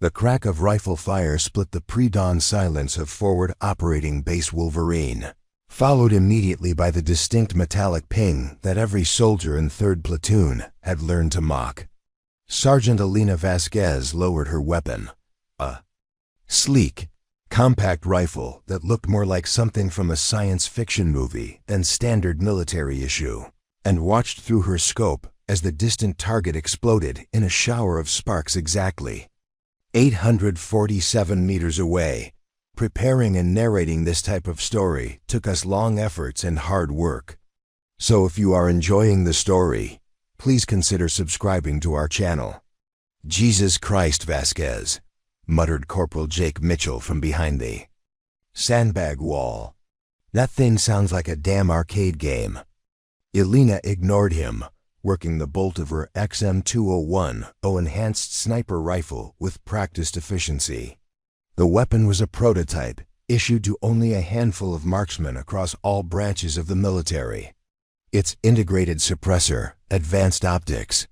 The crack of rifle fire split the pre-dawn silence of Forward Operating Base Wolverine, followed immediately by the distinct metallic ping that every soldier in 3rd Platoon had learned to mock. Sergeant Elena Vasquez lowered her weapon, a sleek, compact rifle that looked more like something from a science fiction movie than standard military issue, and watched through her scope as the distant target exploded in a shower of sparks exactly 847 meters away. Preparing and narrating this type of story took us long efforts and hard work. So if you are enjoying the story, please consider subscribing to our channel. Jesus Christ, Vasquez, muttered Corporal Jake Mitchell from behind the sandbag wall. That thing sounds like a damn arcade game. Elena ignored him, working the bolt of her XM201 enhanced sniper rifle with practiced efficiency. The weapon was a prototype, issued to only a handful of marksmen across all branches of the military. Its integrated suppressor, advanced optics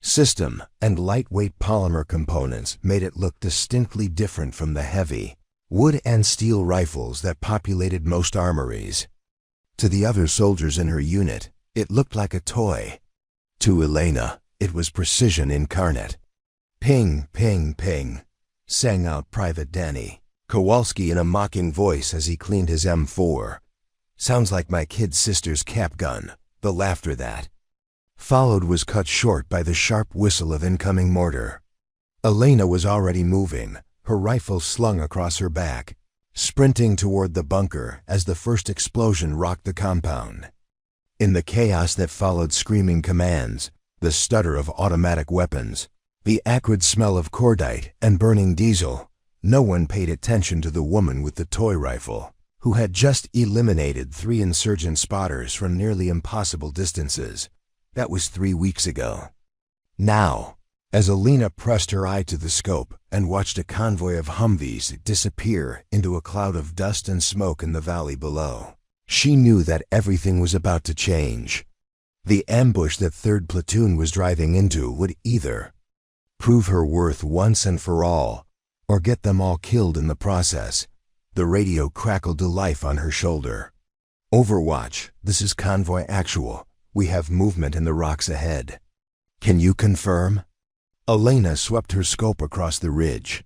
system, and lightweight polymer components made it look distinctly different from the heavy wood and steel rifles that populated most armories. To the other soldiers in her unit, it looked like a toy. To Elena, it was precision incarnate. Ping, ping, ping, sang out Private Danny Kowalski in a mocking voice as he cleaned his M4. Sounds like my kid sister's cap gun. The laughter that followed was cut short by the sharp whistle of incoming mortar. Elena was already moving, her rifle slung across her back, sprinting toward the bunker as the first explosion rocked the compound. In the chaos that followed screaming commands, the stutter of automatic weapons, the acrid smell of cordite and burning diesel, no one paid attention to the woman with the toy rifle, who had just eliminated 3 insurgent spotters from nearly impossible distances. That was 3 weeks ago. Now, as Elena pressed her eye to the scope and watched a convoy of Humvees disappear into a cloud of dust and smoke in the valley below, she knew that everything was about to change. The ambush that 3rd Platoon was driving into would either prove her worth once and for all, or get them all killed in the process. The radio crackled to life on her shoulder. Overwatch, this is Convoy Actual. We have movement in the rocks ahead. Can you confirm? Elena swept her scope across the ridge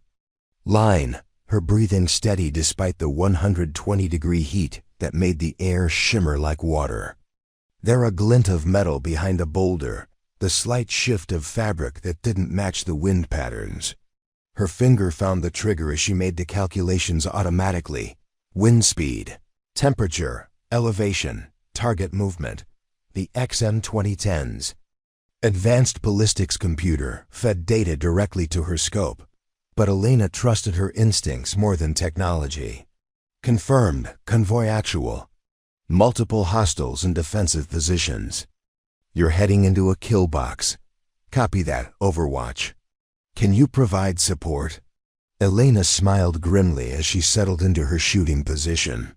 line, her breathing steady despite the 120-degree heat that made the air shimmer like water. There a glint of metal behind a boulder, the slight shift of fabric that didn't match the wind patterns. Her finger found the trigger as she made the calculations automatically. Wind speed, temperature, elevation, target movement. The XM2010's advanced ballistics computer fed data directly to her scope, but Elena trusted her instincts more than technology. Confirmed, Convoy Actual. Multiple hostiles in defensive positions. You're heading into a kill box. Copy that, Overwatch. Can you provide support? Elena smiled grimly as she settled into her shooting position.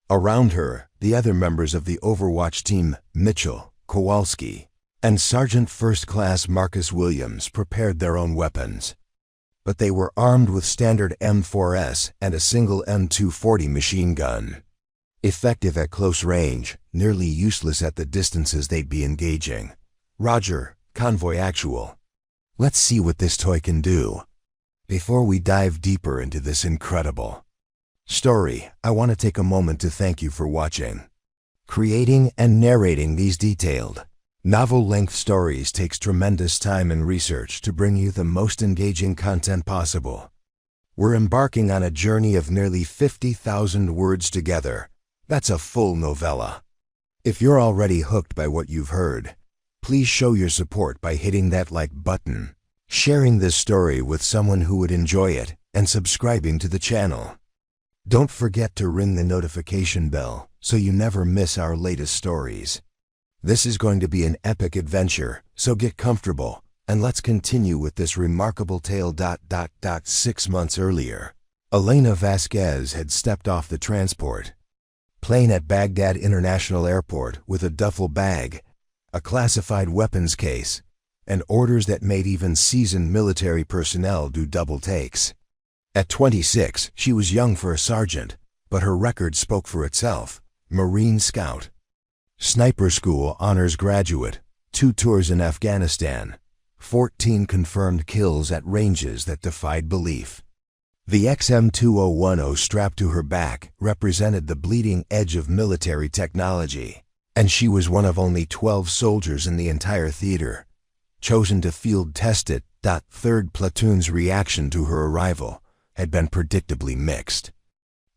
Around her, the other members of the Overwatch team, Mitchell, Kowalski, and Sergeant First Class Marcus Williams prepared their own weapons. But they were armed with standard M4S and a single M240 machine gun. Effective at close range, nearly useless at the distances they'd be engaging. Roger, Convoy Actual. Let's see what this toy can do. Before we dive deeper into this incredible story, I want to take a moment to thank you for watching. Creating and narrating these detailed, novel-length stories takes tremendous time and research to bring you the most engaging content possible. We're embarking on a journey of nearly 50,000 words together. That's a full novella. If you're already hooked by what you've heard, please show your support by hitting that like button, sharing this story with someone who would enjoy it, and subscribing to the channel. Don't forget to ring the notification bell so you never miss our latest stories. This is going to be an epic adventure, so get comfortable, and let's continue with this remarkable tale. 6 months earlier, Elena Vasquez had stepped off the transport plane at Baghdad International Airport with a duffel bag, a classified weapons case, and orders that made even seasoned military personnel do double takes. At 26, she was young for a sergeant, but her record spoke for itself. Marine Scout, Sniper School Honors Graduate, 2 tours in Afghanistan, 14 confirmed kills at ranges that defied belief. The XM2010 strapped to her back represented the bleeding edge of military technology, and she was one of only 12 soldiers in the entire theater chosen to field test it. 3rd Platoon's reaction to her arrival had been predictably mixed.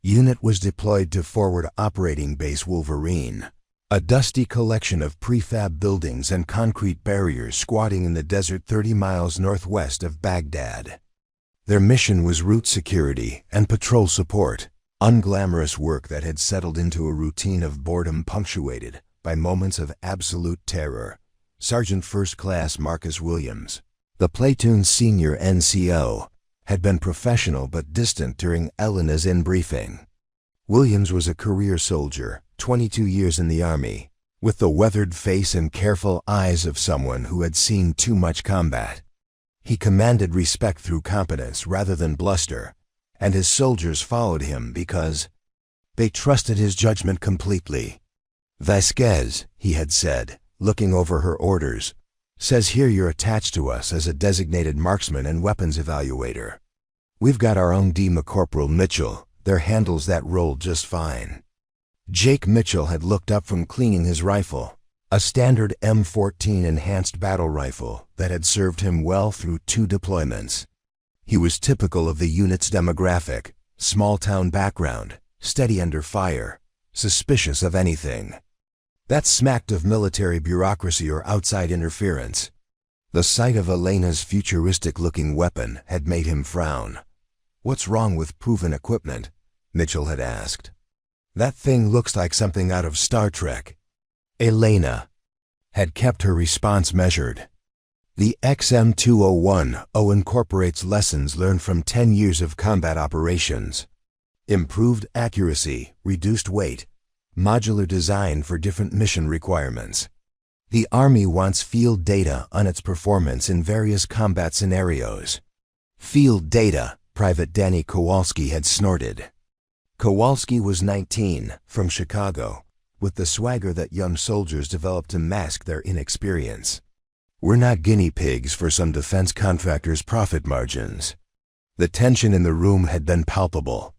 Unit was deployed to Forward Operating Base Wolverine, a dusty collection of prefab buildings and concrete barriers squatting in the desert 30 miles northwest of Baghdad. Their mission was route security and patrol support, unglamorous work that had settled into a routine of boredom punctuated by moments of absolute terror. Sergeant First Class Marcus Williams, the platoon's senior NCO, had been professional but distant during Elena's in-briefing. Williams was a career soldier, 22 years in the Army, with the weathered face and careful eyes of someone who had seen too much combat. He commanded respect through competence rather than bluster, and his soldiers followed him because they trusted his judgment completely. "Vasquez," he had said, looking over her orders, "says here you're attached to us as a designated marksman and weapons evaluator. We've got our own D. Corporal Mitchell. There handles that role just fine." Jake Mitchell had looked up from cleaning his rifle, a standard M14 enhanced battle rifle that had served him well through 2 deployments. He was typical of the unit's demographic: small-town background, steady under fire, suspicious of anything. That smacked of military bureaucracy or outside interference. The sight of Elena's futuristic-looking weapon had made him frown. "What's wrong with proven equipment?" Mitchell had asked. "That thing looks like something out of Star Trek." Elena had kept her response measured. The XM2010 incorporates lessons learned from 10 years of combat operations. Improved accuracy, reduced weight, modular design for different mission requirements. The Army wants field data on its performance in various combat scenarios. Field data, Private Danny Kowalski had snorted. Kowalski was 19, from Chicago, with the swagger that young soldiers develop to mask their inexperience. "We're not guinea pigs for some defense contractor's profit margins." The tension in the room had been palpable.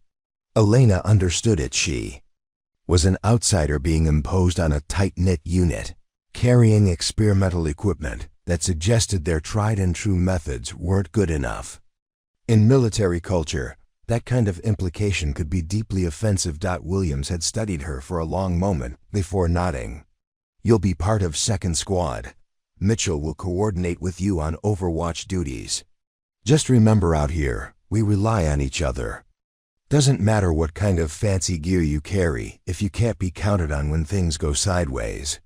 Elena understood it. She was an outsider being imposed on a tight-knit unit, carrying experimental equipment that suggested their tried-and-true methods weren't good enough. In military culture, that kind of implication could be deeply offensive. Williams had studied her for a long moment before nodding. "You'll be part of 2nd Squad. Mitchell will coordinate with you on overwatch duties. Just remember, out here, we rely on each other. Doesn't matter what kind of fancy gear you carry if you can't be counted on when things go sideways."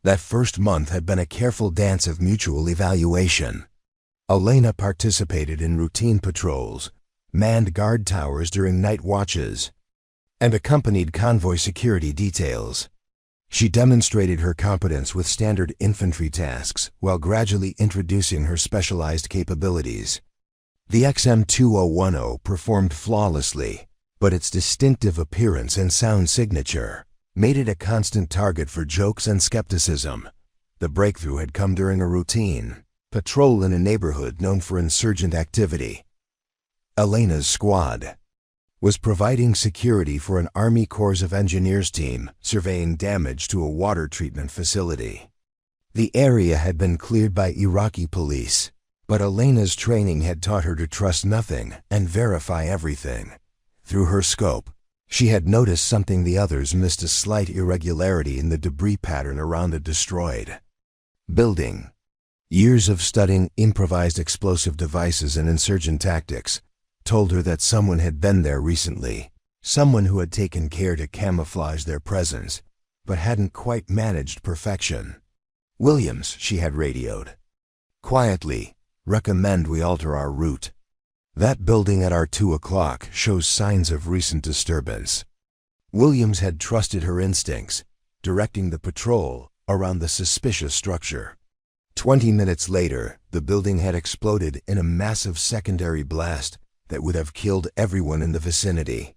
That first month had been a careful dance of mutual evaluation. Elena participated in routine patrols, manned guard towers during night watches, and accompanied convoy security details. She demonstrated her competence with standard infantry tasks while gradually introducing her specialized capabilities. The XM2010 performed flawlessly, but its distinctive appearance and sound signature made it a constant target for jokes and skepticism. The breakthrough had come during a routine patrol in a neighborhood known for insurgent activity. Elena's squad was providing security for an Army Corps of Engineers team surveying damage to a water treatment facility. The area had been cleared by Iraqi police, but Elena's training had taught her to trust nothing and verify everything. Through her scope, she had noticed something the others missed: a slight irregularity in the debris pattern around the destroyed building. Years of studying improvised explosive devices and insurgent tactics told her that someone had been there recently, someone who had taken care to camouflage their presence, but hadn't quite managed perfection. "Williams," she had radioed. "Quietly, recommend we alter our route. That building at our 2 o'clock shows signs of recent disturbance." Williams had trusted her instincts, directing the patrol around the suspicious structure. 20 minutes later, the building had exploded in a massive secondary blast that would have killed everyone in the vicinity.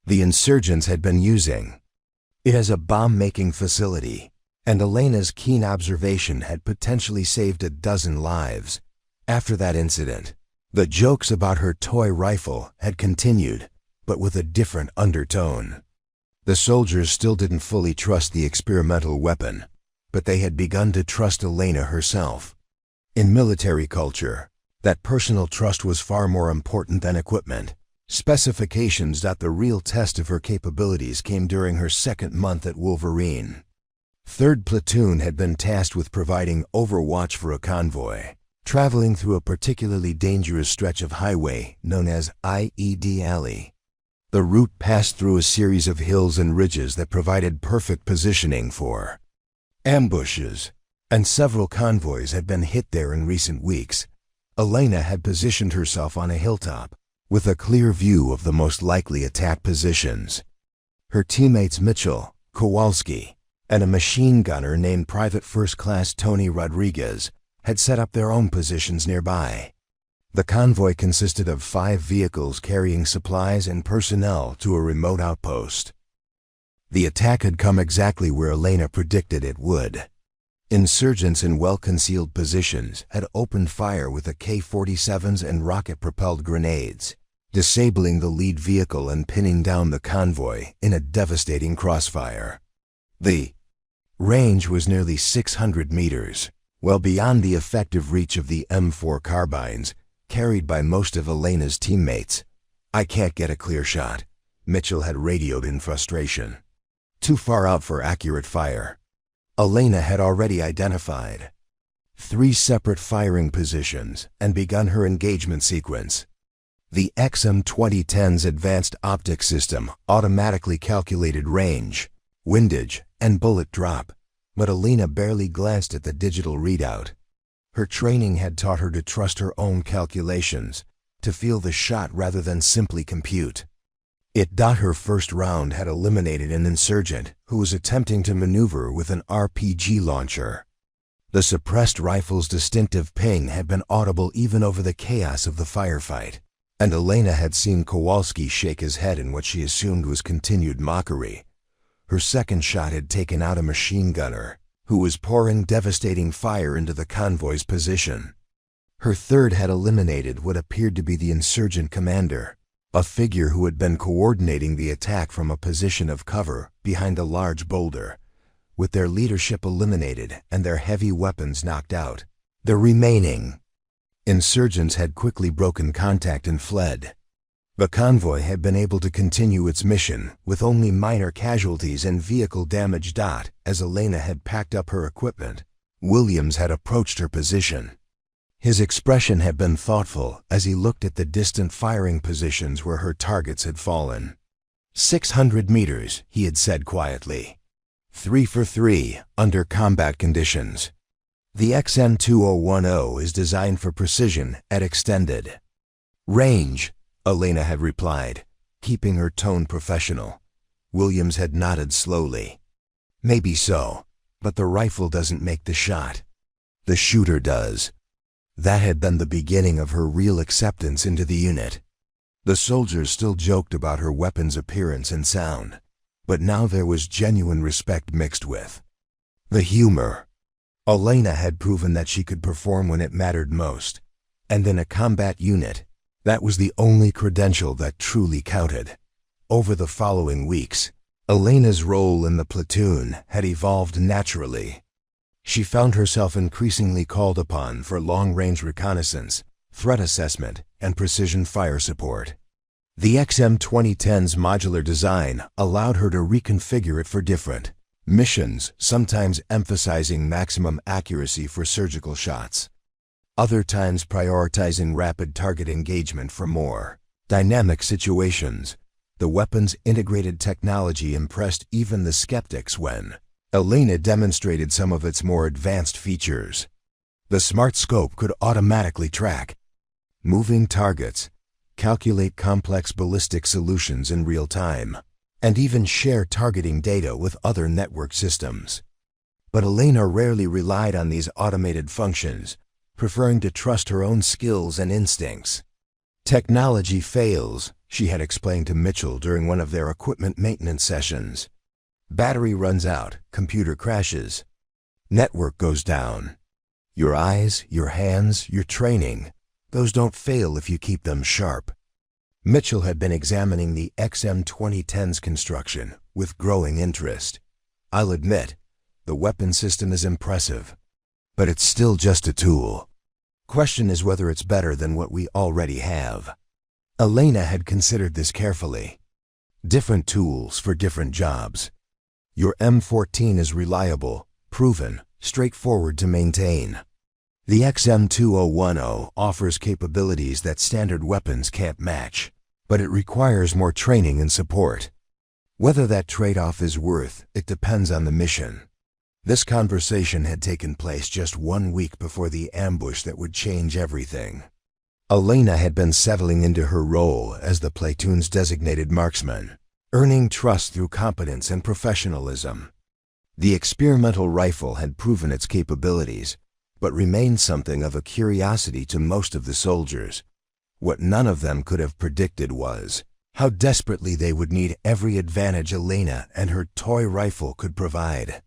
The insurgents had been using it as a bomb-making facility, and Elena's keen observation had potentially saved a dozen lives. After that incident, the jokes about her toy rifle had continued, but with a different undertone. The soldiers still didn't fully trust the experimental weapon, but they had begun to trust Elena herself. In military culture, that personal trust was far more important than equipment. Specifications. The real test of her capabilities came during her second month at Wolverine. 3rd Platoon had been tasked with providing overwatch for a convoy, traveling through a particularly dangerous stretch of highway known as IED Alley. The route passed through a series of hills and ridges that provided perfect positioning for ambushes, and several convoys had been hit there in recent weeks. Elena had positioned herself on a hilltop, with a clear view of the most likely attack positions. Her teammates Mitchell, Kowalski, and a machine gunner named Private First Class Tony Rodriguez had set up their own positions nearby. The convoy consisted of 5 vehicles carrying supplies and personnel to a remote outpost. The attack had come exactly where Elena predicted it would. Insurgents in well-concealed positions had opened fire with AK-47s and rocket-propelled grenades, disabling the lead vehicle and pinning down the convoy in a devastating crossfire. The range was nearly 600 meters, well beyond the effective reach of the M4 carbines carried by most of Elena's teammates. "I can't get a clear shot," Mitchell had radioed in frustration. "Too far out for accurate fire." Elena had already identified 3 separate firing positions and begun her engagement sequence. The XM-2010's advanced optics system automatically calculated range, windage, and bullet drop, but Elena barely glanced at the digital readout. Her training had taught her to trust her own calculations, to feel the shot rather than simply compute. Her first round had eliminated an insurgent who was attempting to maneuver with an RPG launcher. The suppressed rifle's distinctive ping had been audible even over the chaos of the firefight, and Elena had seen Kowalski shake his head in what she assumed was continued mockery. Her second shot had taken out a machine gunner who was pouring devastating fire into the convoy's position. Her third had eliminated what appeared to be the insurgent commander, a figure who had been coordinating the attack from a position of cover behind a large boulder. With their leadership eliminated and their heavy weapons knocked out, the remaining insurgents had quickly broken contact and fled. The convoy had been able to continue its mission with only minor casualties and vehicle damage. As Elena had packed up her equipment, Williams had approached her position. His expression had been thoughtful as he looked at the distant firing positions where her targets had fallen. 600 meters, he had said quietly. 3 for 3 under combat conditions. The XM-2010 is designed for precision at extended range, Elena had replied, keeping her tone professional. Williams had nodded slowly. "Maybe so, but the rifle doesn't make the shot. The shooter does." That had been the beginning of her real acceptance into the unit. The soldiers still joked about her weapon's appearance and sound, but now there was genuine respect mixed with the humor. Elena had proven that she could perform when it mattered most, and in a combat unit, that was the only credential that truly counted. Over the following weeks, Elena's role in the platoon had evolved naturally. She found herself increasingly called upon for long-range reconnaissance, threat assessment, and precision fire support. The XM-2010's modular design allowed her to reconfigure it for different missions, sometimes emphasizing maximum accuracy for surgical shots, other times prioritizing rapid target engagement for more dynamic situations. The weapon's integrated technology impressed even the skeptics when Elena demonstrated some of its more advanced features. The smart scope could automatically track moving targets, calculate complex ballistic solutions in real time, and even share targeting data with other network systems. But Elena rarely relied on these automated functions, preferring to trust her own skills and instincts. Technology fails, she had explained to Mitchell during one of their equipment maintenance sessions. Battery runs out, computer crashes. Network goes down. Your eyes, your hands, your training, those don't fail if you keep them sharp. Mitchell had been examining the XM-2010's construction with growing interest. I'll admit, the weapon system is impressive, but it's still just a tool. Question is whether it's better than what we already have. Elena had considered this carefully. Different tools for different jobs. Your M14 is reliable, proven, straightforward to maintain. The XM-2010 offers capabilities that standard weapons can't match, but it requires more training and support. Whether that trade-off is worth it depends on the mission. This conversation had taken place just 1 week before the ambush that would change everything. Elena had been settling into her role as the platoon's designated marksman, earning trust through competence and professionalism. The experimental rifle had proven its capabilities, but remained something of a curiosity to most of the soldiers. What none of them could have predicted was how desperately they would need every advantage Elena and her toy rifle could provide.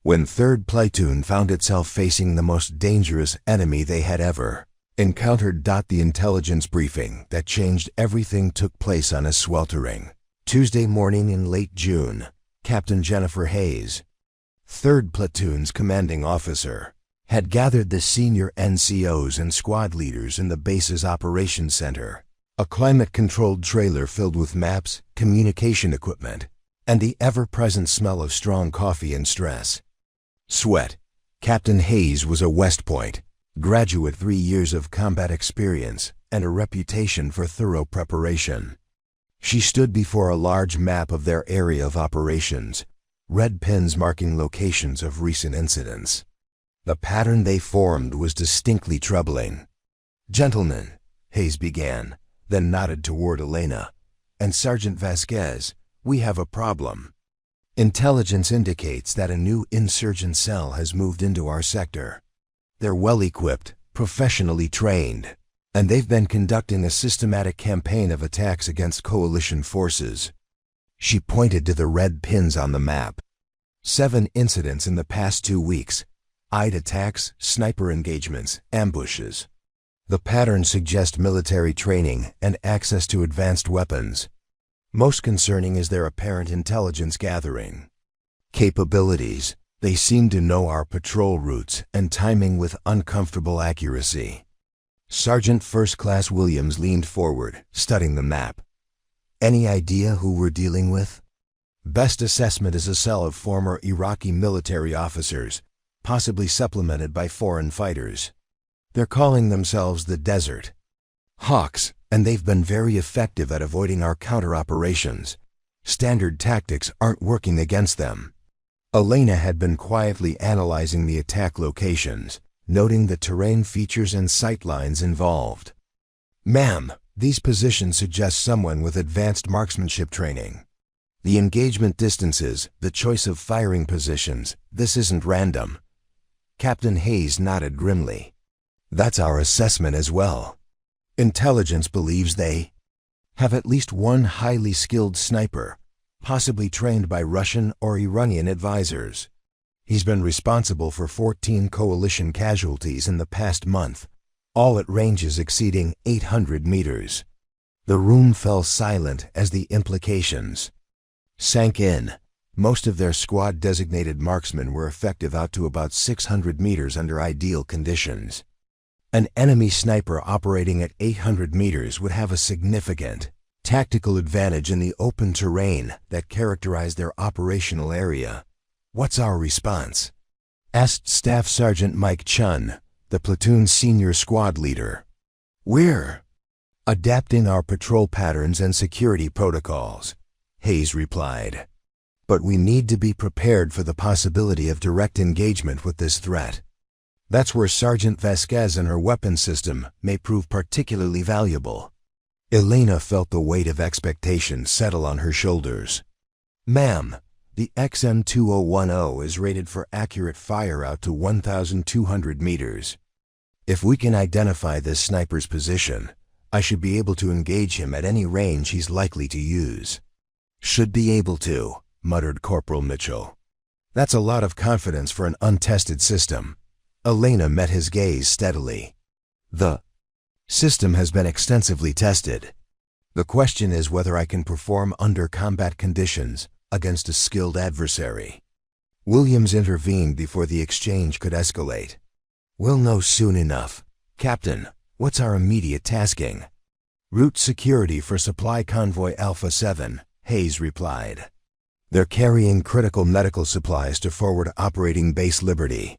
When 3rd Platoon found itself facing the most dangerous enemy they had ever encountered, the intelligence briefing that changed everything took place on a sweltering Tuesday morning in late June. Captain Jennifer Hayes, 3rd Platoon's commanding officer, had gathered the senior NCOs and squad leaders in the base's operations center, a climate-controlled trailer filled with maps, communication equipment, and the ever-present smell of strong coffee and stress. Sweat. Captain Hayes was a West Point graduate, 3 years of combat experience, and a reputation for thorough preparation. She stood before a large map of their area of operations, red pins marking locations of recent incidents. The pattern they formed was distinctly troubling. "Gentlemen," Hayes began, then nodded toward Elena, "and Sergeant Vasquez, we have a problem. Intelligence indicates that a new insurgent cell has moved into our sector. They're well-equipped, professionally trained, and they've been conducting a systematic campaign of attacks against coalition forces." She pointed to the red pins on the map. 7 incidents in the past 2 weeks. Eyed attacks, sniper engagements, ambushes. The pattern suggests military training and access to advanced weapons. Most concerning is their apparent intelligence gathering capabilities. They seem to know our patrol routes and timing with uncomfortable accuracy. Sergeant First Class Williams leaned forward, studying the map. "Any idea who we're dealing with?" "Best assessment is a cell of former Iraqi military officers, possibly supplemented by foreign fighters. They're calling themselves the Desert Hawks, and they've been very effective at avoiding our counter-operations. Standard tactics aren't working against them." Elena had been quietly analyzing the attack locations, noting the terrain features and sight lines involved. "Ma'am, these positions suggest someone with advanced marksmanship training. The engagement distances, the choice of firing positions, this isn't random." Captain Hayes nodded grimly. "That's our assessment as well. Intelligence believes they have at least one highly skilled sniper, possibly trained by Russian or Iranian advisors. He's been responsible for 14 coalition casualties in the past month, all at ranges exceeding 800 meters. The room fell silent as the implications sank in. Most of their squad-designated marksmen were effective out to about 600 meters under ideal conditions. An enemy sniper operating at 800 meters would have a significant tactical advantage in the open terrain that characterized their operational area. "What's our response?" asked Staff Sergeant Mike Chun, the platoon's senior squad leader. "We're adapting our patrol patterns and security protocols," Hayes replied. "But we need to be prepared for the possibility of direct engagement with this threat. That's where Sergeant Vasquez and her weapon system may prove particularly valuable." Elena felt the weight of expectation settle on her shoulders. "Ma'am, The XM2010 is rated for accurate fire out to 1,200 meters. If we can identify this sniper's position, I should be able to engage him at any range he's likely to use. Should be able to, muttered Corporal Mitchell. That's a lot of confidence for an untested system. Elena met his gaze steadily. The system has been extensively tested. The question is whether I can perform under combat conditions against a skilled adversary. Williams intervened before the exchange could escalate. We'll know soon enough. Captain, what's our immediate tasking? Route security for supply convoy Alpha 7, Hayes replied. They're carrying critical medical supplies to Forward Operating Base Liberty.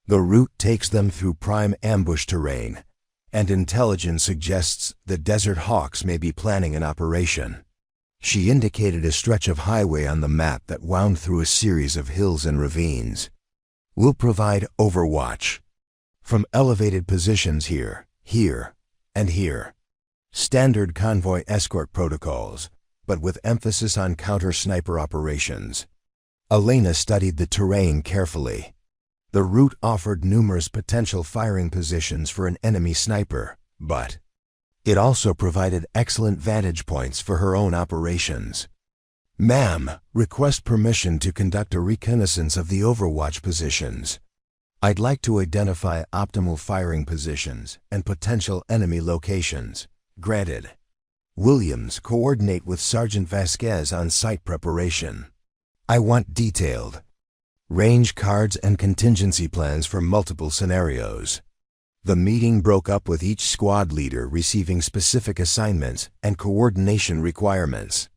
The route takes them through prime ambush terrain, and intelligence suggests the Desert Hawks may be planning an operation. She indicated a stretch of highway on the map that wound through a series of hills and ravines. We'll provide overwatch from elevated positions here, and here. Standard convoy escort protocols, but with emphasis on counter-sniper operations. Elena studied the terrain carefully. The route offered numerous potential firing positions for an enemy sniper, but it also provided excellent vantage points for her own operations. Ma'am, request permission to conduct a reconnaissance of the overwatch positions. I'd like to identify optimal firing positions and potential enemy locations. Granted. Williams, coordinate with Sergeant Vasquez on site preparation. I want detailed range cards and contingency plans for multiple scenarios. The meeting broke up with each squad leader receiving specific assignments and coordination requirements.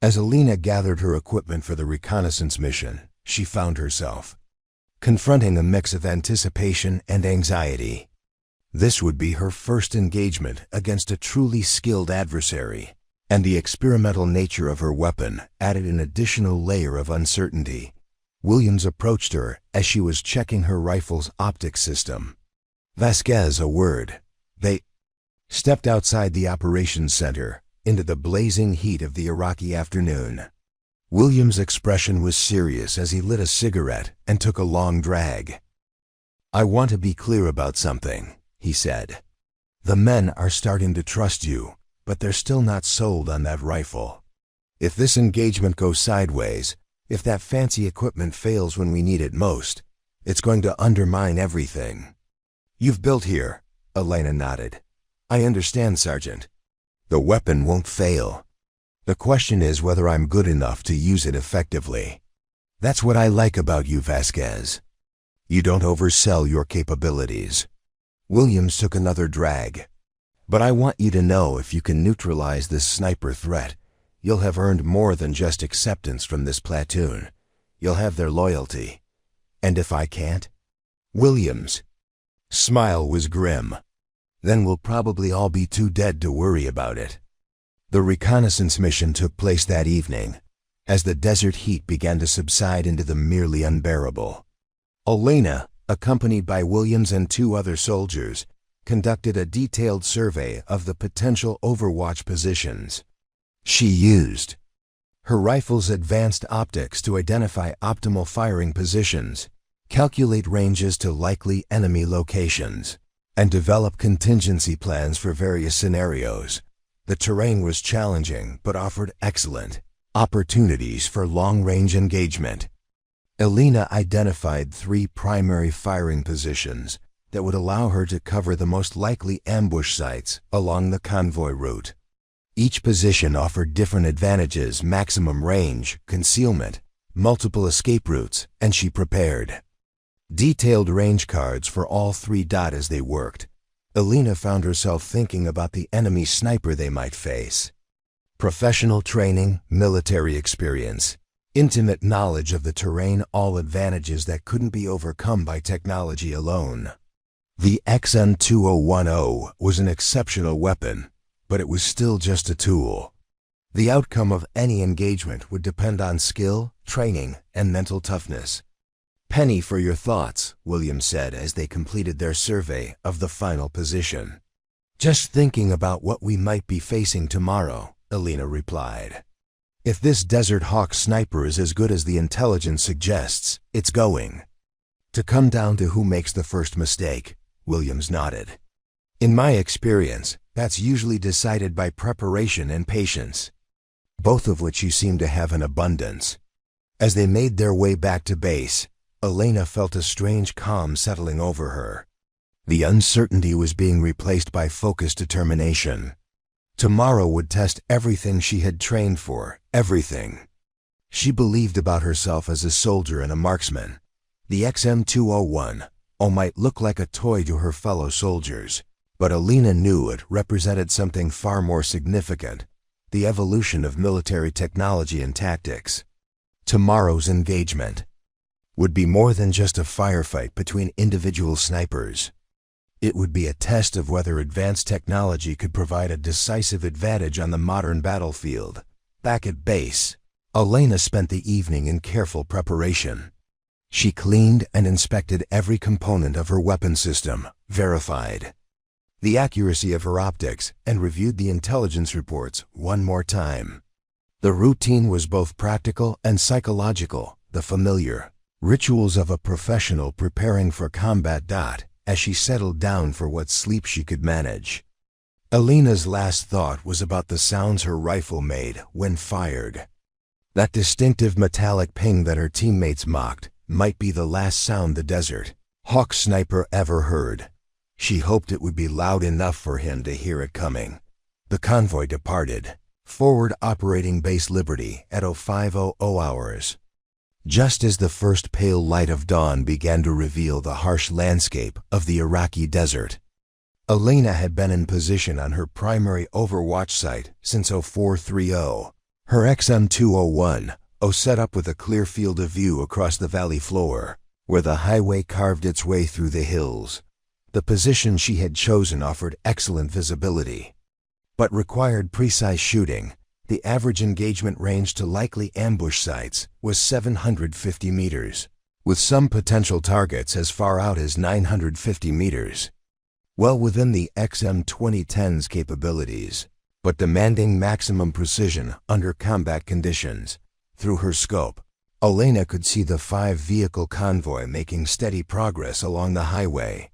As Elena gathered her equipment for the reconnaissance mission, she found herself confronting a mix of anticipation and anxiety. This would be her first engagement against a truly skilled adversary, and the experimental nature of her weapon added an additional layer of uncertainty. Williams approached her as she was checking her rifle's optics system. Vasquez, a word. They stepped outside the operations center into the blazing heat of the Iraqi afternoon. Williams' expression was serious as he lit a cigarette and took a long drag. I want to be clear about something, he said. The men are starting to trust you, but they're still not sold on that rifle. If this engagement goes sideways, if that fancy equipment fails when we need it most, it's going to undermine everything. You've built here, Elena nodded. I understand, Sergeant. The weapon won't fail. The question is whether I'm good enough to use it effectively. That's what I like about you, Vasquez. You don't oversell your capabilities. Williams took another drag. But I want you to know if you can neutralize this sniper threat, you'll have earned more than just acceptance from this platoon. You'll have their loyalty. And if I can't? Williams' smile was grim. Then we'll probably all be too dead to worry about it. The reconnaissance mission took place that evening, as the desert heat began to subside into the merely unbearable. Elena, accompanied by Williams and 2 other soldiers, conducted a detailed survey of the potential overwatch positions. She used her rifle's advanced optics to identify optimal firing positions, calculate ranges to likely enemy locations, and develop contingency plans for various scenarios. The terrain was challenging but offered excellent opportunities for long-range engagement. Elena identified 3 primary firing positions that would allow her to cover the most likely ambush sites along the convoy route. Each position offered different advantages: maximum range, concealment, multiple escape routes, and she prepared detailed range cards for all 3. As they worked, Elena found herself thinking about the enemy sniper they might face. Professional training, military experience, intimate knowledge of the terrain, all advantages that couldn't be overcome by technology alone. The XM2010 was an exceptional weapon, but it was still just a tool. The outcome of any engagement would depend on skill, training, and mental toughness. Penny for your thoughts, Williams said as they completed their survey of the final position. Just thinking about what we might be facing tomorrow, Elena replied. If this Desert Hawk sniper is as good as the intelligence suggests, it's going to come down to who makes the first mistake, Williams nodded. In my experience, that's usually decided by preparation and patience, both of which you seem to have in abundance. As they made their way back to base, Elena felt a strange calm settling over her. The uncertainty was being replaced by focused determination. Tomorrow would test everything she had trained for, everything she believed about herself as a soldier and a marksman. The XM201 might look like a toy to her fellow soldiers, but Elena knew it represented something far more significant, the evolution of military technology and tactics. Tomorrow's engagement would be more than just a firefight between individual snipers. It would be a test of whether advanced technology could provide a decisive advantage on the modern battlefield. Back at base, Elena spent the evening in careful preparation. She cleaned and inspected every component of her weapon system, verified the accuracy of her optics, and reviewed the intelligence reports one more time. The routine was both practical and psychological, the familiar rituals of a professional preparing for combat. As she settled down for what sleep she could manage, Elena's last thought was about the sounds her rifle made when fired. That distinctive metallic ping that her teammates mocked might be the last sound the Desert Hawk sniper ever heard. She hoped it would be loud enough for him to hear it coming. The convoy departed Forward Operating Base Liberty at 05:00 hours. Just as the first pale light of dawn began to reveal the harsh landscape of the Iraqi desert, Elena had been in position on her primary overwatch site since 0430. Her XM201 set up with a clear field of view across the valley floor, where the highway carved its way through the hills. The position she had chosen offered excellent visibility, but required precise shooting. The average engagement range to likely ambush sites was 750 meters, with some potential targets as far out as 950 meters. Well within the XM2010's capabilities, but demanding maximum precision under combat conditions. Through her scope, Elena could see the 5-vehicle convoy making steady progress along the highway.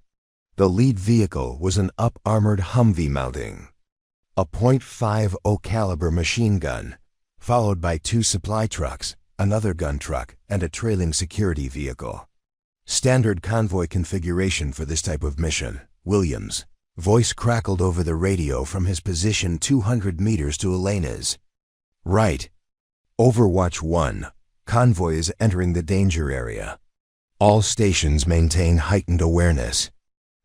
The lead vehicle was an up-armored Humvee mounting a .50 caliber machine gun, followed by 2 supply trucks, another gun truck, and a trailing security vehicle. Standard convoy configuration for this type of mission, Williams' voice crackled over the radio from his position 200 meters to Elena's. Right. Overwatch 1. Convoy is entering the danger area. All stations maintain heightened awareness.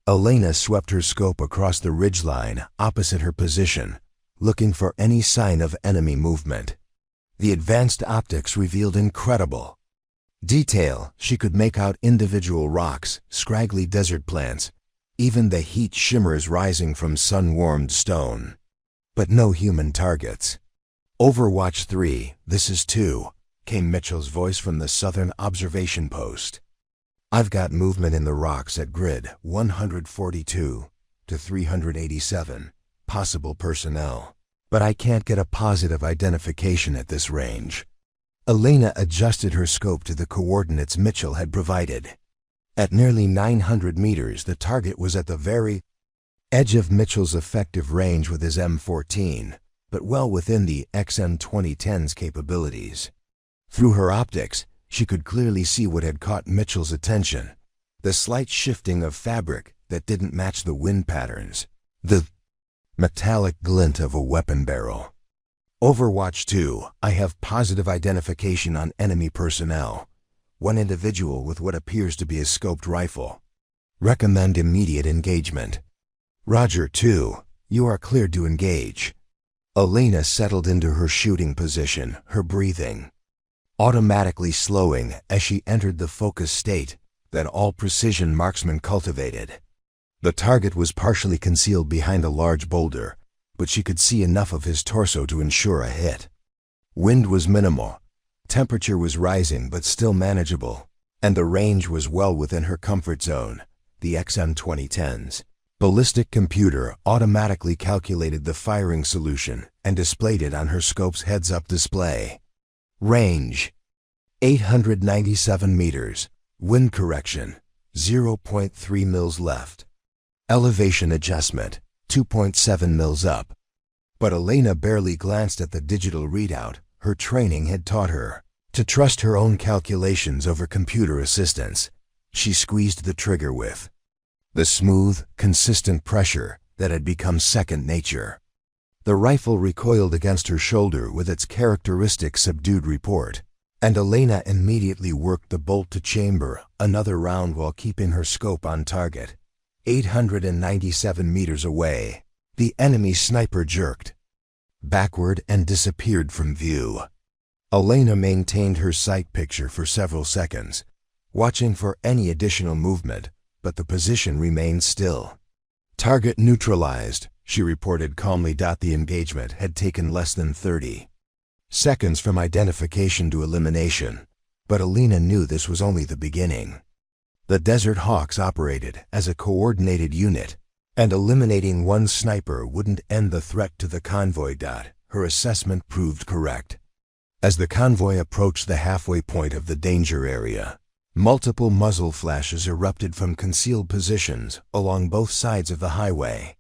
Elena swept her scope across the ridgeline opposite her position, looking for any sign of enemy movement. The advanced optics revealed incredible detail. She could make out individual rocks, scraggly desert plants, even the heat shimmers rising from sun-warmed stone. But no human targets. Overwatch 3, this is 2, came Mitchell's voice from the southern observation post. I've got movement in the rocks at grid 142 to 387, possible personnel, but I can't get a positive identification at this range. Elena adjusted her scope to the coordinates Mitchell had provided. At nearly 900 meters, the target was at the very edge of Mitchell's effective range with his M14, but well within the XM2010's capabilities. Through her optics, she could clearly see what had caught Mitchell's attention, the slight shifting of fabric that didn't match the wind patterns, the metallic glint of a weapon barrel. Overwatch 2, I have positive identification on enemy personnel. One individual with what appears to be a scoped rifle. Recommend immediate engagement. Roger 2, you are cleared to engage. Elena settled into her shooting position, her breathing automatically slowing as she entered the focused state that all precision marksmen cultivated. The target was partially concealed behind a large boulder, but she could see enough of his torso to ensure a hit. Wind was minimal, temperature was rising but still manageable, and the range was well within her comfort zone, the XM2010's. ballistic computer automatically calculated the firing solution and displayed it on her scope's heads-up display. Range: 897 meters. Wind correction: 0.3 mils left. Elevation adjustment: 2.7 mils up. But Elena barely glanced at the digital readout. Her training had taught her to trust her own calculations over computer assistance. She squeezed the trigger with the smooth, consistent pressure that had become second nature. The rifle recoiled against her shoulder with its characteristic subdued report, and Elena immediately worked the bolt to chamber another round while keeping her scope on target. 897 meters away, the enemy sniper jerked backward and disappeared from view. Elena maintained her sight picture for several seconds, watching for any additional movement, but the position remained still. Target neutralized, she reported calmly. The engagement had taken less than 30 seconds from identification to elimination, but Elena knew this was only the beginning. The Desert Hawks operated as a coordinated unit, and eliminating one sniper wouldn't end the threat to the convoy. Her assessment proved correct. As the convoy approached the halfway point of the danger area, multiple muzzle flashes erupted from concealed positions along both sides of the highway.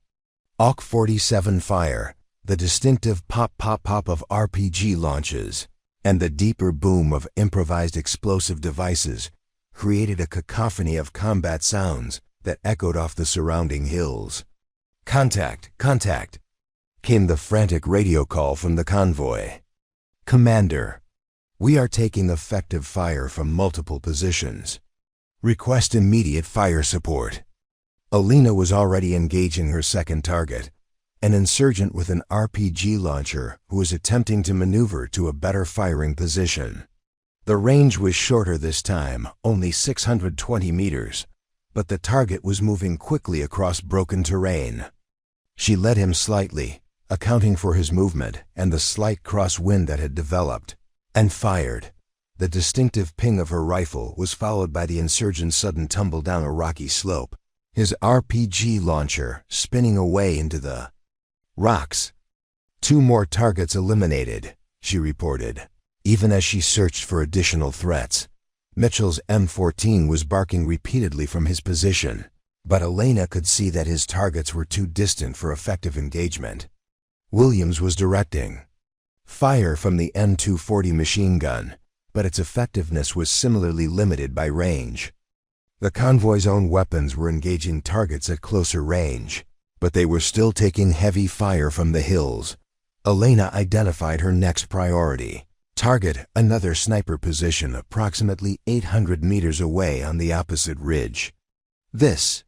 AK-47 fire, the distinctive pop-pop-pop of RPG launches, and the deeper boom of improvised explosive devices created a cacophony of combat sounds that echoed off the surrounding hills. "Contact! Contact!" came the frantic radio call from the convoy. "Commander, we are taking effective fire from multiple positions. Request immediate fire support." Elena was already engaging her second target, an insurgent with an RPG launcher who was attempting to maneuver to a better firing position. The range was shorter this time, only 620 meters, but the target was moving quickly across broken terrain. She led him slightly, accounting for his movement and the slight crosswind that had developed, and fired. The distinctive ping of her rifle was followed by the insurgent's sudden tumble down a rocky slope, his RPG launcher spinning away into the rocks. "2 more targets eliminated," she reported, even as she searched for additional threats. Mitchell's M14 was barking repeatedly from his position, but Elena could see that his targets were too distant for effective engagement. Williams was directing fire from the M240 machine gun, but its effectiveness was similarly limited by range. The convoy's own weapons were engaging targets at closer range, but they were still taking heavy fire from the hills. Elena identified her next priority: target another sniper position approximately 800 meters away on the opposite ridge. This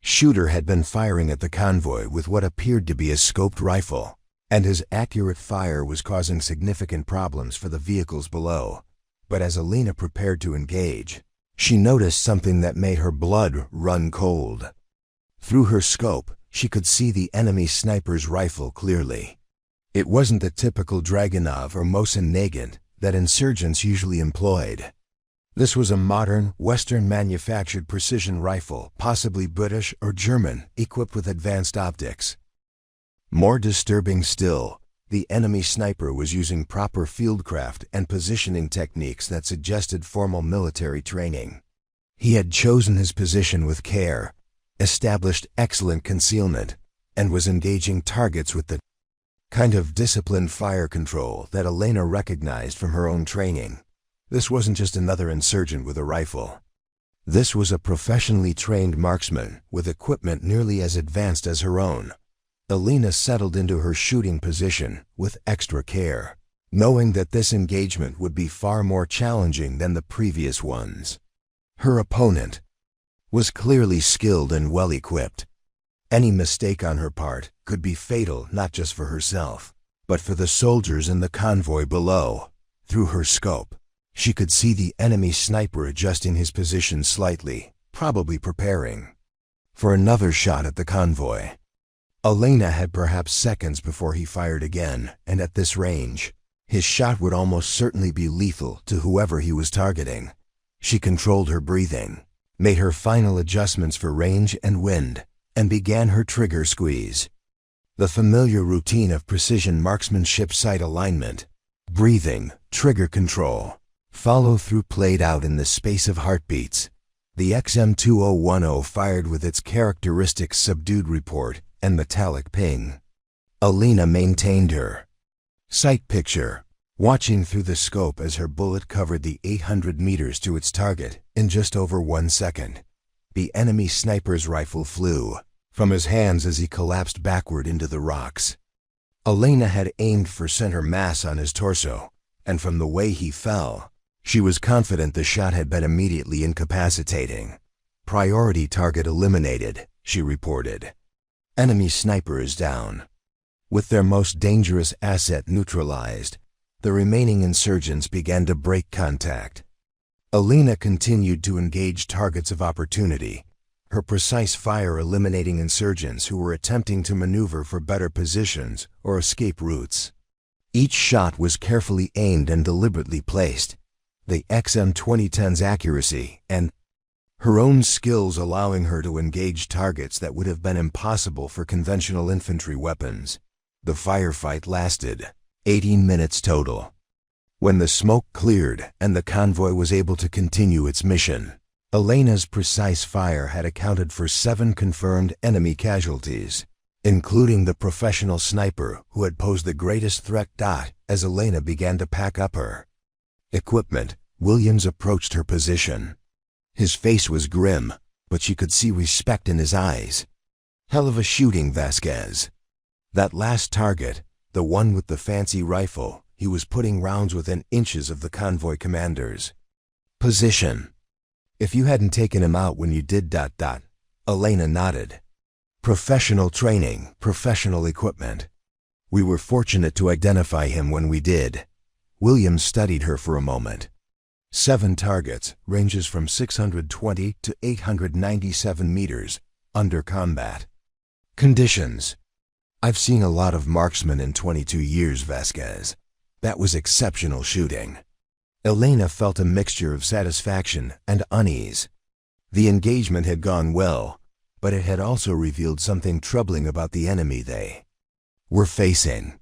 shooter had been firing at the convoy with what appeared to be a scoped rifle, and his accurate fire was causing significant problems for the vehicles below. But as Elena prepared to engage, she noticed something that made her blood run cold. Through her scope, she could see the enemy sniper's rifle clearly. It wasn't the typical Dragunov or Mosin Nagant that insurgents usually employed. This was a modern, Western-manufactured precision rifle, possibly British or German, equipped with advanced optics. More disturbing still, the enemy sniper was using proper fieldcraft and positioning techniques that suggested formal military training. He had chosen his position with care, established excellent concealment, and was engaging targets with the kind of disciplined fire control that Elena recognized from her own training. This wasn't just another insurgent with a rifle. This was a professionally trained marksman with equipment nearly as advanced as her own. Elena settled into her shooting position with extra care, knowing that this engagement would be far more challenging than the previous ones. Her opponent was clearly skilled and well-equipped. Any mistake on her part could be fatal not just for herself, but for the soldiers in the convoy below. Through her scope, she could see the enemy sniper adjusting his position slightly, probably preparing for another shot at the convoy. Elena had perhaps seconds before he fired again, and at this range, his shot would almost certainly be lethal to whoever he was targeting. She controlled her breathing, made her final adjustments for range and wind, and began her trigger squeeze. The familiar routine of precision marksmanship, sight alignment, breathing, trigger control, follow-through played out in the space of heartbeats. The XM2010 fired with its characteristic subdued report and metallic ping. Elena maintained her sight picture, watching through the scope as her bullet covered the 800 meters to its target in just over 1 second. The enemy sniper's rifle flew from his hands as he collapsed backward into the rocks. Elena had aimed for center mass on his torso, and from the way he fell, she was confident the shot had been immediately incapacitating. "Priority target eliminated," she reported. "Enemy sniper is down." With their most dangerous asset neutralized, the remaining insurgents began to break contact. Elena continued to engage targets of opportunity, her precise fire eliminating insurgents who were attempting to maneuver for better positions or escape routes. Each shot was carefully aimed and deliberately placed, the XM2010's accuracy and her own skills allowing her to engage targets that would have been impossible for conventional infantry weapons. The firefight lasted 18 minutes total. When the smoke cleared and the convoy was able to continue its mission, Elena's precise fire had accounted for 7 confirmed enemy casualties, including the professional sniper who had posed the greatest threat. As Elena began to pack up her equipment, Williams approached her position. His face was grim, but she could see respect in his eyes. "Hell of a shooting, Vasquez. That last target, the one with the fancy rifle, he was putting rounds within inches of the convoy commander's position. If you hadn't taken him out when you did ... Elena nodded. "Professional training, professional equipment. We were fortunate to identify him when we did." Williams studied her for a moment. 7 targets, ranges from 620 to 897 meters, under combat conditions. "I've seen a lot of marksmen in 22 years, Vasquez. That was exceptional shooting." Elena felt a mixture of satisfaction and unease. The engagement had gone well, but it had also revealed something troubling about the enemy they were facing.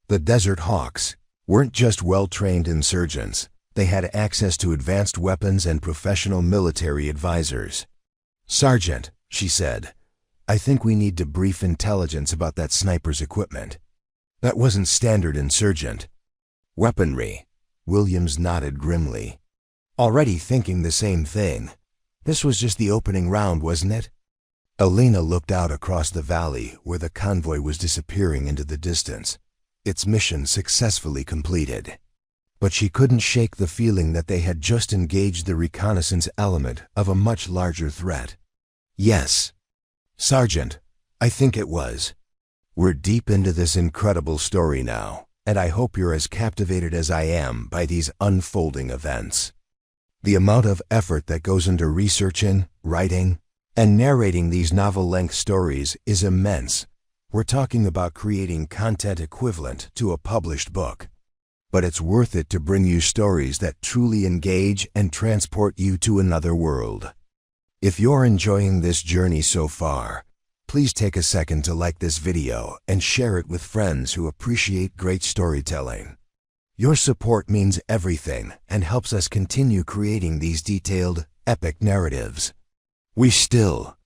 The Desert Hawks weren't just well-trained insurgents, they had access to advanced weapons and professional military advisors. "Sergeant," she said, "I think we need to brief intelligence about that sniper's equipment. That wasn't standard insurgent weaponry." Williams nodded grimly. "Already thinking the same thing. This was just the opening round, wasn't it?" Elena looked out across the valley where the convoy was disappearing into the distance, its mission successfully completed. But she couldn't shake the feeling that they had just engaged the reconnaissance element of a much larger threat. "Yes, Sergeant, I think it was. We're deep into this incredible story now, and I hope you're as captivated as I am by these unfolding events. The amount of effort that goes into researching, writing, and narrating these novel-length stories is immense. We're talking about creating content equivalent to a published book. But it's worth it to bring you stories that truly engage and transport you to another world. If you're enjoying this journey so far, please take a second to like this video and share it with friends who appreciate great storytelling. Your support means everything and helps us continue creating these detailed, epic narratives. We still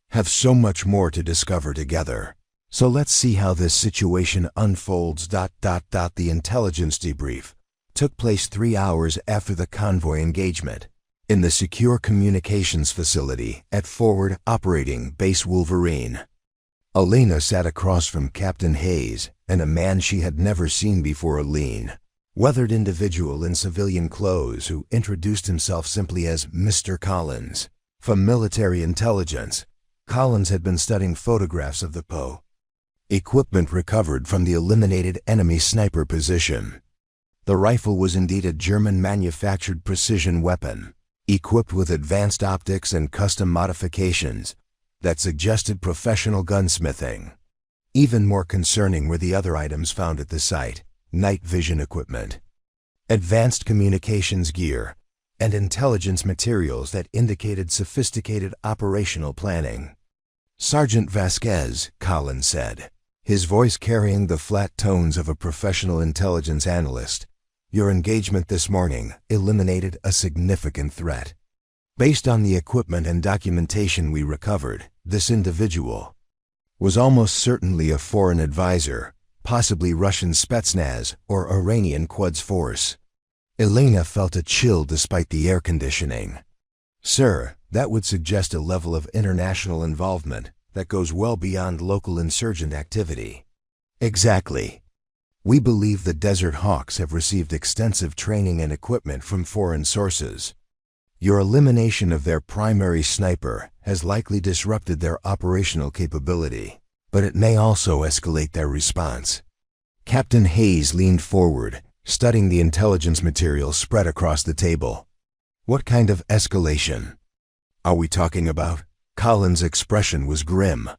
have so much more to discover together. So let's see how this situation unfolds. The intelligence debrief took place 3 hours after the convoy engagement in the secure communications facility at Forward Operating Base Wolverine. Elena sat across from Captain Hayes and a man she had never seen before, a lean, weathered individual in civilian clothes who introduced himself simply as Mr. Collins. From military intelligence, Collins had been studying photographs of the equipment recovered from the eliminated enemy sniper position. The rifle was indeed a German-manufactured precision weapon, equipped with advanced optics and custom modifications that suggested professional gunsmithing. Even more concerning were the other items found at the site: night vision equipment, advanced communications gear, and intelligence materials that indicated sophisticated operational planning. "Sergeant Vasquez," Collins said, his voice carrying the flat tones of a professional intelligence analyst, "your engagement this morning eliminated a significant threat. Based on the equipment and documentation we recovered, this individual was almost certainly a foreign advisor, possibly Russian Spetsnaz or Iranian Quds Force." Elena felt a chill despite the air conditioning. "Sir, that would suggest a level of international involvement that goes well beyond local insurgent activity." "Exactly. We believe the Desert Hawks have received extensive training and equipment from foreign sources. Your elimination of their primary sniper has likely disrupted their operational capability, but it may also escalate their response." Captain Hayes leaned forward, studying the intelligence material spread across the table. "What kind of escalation are we talking about?" Collins' expression was grim.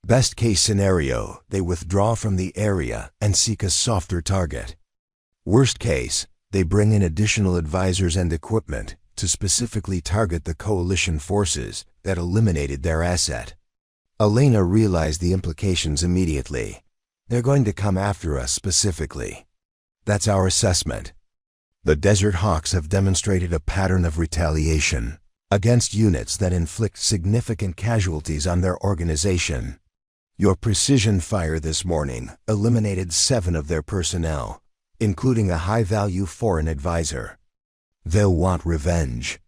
"Best case scenario, they withdraw from the area and seek a softer target. Worst case, they bring in additional advisors and equipment to specifically target the coalition forces that eliminated their asset." Elena realized the implications immediately. "They're going to come after us specifically. That's our assessment. The Desert Hawks have demonstrated a pattern of retaliation against units that inflict significant casualties on their organization. Your precision fire this morning eliminated 7 of their personnel, including a high-value foreign advisor. They'll want revenge."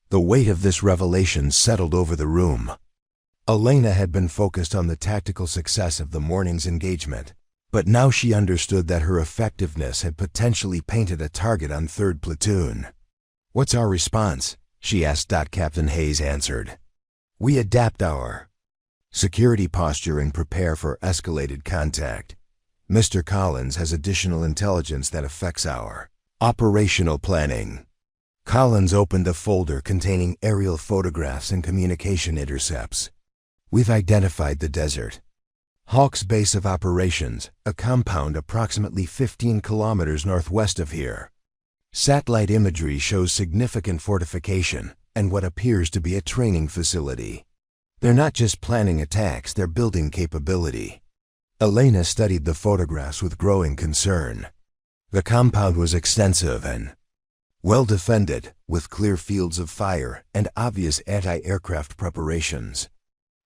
The weight of this revelation settled over the room. Elena had been focused on the tactical success of the morning's engagement, but now she understood that her effectiveness had potentially painted a target on 3rd Platoon. "What's our response?" she asked. Captain Hayes answered. "We adapt our security posture and prepare for escalated contact. Mr. Collins has additional intelligence that affects our operational planning." Collins opened a folder containing aerial photographs and communication intercepts. "We've identified the Desert Hawks base of operations, a compound approximately 15 kilometers northwest of here. Satellite imagery shows significant fortification and what appears to be a training facility. They're not just planning attacks, they're building capability." Elena studied the photographs with growing concern. The compound was extensive and well defended, with clear fields of fire and obvious anti-aircraft preparations.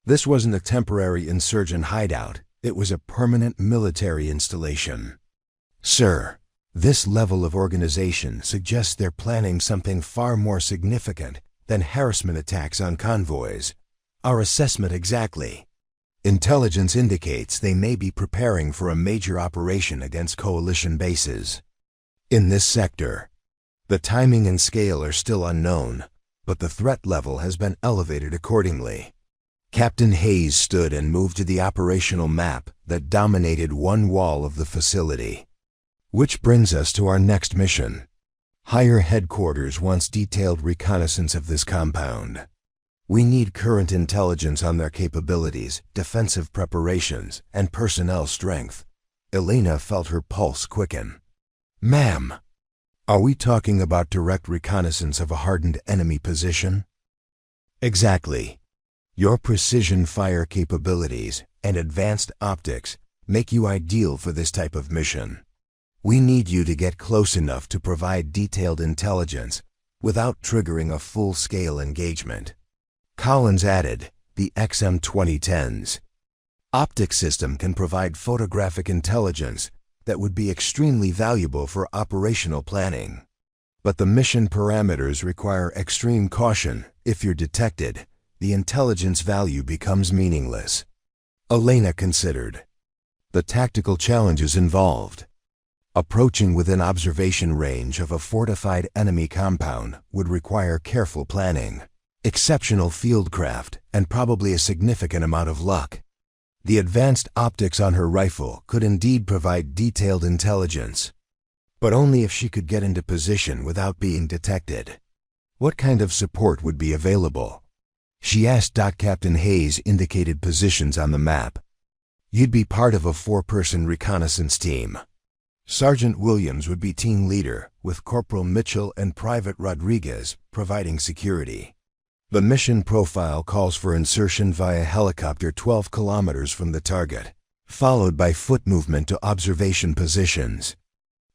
This wasn't a temporary insurgent hideout, it was a permanent military installation. "Sir, this level of organization suggests they're planning something far more significant than harassment attacks on convoys." "Our assessment exactly. Intelligence indicates they may be preparing for a major operation against coalition bases in this sector. The timing and scale are still unknown, but the threat level has been elevated accordingly." Captain Hayes stood and moved to the operational map that dominated one wall of the facility. "Which brings us to our next mission. Higher headquarters wants detailed reconnaissance of this compound. We need current intelligence on their capabilities, defensive preparations, and personnel strength." Elena felt her pulse quicken. "Ma'am, are we talking about direct reconnaissance of a hardened enemy position?" "Exactly. Your precision fire capabilities and advanced optics make you ideal for this type of mission. We need you to get close enough to provide detailed intelligence without triggering a full-scale engagement." Collins added, "The XM-2010's optic system can provide photographic intelligence that would be extremely valuable for operational planning. But the mission parameters require extreme caution. If you're detected, the intelligence value becomes meaningless." Elena considered the tactical challenges involved. Approaching within observation range of a fortified enemy compound would require careful planning, exceptional fieldcraft, and probably a significant amount of luck. The advanced optics on her rifle could indeed provide detailed intelligence, but only if she could get into position without being detected. What kind of support would be available? She asked. Captain Hayes indicated positions on the map. "You'd be part of a 4-person reconnaissance team. Sergeant Williams would be team leader, with Corporal Mitchell and Private Rodriguez providing security. The mission profile calls for insertion via helicopter 12 kilometers from the target, followed by foot movement to observation positions.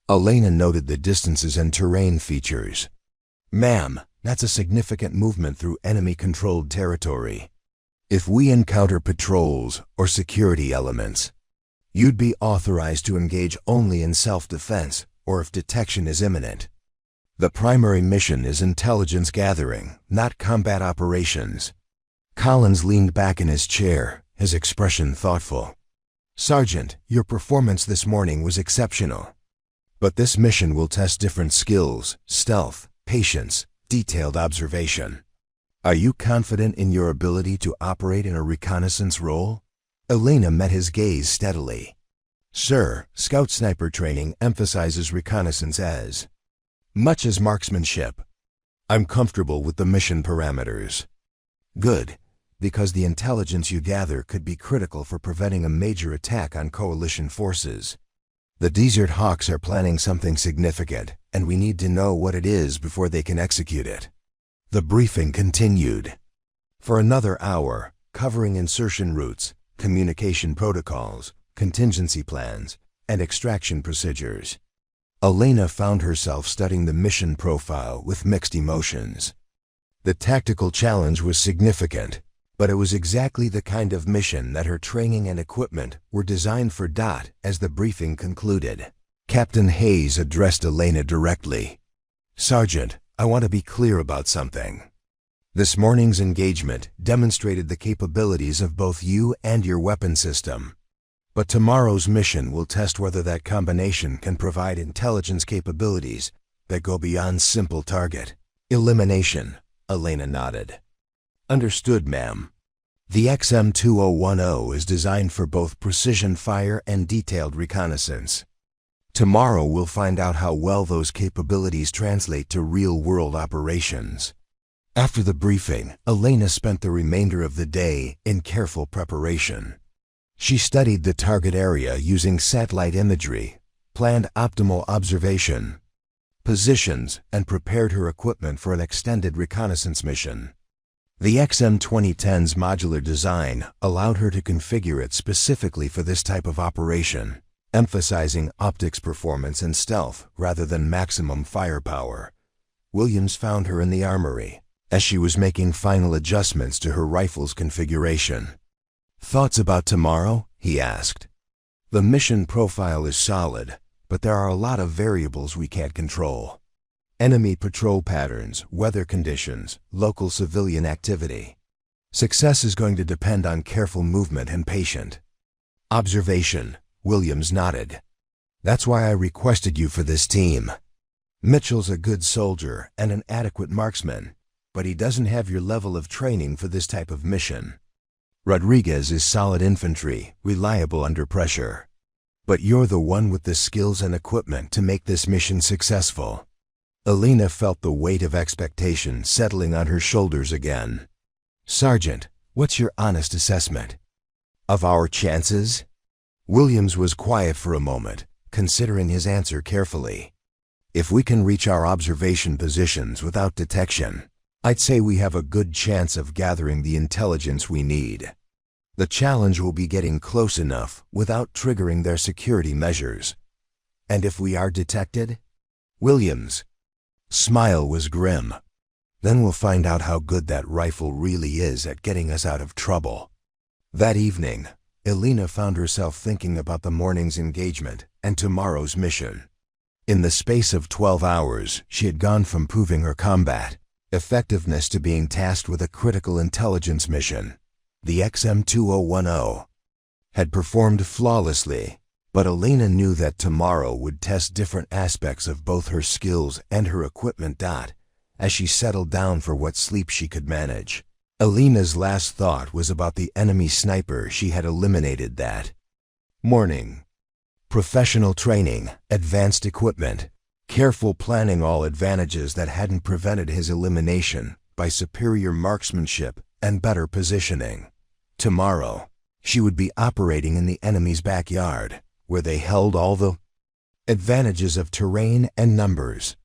Elena noted the distances and terrain features. "Ma'am, that's a significant movement through enemy-controlled territory. If we encounter patrols or security elements, you'd be authorized to engage only in self-defense or if detection is imminent. The primary mission is intelligence gathering, not combat operations." Collins leaned back in his chair, his expression thoughtful. "Sergeant, your performance this morning was exceptional. But this mission will test different skills: stealth, patience, detailed observation. Are you confident in your ability to operate in a reconnaissance role?" Elena met his gaze steadily. "Sir, Scout Sniper training emphasizes reconnaissance as much as marksmanship. I'm comfortable with the mission parameters." "Good, because the intelligence you gather could be critical for preventing a major attack on coalition forces. The Desert Hawks are planning something significant, and we need to know what it is before they can execute it." The briefing continued for another hour, covering insertion routes, communication protocols, contingency plans, and extraction procedures. Elena found herself studying the mission profile with mixed emotions. The tactical challenge was significant, but it was exactly the kind of mission that her training and equipment were designed for. As the briefing concluded, Captain Hayes addressed Elena directly. "Sergeant, I want to be clear about something. This morning's engagement demonstrated the capabilities of both you and your weapon system. But tomorrow's mission will test whether that combination can provide intelligence capabilities that go beyond simple target elimination." Elena nodded. "Understood, ma'am. The XM-2010 is designed for both precision fire and detailed reconnaissance. Tomorrow we'll find out how well those capabilities translate to real-world operations." After the briefing, Elena spent the remainder of the day in careful preparation. She studied the target area using satellite imagery, planned optimal observation positions, and prepared her equipment for an extended reconnaissance mission. The XM-2010's modular design allowed her to configure it specifically for this type of operation, emphasizing optics performance and stealth rather than maximum firepower. Williams found her in the armory as she was making final adjustments to her rifle's configuration. "Thoughts about tomorrow?" he asked. "The mission profile is solid, but there are a lot of variables we can't control. Enemy patrol patterns, weather conditions, local civilian activity. Success is going to depend on careful movement and patient observation." Williams nodded. "That's why I requested you for this team. Mitchell's a good soldier and an adequate marksman, but he doesn't have your level of training for this type of mission. Rodriguez is solid infantry, reliable under pressure. But you're the one with the skills and equipment to make this mission successful." Elena felt the weight of expectation settling on her shoulders again. "Sergeant, what's your honest assessment of our chances?" Williams was quiet for a moment, considering his answer carefully. "If we can reach our observation positions without detection, I'd say we have a good chance of gathering the intelligence we need. The challenge will be getting close enough without triggering their security measures. And if we are detected?" Williams' smile was grim. "Then we'll find out how good that rifle really is at getting us out of trouble." That evening, Elena found herself thinking about the morning's engagement and tomorrow's mission. In the space of 12 hours, she had gone from proving her combat effectiveness to being tasked with a critical intelligence mission. The XM-2010 had performed flawlessly, but Elena knew that tomorrow would test different aspects of both her skills and her equipment. As she settled down for what sleep she could manage, Elena's last thought was about the enemy sniper she had eliminated that morning. Professional training, advanced equipment, careful planning, all advantages that hadn't prevented his elimination by superior marksmanship and better positioning. Tomorrow, she would be operating in the enemy's backyard, where they held all the advantages of terrain and numbers.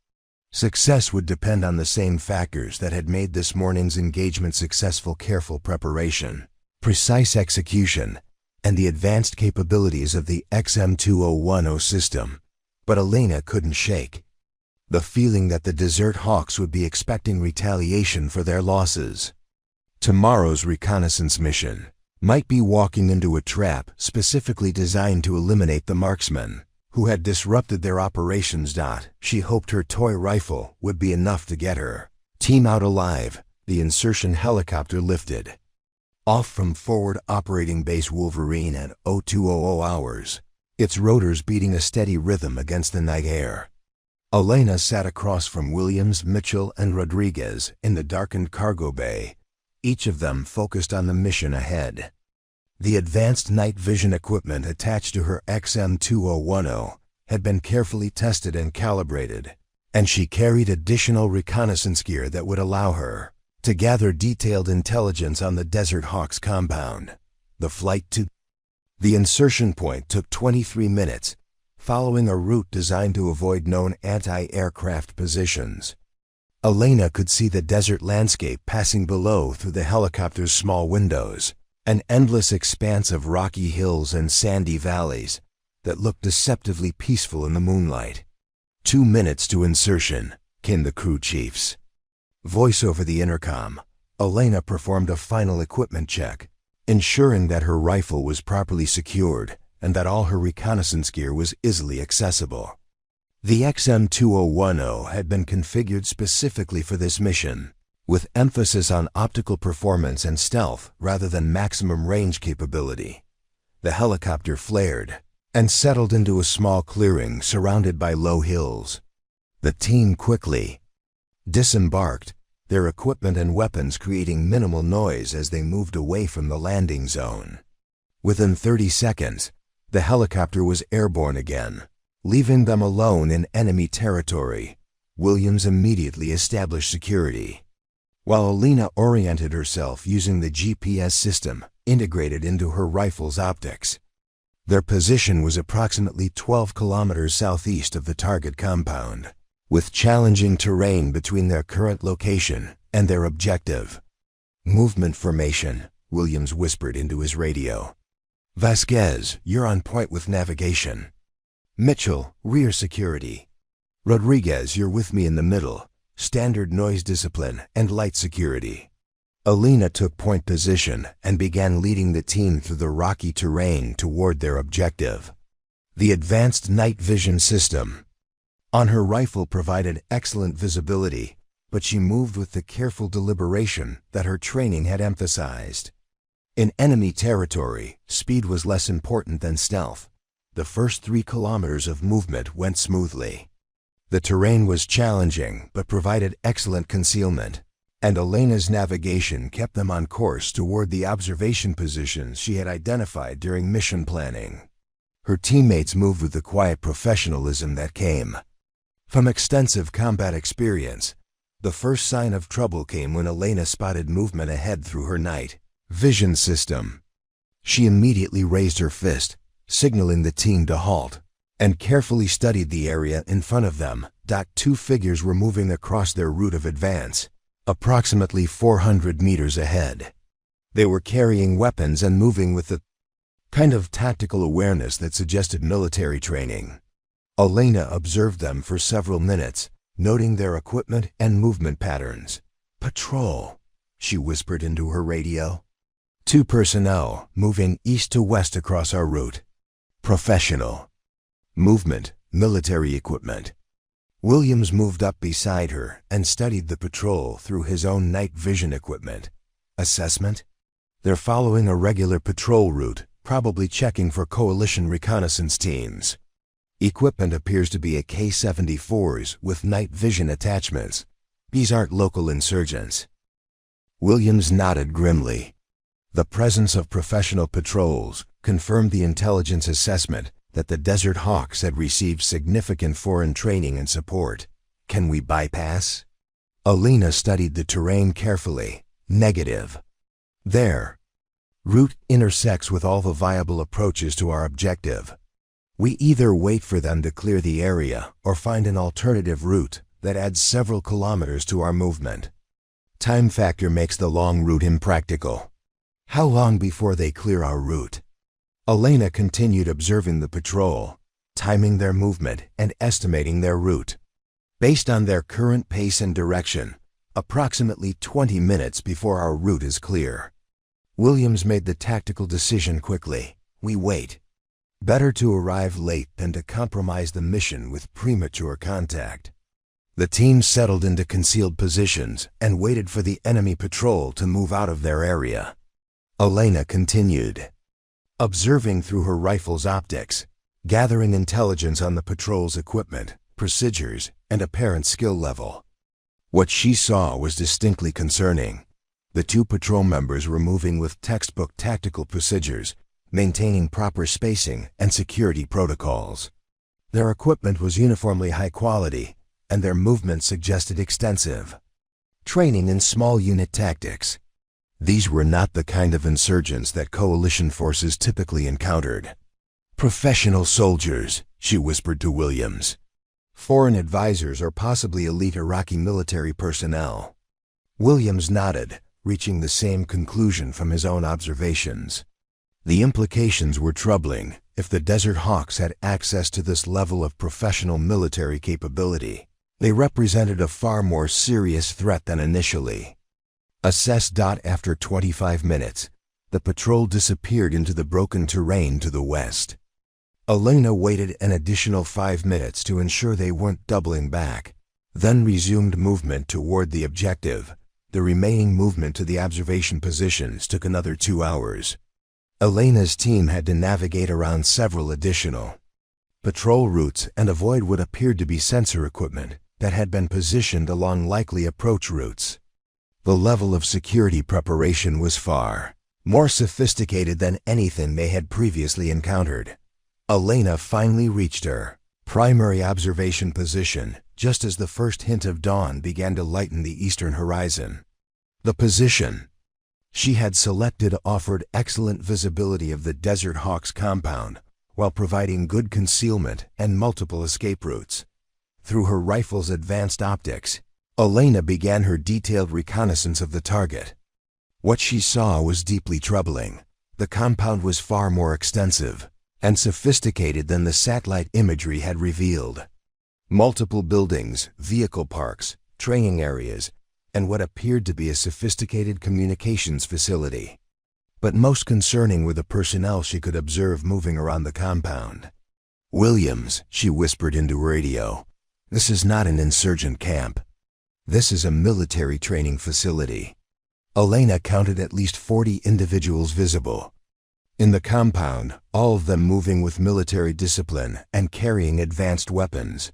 Success would depend on the same factors that had made this morning's engagement successful: careful preparation, precise execution, and the advanced capabilities of the XM2010 system. But Elena couldn't shake the feeling that the Desert Hawks would be expecting retaliation for their losses. Tomorrow's reconnaissance mission might be walking into a trap specifically designed to eliminate the marksmen who had disrupted their operations. She hoped her toy rifle would be enough to get her team out alive. The insertion helicopter lifted off from Forward Operating Base Wolverine at 0200 hours, its rotors beating a steady rhythm against the night air. Elena sat across from Williams, Mitchell, and Rodriguez in the darkened cargo bay, each of them focused on the mission ahead. The advanced night vision equipment attached to her XM2010 had been carefully tested and calibrated, and she carried additional reconnaissance gear that would allow her to gather detailed intelligence on the Desert Hawks compound. The flight to the insertion point took 23 minutes, following a route designed to avoid known anti-aircraft positions. Elena could see the desert landscape passing below through the helicopter's small windows, an endless expanse of rocky hills and sandy valleys that looked deceptively peaceful in the moonlight. 2 minutes to insertion, came the crew chief's voice over the intercom. Elena performed a final equipment check, ensuring that her rifle was properly secured and that all her reconnaissance gear was easily accessible. The XM2010 had been configured specifically for this mission, with emphasis on optical performance and stealth rather than maximum range capability. The helicopter flared and settled into a small clearing surrounded by low hills. The team quickly disembarked, their equipment and weapons creating minimal noise as they moved away from the landing zone. Within 30 seconds, the helicopter was airborne again, leaving them alone in enemy territory. Williams immediately established security, while Elena oriented herself using the GPS system integrated into her rifle's optics. Their position was approximately 12 kilometers southeast of the target compound, with challenging terrain between their current location and their objective. "Movement formation," Williams whispered into his radio. "Vasquez, you're on point with navigation. Mitchell, rear security. Rodriguez, you're with me in the middle, standard noise discipline and light security." Elena took point position and began leading the team through the rocky terrain toward their objective. The advanced night vision system on her rifle provided excellent visibility, but she moved with the careful deliberation that her training had emphasized. In enemy territory, speed was less important than stealth. The first 3 kilometers of movement went smoothly. The terrain was challenging but provided excellent concealment, and Elena's navigation kept them on course toward the observation positions she had identified during mission planning. Her teammates moved with the quiet professionalism that came from extensive combat experience. The first sign of trouble came when Elena spotted movement ahead through her night vision system. She immediately raised her fist, signaling the team to halt, and carefully studied the area in front of them. 2 figures were moving across their route of advance, approximately 400 meters ahead. They were carrying weapons and moving with the kind of tactical awareness that suggested military training. Elena observed them for several minutes, noting their equipment and movement patterns. "Patrol," she whispered into her radio. "2 personnel moving east to west across our route. Professional. Movement, military equipment." Williams moved up beside her and studied the patrol through his own night vision equipment. "Assessment? They're following a regular patrol route, probably checking for coalition reconnaissance teams. Equipment appears to be a K-74s with night vision attachments. These aren't local insurgents." Williams nodded grimly. The presence of professional patrols confirmed the intelligence assessment that the Desert Hawks had received significant foreign training and support. "Can we bypass?" Elena studied the terrain carefully. "Negative. Their route intersects with all the viable approaches to our objective. We either wait for them to clear the area or find an alternative route, that adds several kilometers to our movement. Time factor makes the long route impractical. How long before they clear our route? Elena continued observing the patrol, timing their movement and estimating their route. Based on their current pace and direction, approximately 20 minutes before our route is clear. Williams made the tactical decision quickly. We wait. Better to arrive late than to compromise the mission with premature contact. The team settled into concealed positions and waited for the enemy patrol to move out of their area. Elena continued, observing through her rifle's optics, gathering intelligence on the patrol's equipment, procedures, and apparent skill level. What she saw was distinctly concerning. The two patrol members were moving with textbook tactical procedures, maintaining proper spacing and security protocols. Their equipment was uniformly high quality, and their movement suggested extensive training in small unit tactics. These were not the kind of insurgents that coalition forces typically encountered. Professional soldiers, she whispered to Williams. Foreign advisors or possibly elite Iraqi military personnel. Williams nodded, reaching the same conclusion from his own observations. The implications were troubling. If the Desert Hawks had access to this level of professional military capability, they represented a far more serious threat than initially. Assessed. After 25 minutes, the patrol disappeared into the broken terrain to the west. Elena waited an additional 5 minutes to ensure they weren't doubling back, then resumed movement toward the objective. The remaining movement to the observation positions took another 2 hours. Elena's team had to navigate around several additional patrol routes and avoid what appeared to be sensor equipment that had been positioned along likely approach routes. The level of security preparation was far more sophisticated than anything they had previously encountered. Elena finally reached her primary observation position just as the first hint of dawn began to lighten the eastern horizon. The position she had selected offered excellent visibility of the Desert Hawks compound while providing good concealment and multiple escape routes. Through her rifle's advanced optics, Elena began her detailed reconnaissance of the target. What she saw was deeply troubling. The compound was far more extensive and sophisticated than the satellite imagery had revealed. Multiple buildings, vehicle parks, training areas, and what appeared to be a sophisticated communications facility. But most concerning were the personnel she could observe moving around the compound. Williams, she whispered into radio, this is not an insurgent camp. This is a military training facility. Elena counted at least 40 individuals visible in the compound, all of them moving with military discipline and carrying advanced weapons.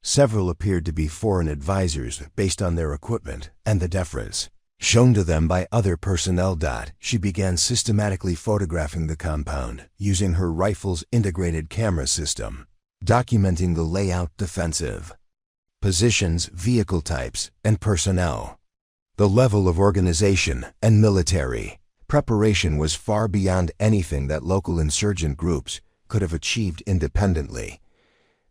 Several appeared to be foreign advisors based on their equipment and the deference shown to them by other personnel. She began systematically photographing the compound using her rifle's integrated camera system, documenting the layout, defensive positions, vehicle types, and personnel. The level of organization and military preparation was far beyond anything that local insurgent groups could have achieved independently.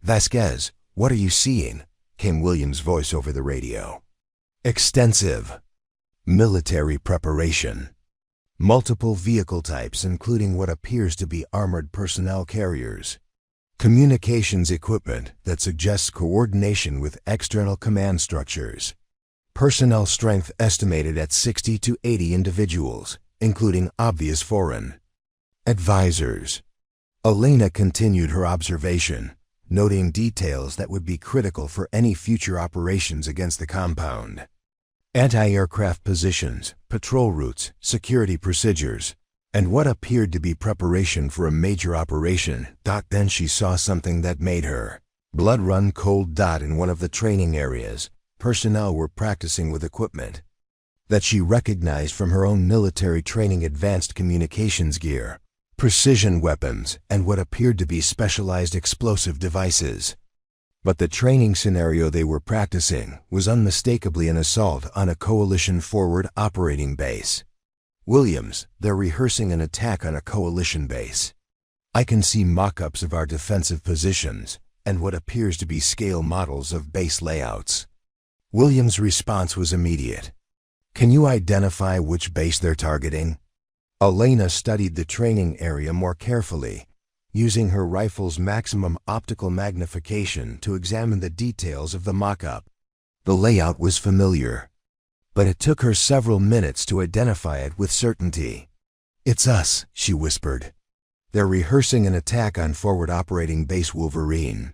Vasquez, what are you seeing? Came Williams' voice over the radio. Extensive military preparation. Multiple vehicle types including what appears to be armored personnel carriers. Communications equipment that suggests coordination with external command structures. Personnel strength estimated at 60 to 80 individuals, including obvious foreign advisors. Elena continued her observation, noting details that would be critical for any future operations against the compound. Anti-aircraft positions, patrol routes, security procedures, and what appeared to be preparation for a major operation. Then she saw something that made her blood run cold. In one of the training areas, personnel were practicing with equipment that she recognized from her own military training: advanced communications gear, precision weapons, and what appeared to be specialized explosive devices. But the training scenario they were practicing was unmistakably an assault on a coalition forward operating base. Williams, they're rehearsing an attack on a coalition base. I can see mock-ups of our defensive positions, and what appears to be scale models of base layouts. Williams' response was immediate. "Can you identify which base they're targeting?" Elena studied the training area more carefully, using her rifle's maximum optical magnification to examine the details of the mock-up. The layout was familiar, but it took her several minutes to identify it with certainty. "It's us," she whispered. "They're rehearsing an attack on Forward Operating Base Wolverine."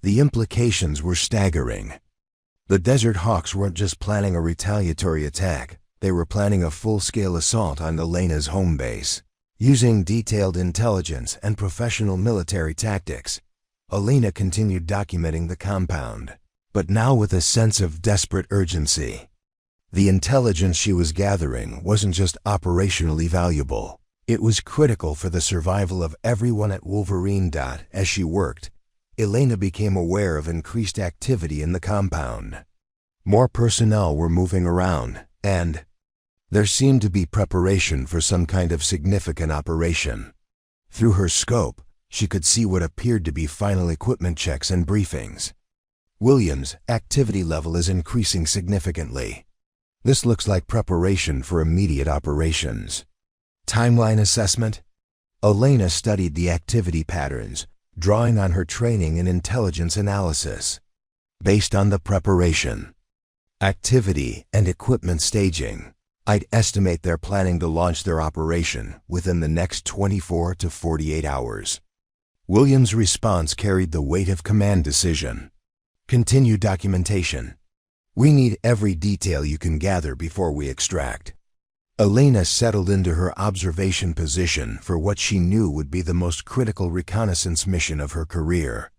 The implications were staggering. The Desert Hawks weren't just planning a retaliatory attack, they were planning a full-scale assault on Elena's home base. Using detailed intelligence and professional military tactics, Elena continued documenting the compound, but now with a sense of desperate urgency. The intelligence she was gathering wasn't just operationally valuable, it was critical for the survival of everyone at Wolverine. As she worked, Elena became aware of increased activity in the compound. More personnel were moving around, and there seemed to be preparation for some kind of significant operation. Through her scope, she could see what appeared to be final equipment checks and briefings. "Williams, activity level is increasing significantly. This looks like preparation for immediate operations." Timeline assessment? Elena studied the activity patterns, drawing on her training in intelligence analysis. Based on the preparation, activity, and equipment staging, I'd estimate they're planning to launch their operation within the next 24 to 48 hours. Williams' response carried the weight of command decision. "Continue documentation. We need every detail you can gather before we extract." Elena settled into her observation position for what she knew would be the most critical reconnaissance mission of her career.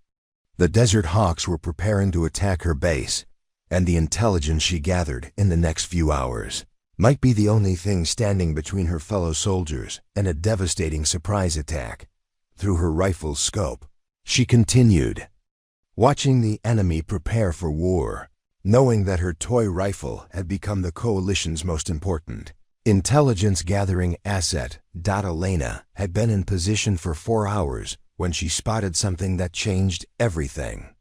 The Desert Hawks were preparing to attack her base, and the intelligence she gathered in the next few hours might be the only thing standing between her fellow soldiers and a devastating surprise attack. Through her rifle's scope, she continued, watching the enemy prepare for war, knowing that her toy rifle had become the coalition's most important intelligence-gathering asset. Elena had been in position for 4 hours when she spotted something that changed everything.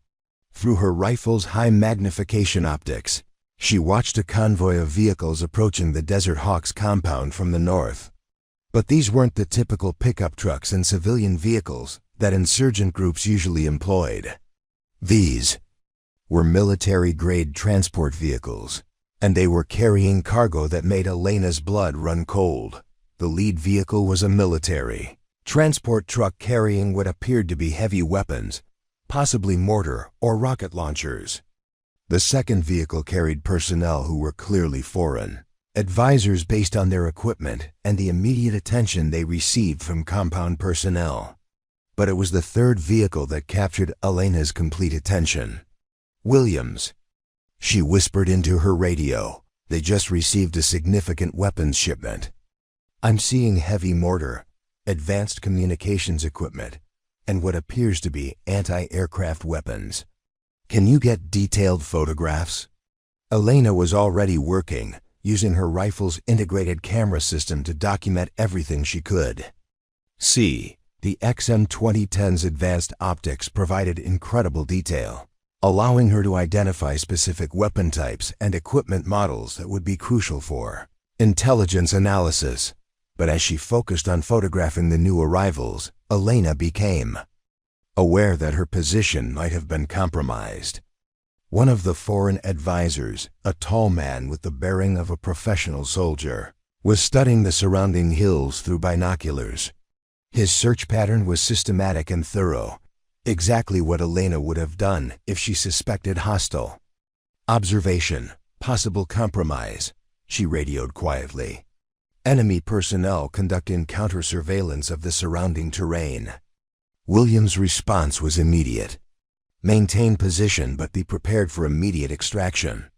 Through her rifle's high-magnification optics, she watched a convoy of vehicles approaching the Desert Hawks compound from the north. But these weren't the typical pickup trucks and civilian vehicles that insurgent groups usually employed. These were military-grade transport vehicles, and they were carrying cargo that made Elena's blood run cold. The lead vehicle was a military transport truck carrying what appeared to be heavy weapons, possibly mortar or rocket launchers. The second vehicle carried personnel who were clearly foreign, advisors based on their equipment and the immediate attention they received from compound personnel. But it was the third vehicle that captured Elena's complete attention. "Williams," she whispered into her radio. "They just received a significant weapons shipment. I'm seeing heavy mortar, advanced communications equipment, and what appears to be anti-aircraft weapons. Can you get detailed photographs?" Elena was already working, using her rifle's integrated camera system to document everything she could. The XM2010's advanced optics provided incredible detail, allowing her to identify specific weapon types and equipment models that would be crucial for intelligence analysis. But as she focused on photographing the new arrivals, Elena became aware that her position might have been compromised. One of the foreign advisors, a tall man with the bearing of a professional soldier, was studying the surrounding hills through binoculars. His search pattern was systematic and thorough, exactly what Elena would have done if she suspected hostile. "Observation, possible compromise," she radioed quietly. "Enemy personnel conducting counter-surveillance of the surrounding terrain." Williams' response was immediate. "Maintain position but be prepared for immediate extraction."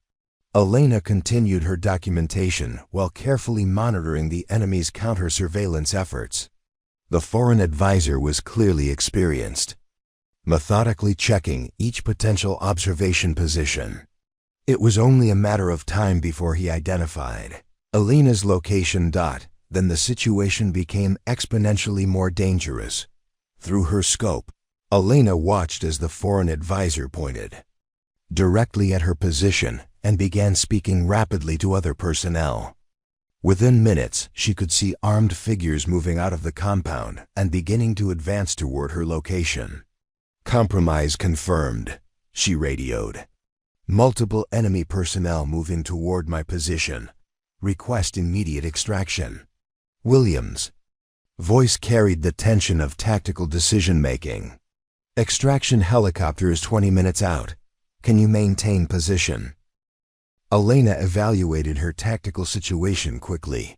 Elena continued her documentation while carefully monitoring the enemy's counter-surveillance efforts. The foreign advisor was clearly experienced, methodically checking each potential observation position. It was only a matter of time before he identified Elena's location. Then the situation became exponentially more dangerous. Through her scope, Elena watched as the foreign advisor pointed directly at her position and began speaking rapidly to other personnel. Within minutes, she could see armed figures moving out of the compound and beginning to advance toward her location. "Compromise confirmed," she radioed. "Multiple enemy personnel moving toward my position. Request immediate extraction. Williams." Voice carried the tension of tactical decision-making. "Extraction helicopter is 20 minutes out. Can you maintain position?" Elena evaluated her tactical situation quickly.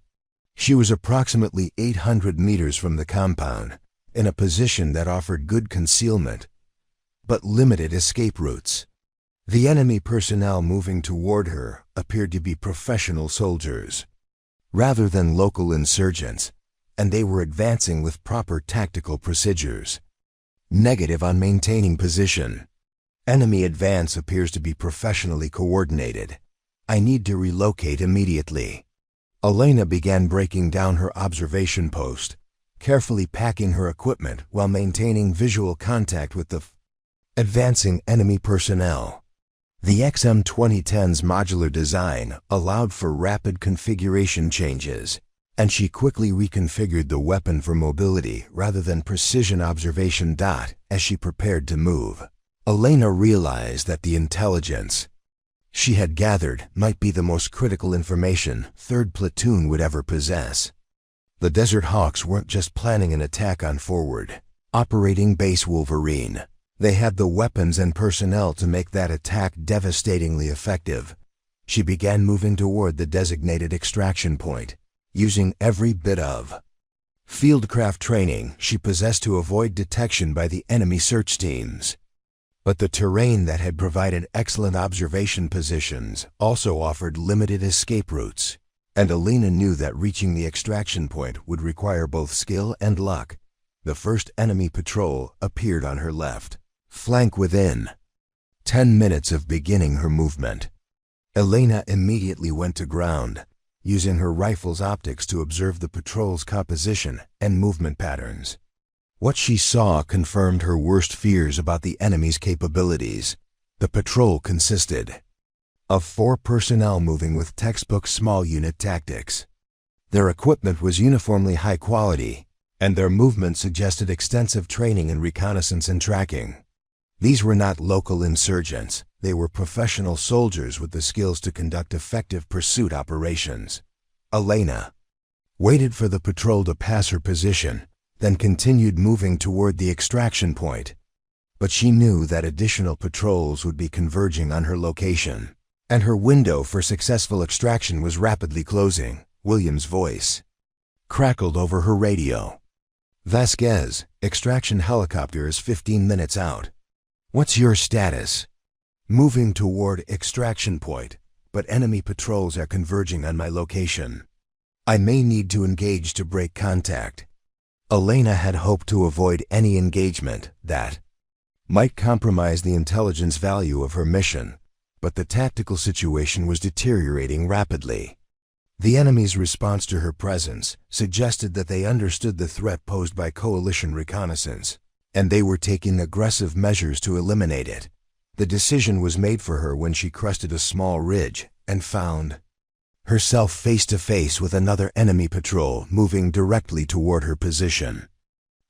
She was approximately 800 meters from the compound, in a position that offered good concealment, but limited escape routes. The enemy personnel moving toward her appeared to be professional soldiers, rather than local insurgents, and they were advancing with proper tactical procedures. Negative on maintaining position. Enemy advance appears to be professionally coordinated. I need to relocate immediately. Elena began breaking down her observation post, carefully packing her equipment while maintaining visual contact with the advancing enemy personnel. The XM-2010's modular design allowed for rapid configuration changes, and she quickly reconfigured the weapon for mobility rather than precision observation. As she prepared to move, Elena realized that the intelligence she had gathered might be the most critical information 3rd Platoon would ever possess. The Desert Hawks weren't just planning an attack on Forward Operating Base Wolverine. They had the weapons and personnel to make that attack devastatingly effective. She began moving toward the designated extraction point, using every bit of fieldcraft training she possessed to avoid detection by the enemy search teams. But the terrain that had provided excellent observation positions also offered limited escape routes, and Elena knew that reaching the extraction point would require both skill and luck. The first enemy patrol appeared on her left flank within 10 minutes of beginning her movement. Elena immediately went to ground, using her rifle's optics to observe the patrol's composition and movement patterns. What she saw confirmed her worst fears about the enemy's capabilities. The patrol consisted of 4 personnel moving with textbook small unit tactics. Their equipment was uniformly high quality, and their movement suggested extensive training in reconnaissance and tracking. These were not local insurgents. They were professional soldiers with the skills to conduct effective pursuit operations. Elena waited for the patrol to pass her position, then continued moving toward the extraction point. But she knew that additional patrols would be converging on her location, and her window for successful extraction was rapidly closing. Williams' voice crackled over her radio. "Vasquez, extraction helicopter is 15 minutes out. What's your status?" "Moving toward extraction point, but enemy patrols are converging on my location. I may need to engage to break contact." Elena had hoped to avoid any engagement that might compromise the intelligence value of her mission, but the tactical situation was deteriorating rapidly. The enemy's response to her presence suggested that they understood the threat posed by coalition reconnaissance, and they were taking aggressive measures to eliminate it. The decision was made for her when she crested a small ridge and found herself face-to-face with another enemy patrol moving directly toward her position.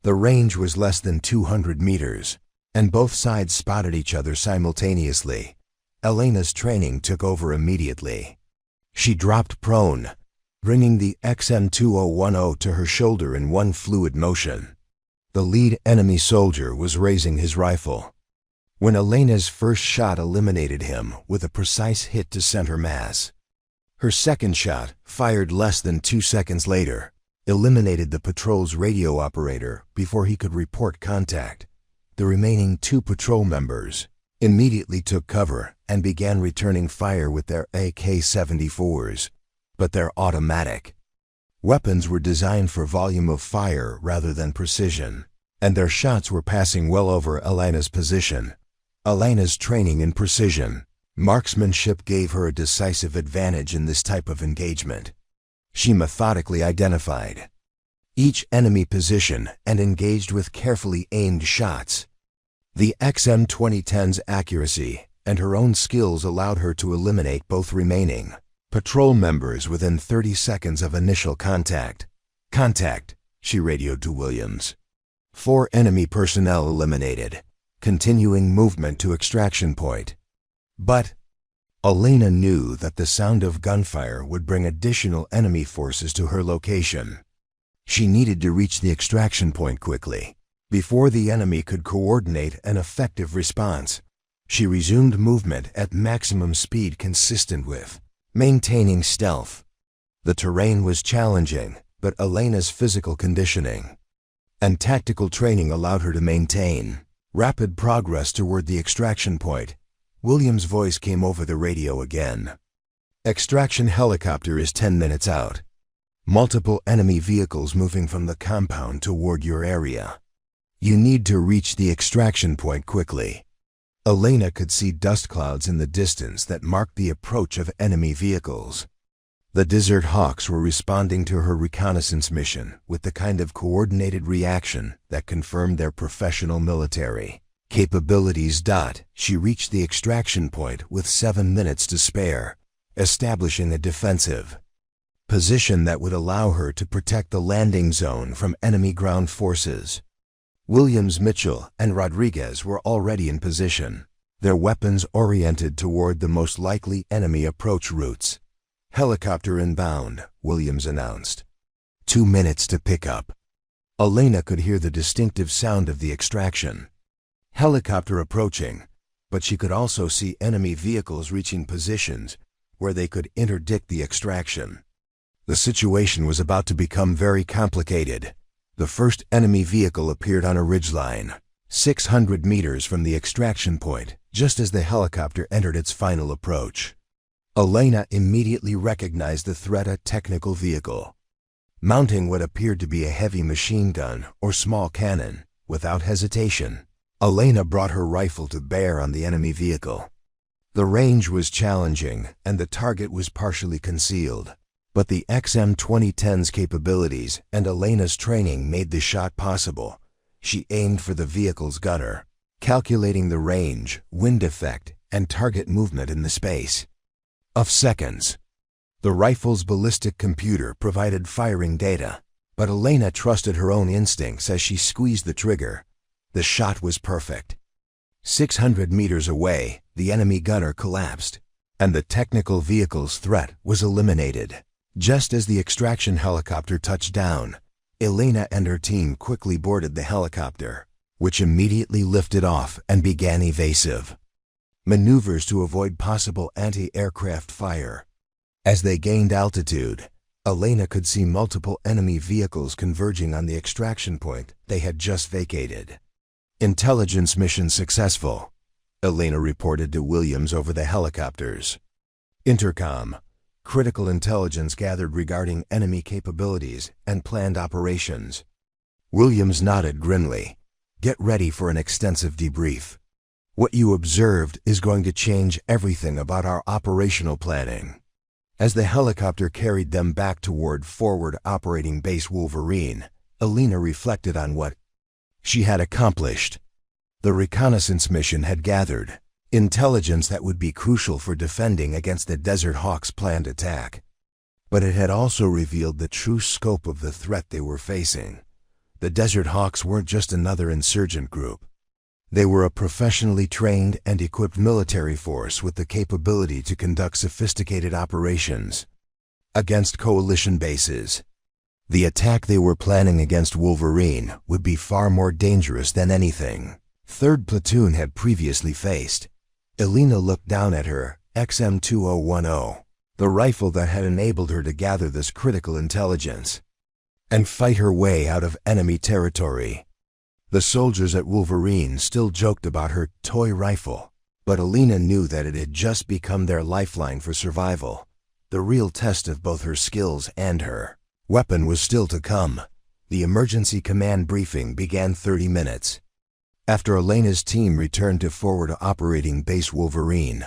The range was less than 200 meters, and both sides spotted each other simultaneously. Elena's training took over immediately. She dropped prone, bringing the XM-2010 to her shoulder in one fluid motion. The lead enemy soldier was raising his rifle when Elena's first shot eliminated him with a precise hit to center mass. Her second shot, fired less than 2 seconds later, eliminated the patrol's radio operator before he could report contact. The remaining 2 patrol members immediately took cover and began returning fire with their AK-74s, but their automatic weapons were designed for volume of fire rather than precision, and their shots were passing well over Elena's position. Elena's training in precision marksmanship gave her a decisive advantage in this type of engagement. She methodically identified each enemy position and engaged with carefully aimed shots. The XM-2010's accuracy and her own skills allowed her to eliminate both remaining patrol members within 30 seconds of initial contact. "Contact," she radioed to Williams. 4 enemy personnel eliminated, continuing movement to extraction point. But Elena knew that the sound of gunfire would bring additional enemy forces to her location. She needed to reach the extraction point quickly, before the enemy could coordinate an effective response. She resumed movement at maximum speed consistent with maintaining stealth. The terrain was challenging, but Elena's physical conditioning and tactical training allowed her to maintain rapid progress toward the extraction point. Williams' voice came over the radio again. "Extraction helicopter is 10 minutes out. Multiple enemy vehicles moving from the compound toward your area. You need to reach the extraction point quickly." Elena could see dust clouds in the distance that marked the approach of enemy vehicles. The Desert Hawks were responding to her reconnaissance mission with the kind of coordinated reaction that confirmed their professional military capabilities. She reached the extraction point with 7 minutes to spare, establishing a defensive position that would allow her to protect the landing zone from enemy ground forces. Williams, Mitchell, and Rodriguez were already in position, their weapons oriented toward the most likely enemy approach routes. "Helicopter inbound," Williams announced. 2 minutes to pick up. Elena could hear the distinctive sound of the extraction helicopter approaching, but she could also see enemy vehicles reaching positions where they could interdict the extraction. The situation was about to become very complicated. The first enemy vehicle appeared on a ridgeline, 600 meters from the extraction point, just as the helicopter entered its final approach. Elena immediately recognized the threat: a technical vehicle. Mounting what appeared to be a heavy machine gun or small cannon, without hesitation, Elena brought her rifle to bear on the enemy vehicle. The range was challenging and the target was partially concealed, but the XM-2010's capabilities and Elena's training made the shot possible. She aimed for the vehicle's gunner, calculating the range, wind effect, and target movement in the space of seconds. The rifle's ballistic computer provided firing data, but Elena trusted her own instincts as she squeezed the trigger. The shot was perfect. 600 meters away, the enemy gunner collapsed, and the technical vehicle's threat was eliminated. Just as the extraction helicopter touched down, Elena and her team quickly boarded the helicopter, which immediately lifted off and began evasive maneuvers to avoid possible anti-aircraft fire. As they gained altitude, Elena could see multiple enemy vehicles converging on the extraction point they had just vacated. "Intelligence mission successful," Elena reported to Williams over the helicopters. "Intercom. Critical intelligence gathered regarding enemy capabilities and planned operations." Williams nodded grimly. "Get ready for an extensive debrief. What you observed is going to change everything about our operational planning." As the helicopter carried them back toward Forward Operating Base Wolverine, Elena reflected on what she had accomplished. The reconnaissance mission had gathered intelligence that would be crucial for defending against the Desert Hawks' planned attack. But it had also revealed the true scope of the threat they were facing. The Desert Hawks weren't just another insurgent group. They were a professionally trained and equipped military force with the capability to conduct sophisticated operations against coalition bases. The attack they were planning against Wolverine would be far more dangerous than anything 3rd Platoon had previously faced. Elena looked down at her XM-2010, the rifle that had enabled her to gather this critical intelligence and fight her way out of enemy territory. The soldiers at Wolverine still joked about her toy rifle, but Elena knew that it had just become their lifeline for survival. The real test of both her skills and her weapon was still to come. The emergency command briefing began 30 minutes after Elena's team returned to Forward Operating Base Wolverine.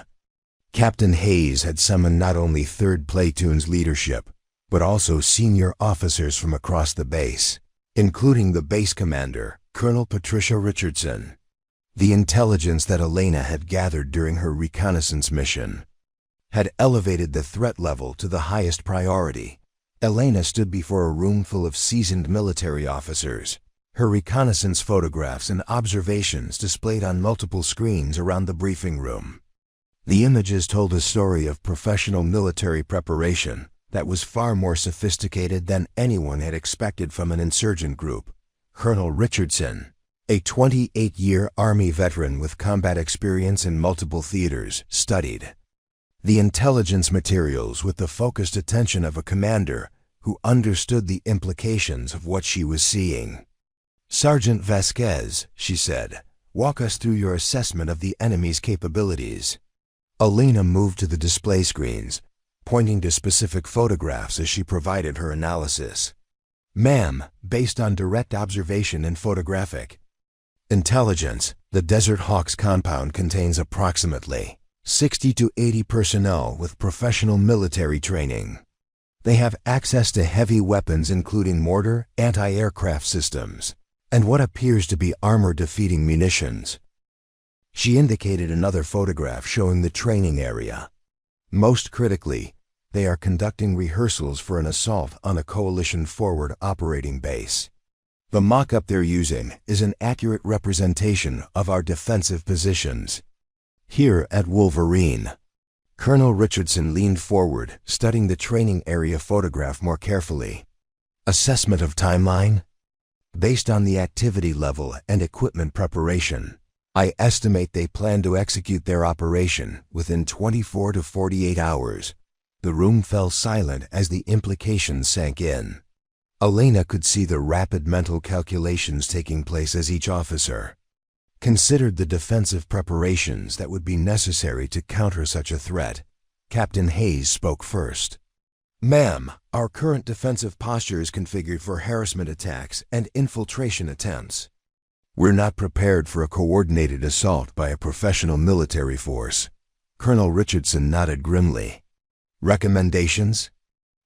Captain Hayes had summoned not only 3rd Platoon's leadership, but also senior officers from across the base, including the base commander, Colonel Patricia Richardson. The intelligence that Elena had gathered during her reconnaissance mission had elevated the threat level to the highest priority. Elena stood before a room full of seasoned military officers, her reconnaissance photographs and observations displayed on multiple screens around the briefing room. The images told a story of professional military preparation that was far more sophisticated than anyone had expected from an insurgent group. Colonel Richardson, a 28-year Army veteran with combat experience in multiple theaters, studied the intelligence materials with the focused attention of a commander who understood the implications of what she was seeing. "Sergeant Vasquez," she said, "walk us through your assessment of the enemy's capabilities." Elena moved to the display screens, pointing to specific photographs as she provided her analysis. "Ma'am, based on direct observation and photographic intelligence, the Desert Hawks compound contains approximately 60 to 80 personnel with professional military training. They have access to heavy weapons including mortar, anti-aircraft systems, and what appears to be armor-defeating munitions." She indicated another photograph showing the training area. "Most critically, they are conducting rehearsals for an assault on a coalition forward operating base. The mock-up they're using is an accurate representation of our defensive positions here at Wolverine." Colonel Richardson leaned forward, studying the training area photograph more carefully. "Assessment of timeline? Based on the activity level and equipment preparation, I estimate they plan to execute their operation within 24 to 48 hours. The room fell silent as the implications sank in. Elena could see the rapid mental calculations taking place as each officer considered the defensive preparations that would be necessary to counter such a threat. Captain Hayes spoke first. "Ma'am, our current defensive posture is configured for harassment attacks and infiltration attempts. We're not prepared for a coordinated assault by a professional military force." Colonel Richardson nodded grimly. "Recommendations?"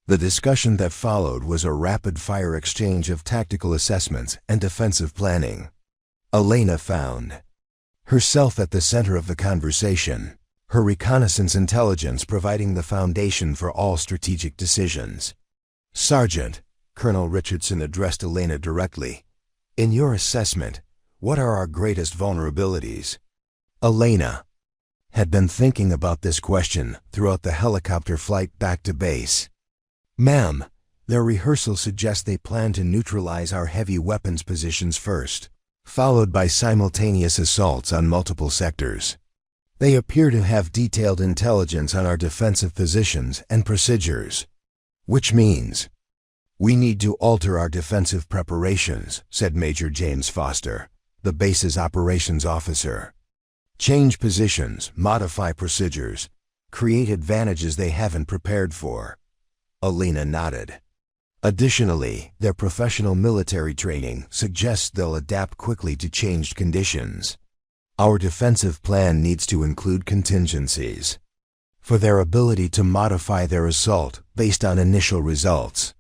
The discussion that followed was a rapid-fire exchange of tactical assessments and defensive planning. Elena found herself at the center of the conversation, her reconnaissance intelligence providing the foundation for all strategic decisions. "Sergeant," Colonel Richardson addressed Elena directly, "in your assessment, what are our greatest vulnerabilities?" Elena had been thinking about this question throughout the helicopter flight back to base. "Ma'am, their rehearsal suggests they plan to neutralize our heavy weapons positions first, followed by simultaneous assaults on multiple sectors. They appear to have detailed intelligence on our defensive positions and procedures, which means we need to alter our defensive preparations," said Major James Foster, the base's operations officer. "Change positions, modify procedures, create advantages they haven't prepared for." Elena nodded. "Additionally, their professional military training suggests they'll adapt quickly to changed conditions. Our defensive plan needs to include contingencies for their ability to modify their assault based on initial results."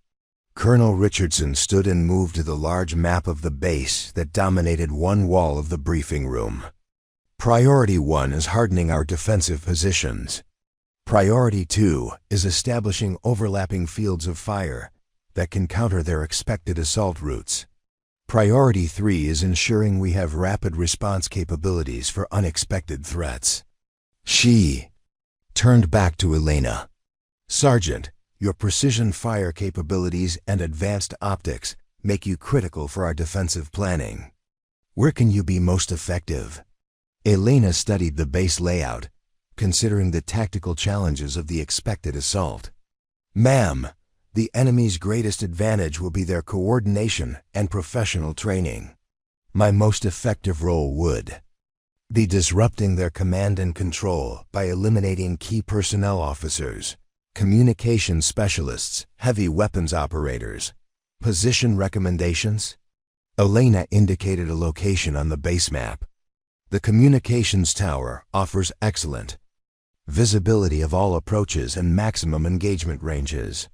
Colonel Richardson stood and moved to the large map of the base that dominated one wall of the briefing room. "Priority 1 is hardening our defensive positions. Priority 2 is establishing overlapping fields of fire that can counter their expected assault routes. Priority 3 is ensuring we have rapid response capabilities for unexpected threats." She turned back to Elena. "Sergeant, your precision fire capabilities and advanced optics make you critical for our defensive planning. Where can you be most effective?" Elena studied the base layout, considering the tactical challenges of the expected assault. "Ma'am, the enemy's greatest advantage will be their coordination and professional training. My most effective role would be disrupting their command and control by eliminating key personnel officers, communication specialists, heavy weapons operators. Position recommendations?" Elena indicated a location on the base map. "The communications tower offers excellent visibility of all approaches and maximum engagement ranges.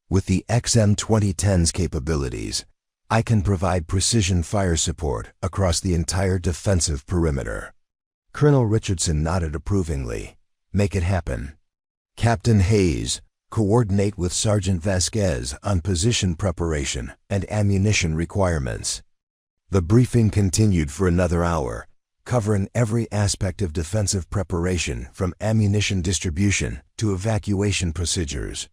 With the XM-2010's capabilities, I can provide precision fire support across the entire defensive perimeter. Colonel Richardson nodded approvingly. Make it happen. Captain Hayes, coordinate with Sergeant Vasquez on position preparation and ammunition requirements. The briefing continued for another hour, covering every aspect of defensive preparation from ammunition distribution to evacuation procedures.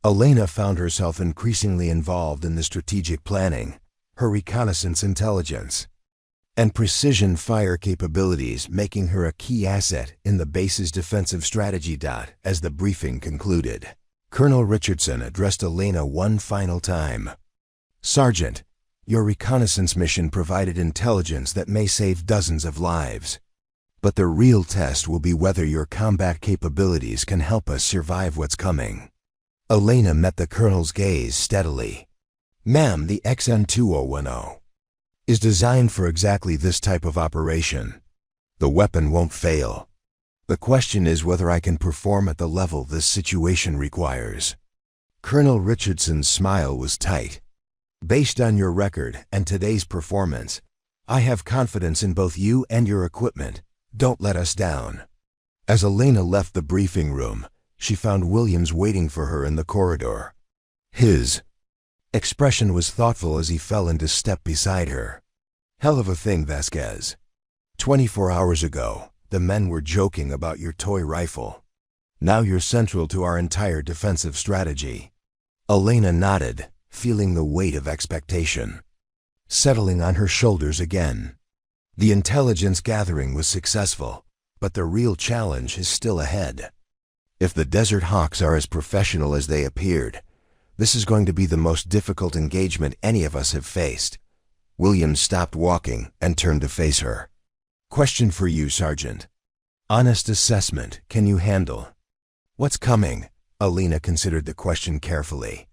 Elena found herself increasingly involved in the strategic planning, her reconnaissance intelligence, and precision fire capabilities making her a key asset in the base's defensive strategy. As the briefing concluded, Colonel Richardson addressed Elena one final time. Sergeant, your reconnaissance mission provided intelligence that may save dozens of lives. But the real test will be whether your combat capabilities can help us survive what's coming. Elena met the colonel's gaze steadily. Ma'am, the XN-2010 is designed for exactly this type of operation. The weapon won't fail. The question is whether I can perform at the level this situation requires. Colonel Richardson's smile was tight. Based on your record and today's performance, I have confidence in both you and your equipment. Don't let us down. As Elena left the briefing room, she found Williams waiting for her in the corridor. His expression was thoughtful as he fell into step beside her. Hell of a thing, Vasquez. 24 hours ago, the men were joking about your toy rifle. Now you're central to our entire defensive strategy. Elena nodded, feeling the weight of expectation settling on her shoulders again. The intelligence gathering was successful, but the real challenge is still ahead. If the Desert Hawks are as professional as they appeared, this is going to be the most difficult engagement any of us have faced. Williams stopped walking and turned to face her. Question for you, Sergeant. Honest assessment, can you handle what's coming? Elena considered the question carefully.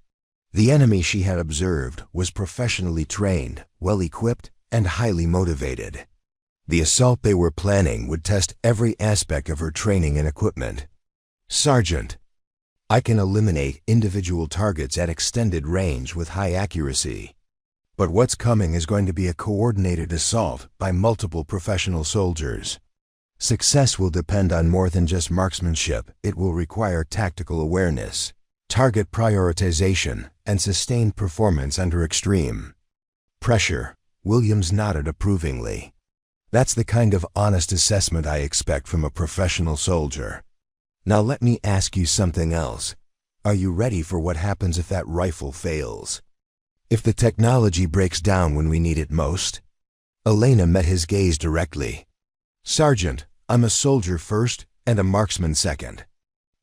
The enemy she had observed was professionally trained, well-equipped, and highly motivated. The assault they were planning would test every aspect of her training and equipment. Sergeant, I can eliminate individual targets at extended range with high accuracy. But what's coming is going to be a coordinated assault by multiple professional soldiers. Success will depend on more than just marksmanship. It will require tactical awareness, target prioritization, and sustained performance under extreme pressure. Williams nodded approvingly. That's the kind of honest assessment I expect from a professional soldier. Now let me ask you something else. Are you ready for what happens if that rifle fails? If the technology breaks down when we need it most? Elena met his gaze directly. Sergeant, I'm a soldier first and a marksman second.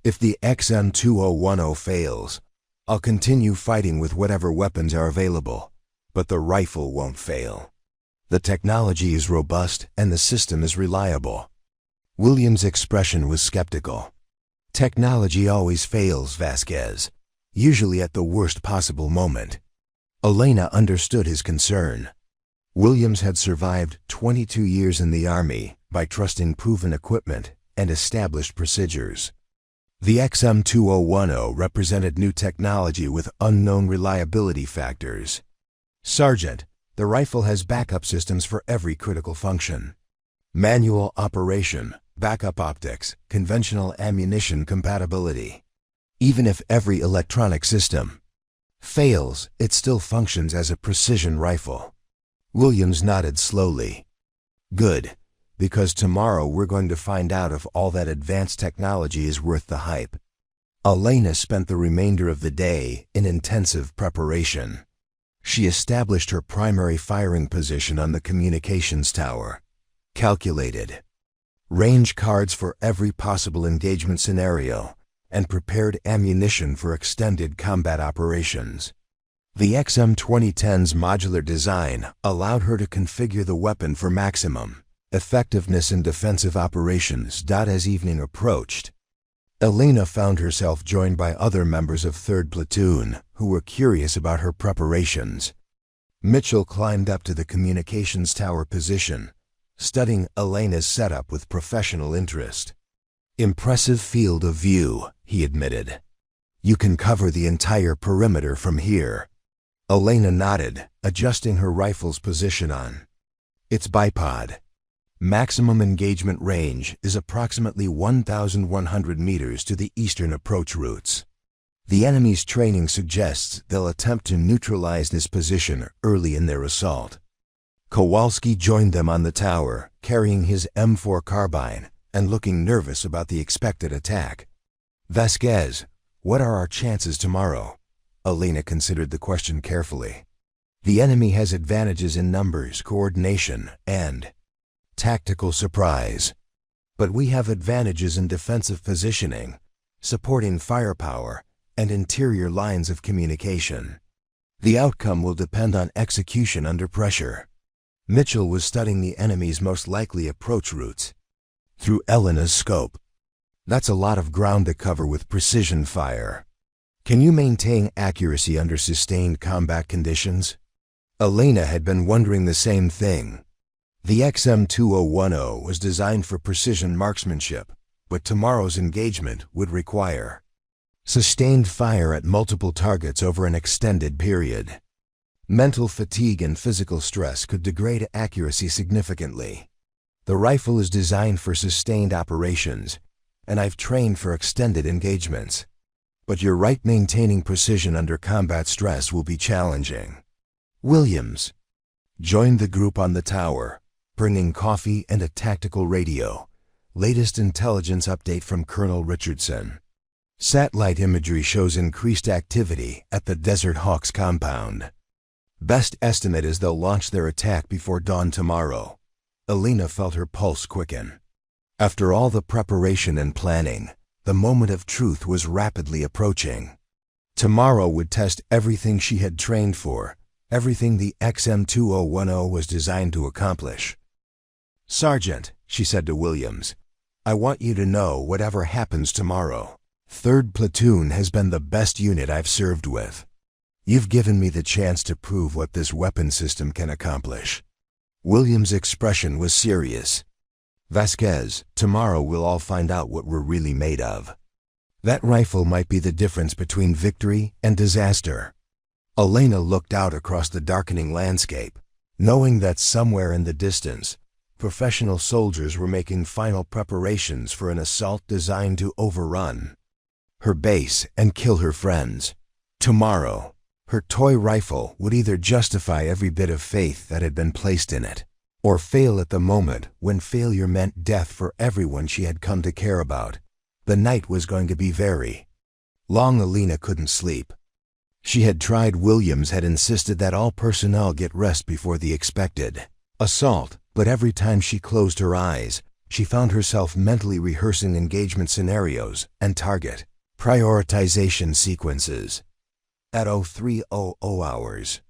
If the XN-2010 fails, I'll continue fighting with whatever weapons are available, but the rifle won't fail. The technology is robust and the system is reliable. Williams' expression was skeptical. Technology always fails, Vasquez, usually at the worst possible moment. Elena understood his concern. Williams had survived 22 years in the Army by trusting proven equipment and established procedures. The XM-2010 represented new technology with unknown reliability factors. Sergeant, the rifle has backup systems for every critical function. Manual operation, backup optics, conventional ammunition compatibility. Even if every electronic system fails, it still functions as a precision rifle. Williams nodded slowly. Good, because tomorrow we're going to find out if all that advanced technology is worth the hype. Elena spent the remainder of the day in intensive preparation. She established her primary firing position on the communications tower, calculated range cards for every possible engagement scenario, and prepared ammunition for extended combat operations. The XM-2010's modular design allowed her to configure the weapon for maximum effectiveness in defensive operations. As evening approached, Elena found herself joined by other members of 3rd Platoon who were curious about her preparations. Mitchell climbed up to the communications tower position, studying Elena's setup with professional interest. Impressive field of view, he admitted. You can cover the entire perimeter from here. Elena nodded, adjusting her rifle's position on its bipod. Maximum engagement range is approximately 1,100 meters to the eastern approach routes. The enemy's training suggests they'll attempt to neutralize this position early in their assault. Kowalski joined them on the tower, carrying his M4 carbine and looking nervous about the expected attack. "Vasquez, what are our chances tomorrow?" Elena considered the question carefully. "The enemy has advantages in numbers, coordination, and tactical surprise. But we have advantages in defensive positioning, supporting firepower, and interior lines of communication. The outcome will depend on execution under pressure." Mitchell was studying the enemy's most likely approach routes through Elena's scope. "That's a lot of ground to cover with precision fire. Can you maintain accuracy under sustained combat conditions?" Elena had been wondering the same thing. The XM2010 was designed for precision marksmanship, but tomorrow's engagement would require sustained fire at multiple targets over an extended period. Mental fatigue and physical stress could degrade accuracy significantly. The rifle is designed for sustained operations, and I've trained for extended engagements. But you're right, maintaining precision under combat stress will be challenging. Williams joined the group on the tower, bringing coffee and a tactical radio. Latest intelligence update from Colonel Richardson. Satellite imagery shows increased activity at the Desert Hawks compound. Best estimate is they'll launch their attack before dawn tomorrow. Elena felt her pulse quicken. After all the preparation and planning, the moment of truth was rapidly approaching. Tomorrow would test everything she had trained for, everything the XM2010 was designed to accomplish. "Sergeant," she said to Williams, "I want you to know whatever happens tomorrow, 3rd Platoon has been the best unit I've served with. You've given me the chance to prove what this weapon system can accomplish." Williams' expression was serious. "Vasquez, tomorrow we'll all find out what we're really made of. That rifle might be the difference between victory and disaster." Elena looked out across the darkening landscape, knowing that somewhere in the distance, professional soldiers were making final preparations for an assault designed to overrun her base and kill her friends. Tomorrow, her toy rifle would either justify every bit of faith that had been placed in it, or fail at the moment when failure meant death for everyone she had come to care about. The night was going to be very long. Elena couldn't sleep. She had tried. Williams had insisted that all personnel get rest before the expected assault, but every time she closed her eyes, she found herself mentally rehearsing engagement scenarios and target prioritization sequences. At 03:00 hours,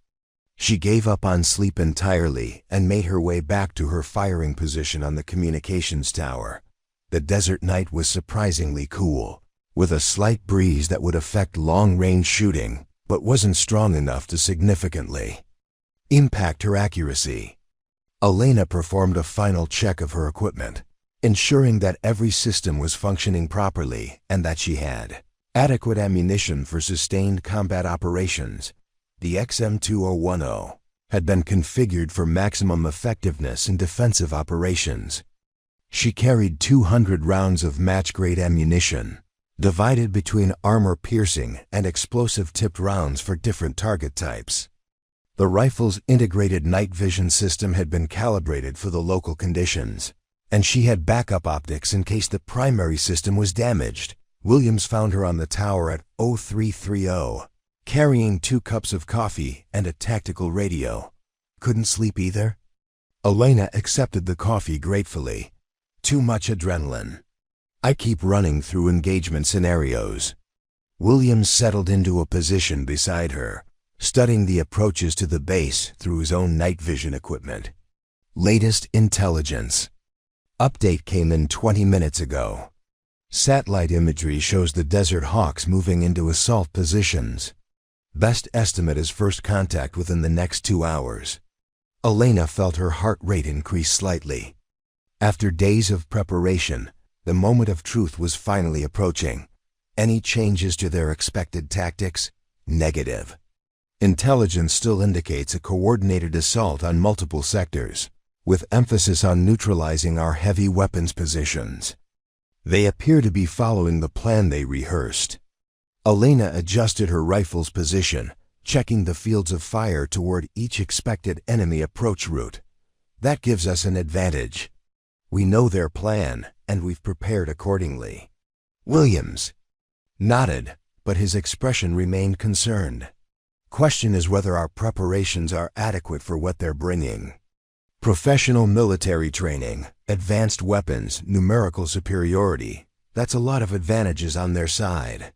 she gave up on sleep entirely and made her way back to her firing position on the communications tower. The desert night was surprisingly cool, with a slight breeze that would affect long-range shooting, but wasn't strong enough to significantly impact her accuracy. Elena performed a final check of her equipment, ensuring that every system was functioning properly and that she had adequate ammunition for sustained combat operations. The XM2010 had been configured for maximum effectiveness in defensive operations. She carried 200 rounds of match-grade ammunition, divided between armor-piercing and explosive-tipped rounds for different target types. The rifle's integrated night vision system had been calibrated for the local conditions, and she had backup optics in case the primary system was damaged. Williams found her on the tower at 03:30, carrying 2 cups of coffee and a tactical radio. Couldn't sleep either? Elena accepted the coffee gratefully. Too much adrenaline. I keep running through engagement scenarios. Williams settled into a position beside her, studying the approaches to the base through his own night vision equipment. Latest intelligence. Update came in 20 minutes ago. Satellite imagery shows the Desert Hawks moving into assault positions. Best estimate is first contact within the next 2 hours. Elena felt her heart rate increase slightly. After days of preparation, the moment of truth was finally approaching. Any changes to their expected tactics? Negative. Intelligence still indicates a coordinated assault on multiple sectors, with emphasis on neutralizing our heavy weapons positions. They appear to be following the plan they rehearsed. Elena adjusted her rifle's position, checking the fields of fire toward each expected enemy approach route. That gives us an advantage. We know their plan, and we've prepared accordingly. Williams nodded, but his expression remained concerned. Question is whether our preparations are adequate for what they're bringing. Professional military training, advanced weapons, numerical superiority. That's a lot of advantages on their side.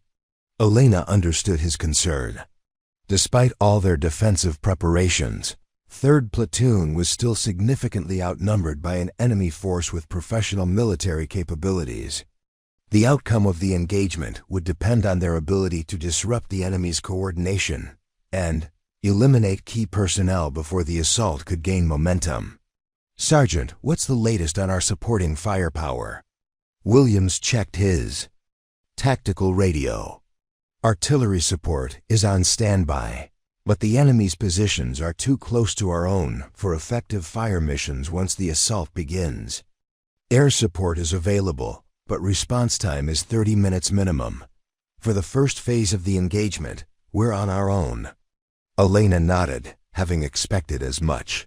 Elena understood his concern. Despite all their defensive preparations, 3rd Platoon was still significantly outnumbered by an enemy force with professional military capabilities. The outcome of the engagement would depend on their ability to disrupt the enemy's coordination and eliminate key personnel before the assault could gain momentum. Sergeant, what's the latest on our supporting firepower? Williams checked his tactical radio. Artillery support is on standby, but the enemy's positions are too close to our own for effective fire missions once the assault begins. Air support is available, but response time is 30 minutes minimum. For the first phase of the engagement, we're on our own. Elena nodded, having expected as much.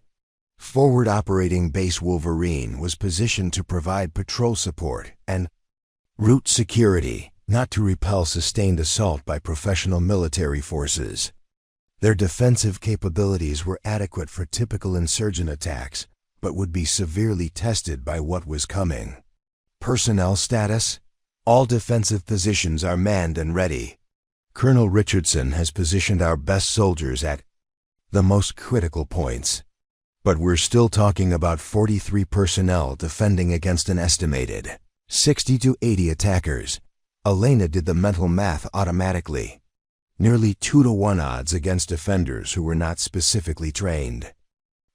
Forward Operating Base Wolverine was positioned to provide patrol support and route security, not to repel sustained assault by professional military forces. Their defensive capabilities were adequate for typical insurgent attacks, but would be severely tested by what was coming. Personnel status? All defensive positions are manned and ready. Colonel Richardson has positioned our best soldiers at the most critical points. But we're still talking about 43 personnel defending against an estimated 60 to 80 attackers. Elena did the mental math automatically. Nearly 2-to-1 odds against defenders who were not specifically trained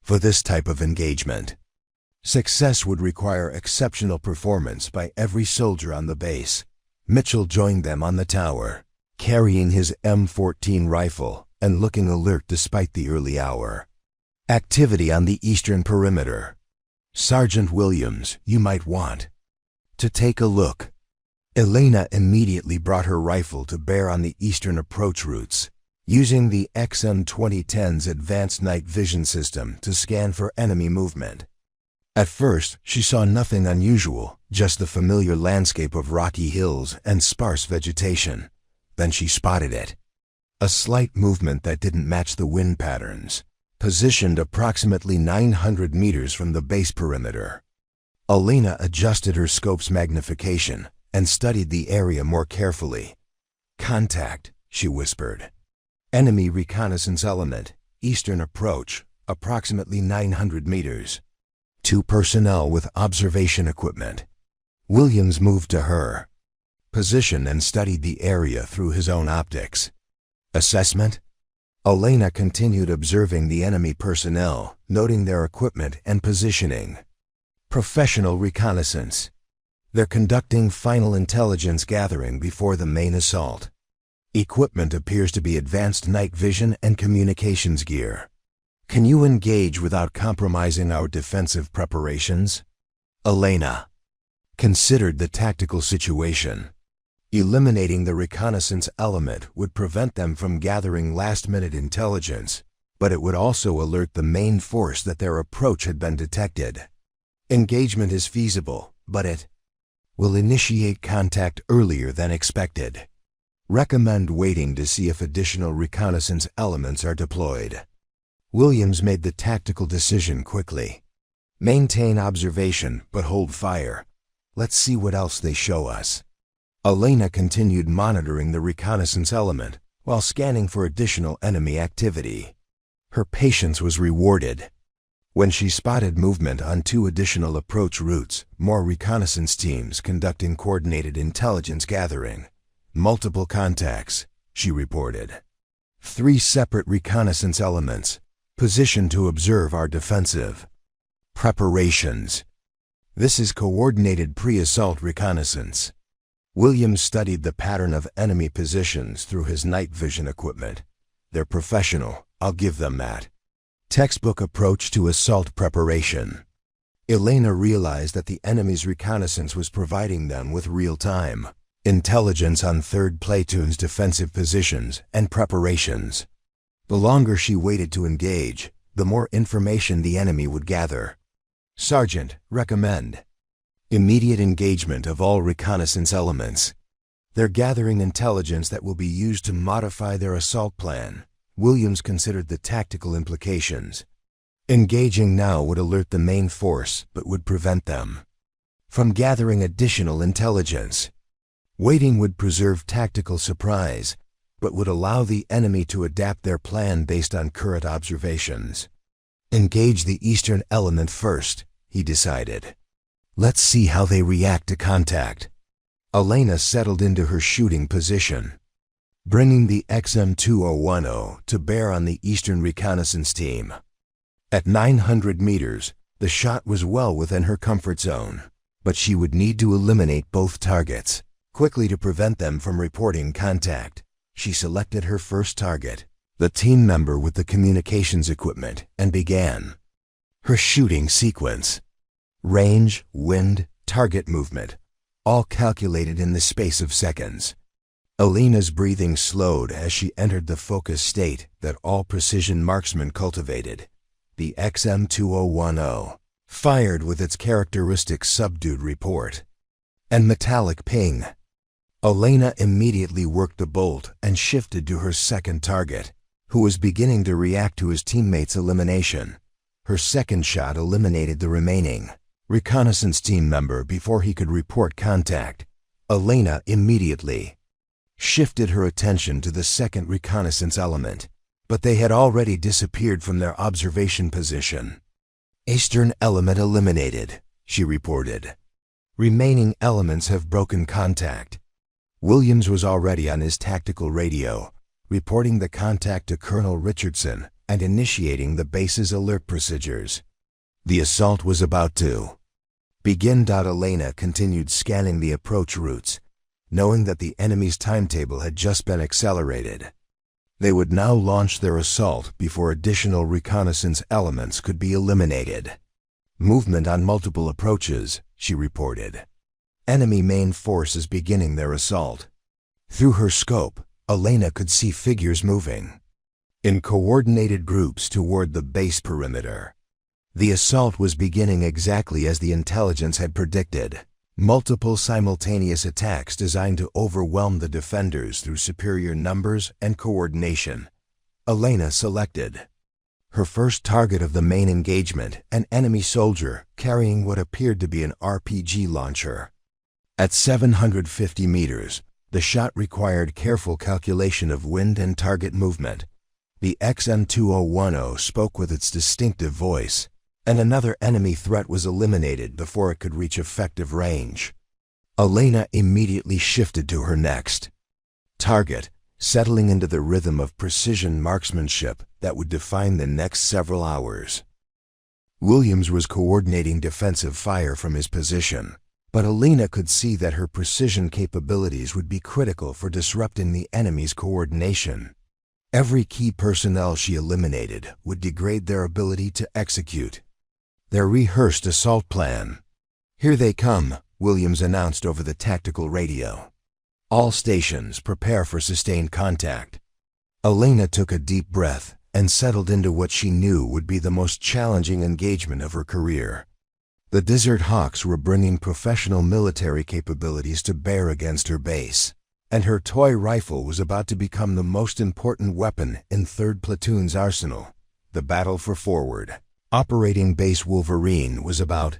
for this type of engagement. Success would require exceptional performance by every soldier on the base. Mitchell joined them on the tower, carrying his M14 rifle and looking alert despite the early hour. Activity on the eastern perimeter. Sergeant Williams, you might want to take a look. Elena immediately brought her rifle to bear on the eastern approach routes, using the XM-2010's advanced night vision system to scan for enemy movement. At first, she saw nothing unusual, just the familiar landscape of rocky hills and sparse vegetation. Then she spotted it. A slight movement that didn't match the wind patterns, positioned approximately 900 meters from the base perimeter. Elena adjusted her scope's magnification and studied the area more carefully. Contact, she whispered. Enemy reconnaissance element, eastern approach, approximately 900 meters. 2 personnel with observation equipment. Williams moved to her position and studied the area through his own optics. Assessment? Elena continued observing the enemy personnel, noting their equipment and positioning. Professional reconnaissance. They're conducting final intelligence gathering before the main assault. Equipment appears to be advanced night vision and communications gear. Can you engage without compromising our defensive preparations? Elena considered the tactical situation. Eliminating the reconnaissance element would prevent them from gathering last-minute intelligence, but it would also alert the main force that their approach had been detected. Engagement is feasible, but it will initiate contact earlier than expected. Recommend waiting to see if additional reconnaissance elements are deployed. Williams made the tactical decision quickly. Maintain observation, but hold fire. Let's see what else they show us. Elena continued monitoring the reconnaissance element while scanning for additional enemy activity. Her patience was rewarded. When she spotted movement on 2 additional approach routes, more reconnaissance teams conducting coordinated intelligence gathering. Multiple contacts, she reported. 3 separate reconnaissance elements, positioned to observe our defensive preparations. This is coordinated pre-assault reconnaissance. Williams studied the pattern of enemy positions through his night vision equipment. They're professional, I'll give them that. Textbook approach to assault preparation. Elena realized that the enemy's reconnaissance was providing them with real-time intelligence on third platoon's defensive positions and preparations. The longer she waited to engage, the more information the enemy would gather. Sergeant, recommend immediate engagement of all reconnaissance elements. They're gathering intelligence that will be used to modify their assault plan. Williams considered the tactical implications. Engaging now would alert the main force, but would prevent them from gathering additional intelligence. Waiting would preserve tactical surprise, but would allow the enemy to adapt their plan based on current observations. Engage the eastern element first, he decided. Let's see how they react to contact. Elena settled into her shooting position, bringing the XM2010 to bear on the eastern reconnaissance team. At 900 meters, the shot was well within her comfort zone, but she would need to eliminate both targets quickly to prevent them from reporting contact. She selected her first target, the team member with the communications equipment, and began her shooting sequence. Range, wind, target movement, all calculated in the space of seconds. Elena's breathing slowed as she entered the focus state that all precision marksmen cultivated. The XM2010 fired with its characteristic subdued report and metallic ping. Elena immediately worked the bolt and shifted to her second target, who was beginning to react to his teammates' elimination. Her second shot eliminated the remaining reconnaissance team member before he could report contact. Elena immediately shifted her attention to the second reconnaissance element, but they had already disappeared from their observation position. Eastern element eliminated, she reported. Remaining elements have broken contact. Williams was already on his tactical radio, reporting the contact to Colonel Richardson and initiating the base's alert procedures. The assault was about to begin. Elena continued scanning the approach routes, knowing that the enemy's timetable had just been accelerated. They would now launch their assault before additional reconnaissance elements could be eliminated. Movement on multiple approaches, she reported. Enemy main force is beginning their assault. Through her scope, Elena could see figures moving in coordinated groups toward the base perimeter. The assault was beginning exactly as the intelligence had predicted. Multiple simultaneous attacks designed to overwhelm the defenders through superior numbers and coordination. Elena selected her first target of the main engagement, an enemy soldier carrying what appeared to be an RPG launcher. At 750 meters, the shot required careful calculation of wind and target movement. The XM2010 spoke with its distinctive voice, and another enemy threat was eliminated before it could reach effective range. Elena immediately shifted to her next target, settling into the rhythm of precision marksmanship that would define the next several hours. Williams was coordinating defensive fire from his position, but Elena could see that her precision capabilities would be critical for disrupting the enemy's coordination. Every key personnel she eliminated would degrade their ability to execute their rehearsed assault plan. "Here they come," Williams announced over the tactical radio. "All stations prepare for sustained contact." Elena took a deep breath and settled into what she knew would be the most challenging engagement of her career. The Desert Hawks were bringing professional military capabilities to bear against her base, and her toy rifle was about to become the most important weapon in 3rd Platoon's arsenal. The battle for Forward Operating Base Wolverine was about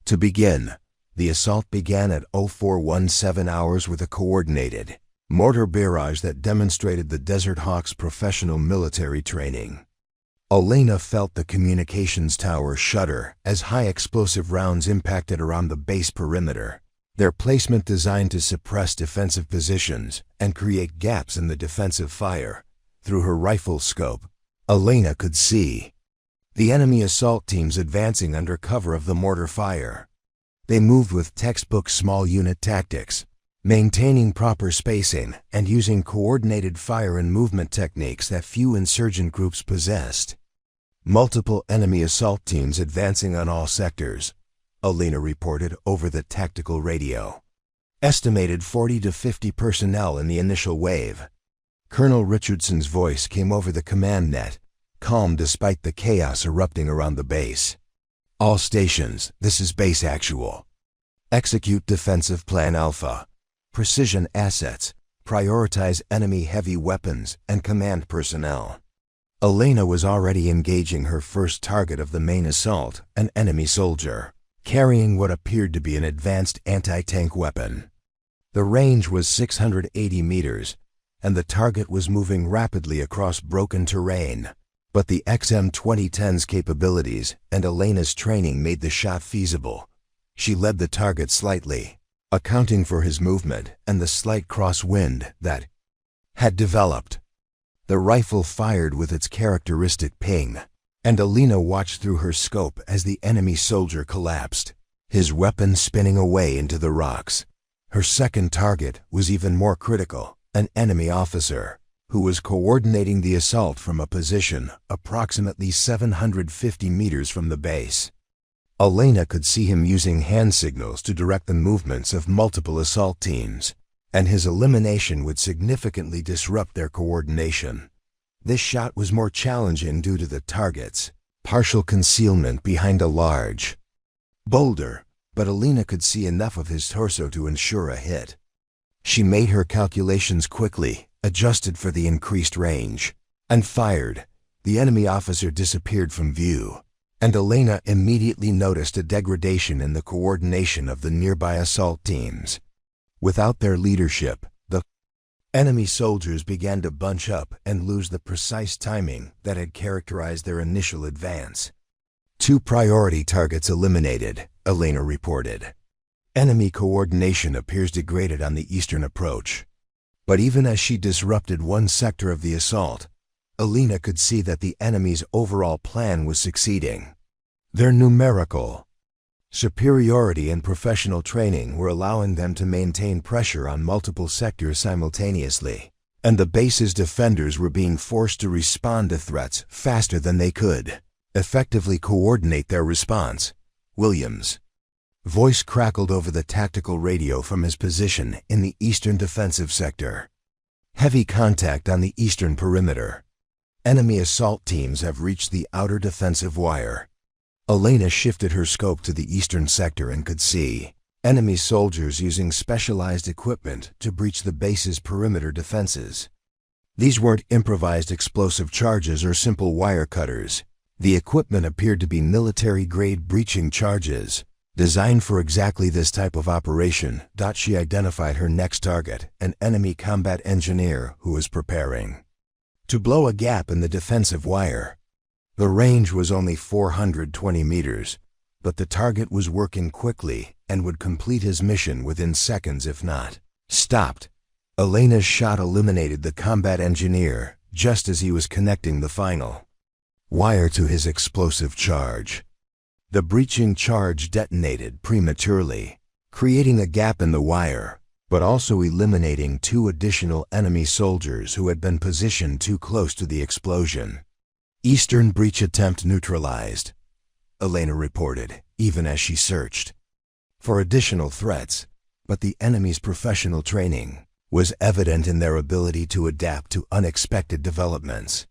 to begin. The assault began at 0417 hours with a coordinated mortar barrage that demonstrated the Desert Hawks' professional military training. Elena felt the communications tower shudder as high explosive rounds impacted around the base perimeter, their placement designed to suppress defensive positions and create gaps in the defensive fire. Through her rifle scope, Elena could see the enemy assault teams advancing under cover of the mortar fire. They moved with textbook small unit tactics, maintaining proper spacing and using coordinated fire and movement techniques that few insurgent groups possessed. Multiple enemy assault teams advancing on all sectors, Elena reported over the tactical radio. Estimated 40 to 50 personnel in the initial wave. Colonel Richardson's voice came over the command net, calm despite the chaos erupting around the base. All stations, this is base actual. Execute defensive plan Alpha. Precision assets. Prioritize enemy heavy weapons and command personnel. Elena was already engaging her first target of the main assault, an enemy soldier, carrying what appeared to be an advanced anti-tank weapon. The range was 680 meters, and the target was moving rapidly across broken terrain. But the XM-2010's capabilities and Elena's training made the shot feasible. She led the target slightly, accounting for his movement and the slight crosswind that had developed. The rifle fired with its characteristic ping, and Elena watched through her scope as the enemy soldier collapsed, his weapon spinning away into the rocks. Her second target was even more critical, an enemy officer, who was coordinating the assault from a position approximately 750 meters from the base. Elena could see him using hand signals to direct the movements of multiple assault teams, and his elimination would significantly disrupt their coordination. This shot was more challenging due to the target's partial concealment behind a large boulder, but Elena could see enough of his torso to ensure a hit. She made her calculations quickly, adjusted for the increased range, and fired. The enemy officer disappeared from view, and Elena immediately noticed a degradation in the coordination of the nearby assault teams. Without their leadership, the enemy soldiers began to bunch up and lose the precise timing that had characterized their initial advance. 2 priority targets eliminated, Elena reported. Enemy coordination appears degraded on the eastern approach. But even as she disrupted one sector of the assault, Elena could see that the enemy's overall plan was succeeding. Their numerical superiority and professional training were allowing them to maintain pressure on multiple sectors simultaneously, and the base's defenders were being forced to respond to threats faster than they could effectively coordinate their response. Williams' voice crackled over the tactical radio from his position in the eastern defensive sector. Heavy contact on the eastern perimeter. Enemy assault teams have reached the outer defensive wire. Elena shifted her scope to the eastern sector and could see enemy soldiers using specialized equipment to breach the base's perimeter defenses. These weren't improvised explosive charges or simple wire cutters. The equipment appeared to be military-grade breaching charges, designed for exactly this type of operation. She identified her next target, an enemy combat engineer who was preparing to blow a gap in the defensive wire. The range was only 420 meters, but the target was working quickly and would complete his mission within seconds if not stopped. Elena's shot eliminated the combat engineer just as he was connecting the final wire to his explosive charge. The breaching charge detonated prematurely, creating a gap in the wire, but also eliminating 2 additional enemy soldiers who had been positioned too close to the explosion. Eastern breach attempt neutralized, Elena reported, even as she searched for additional threats, but the enemy's professional training was evident in their ability to adapt to unexpected developments.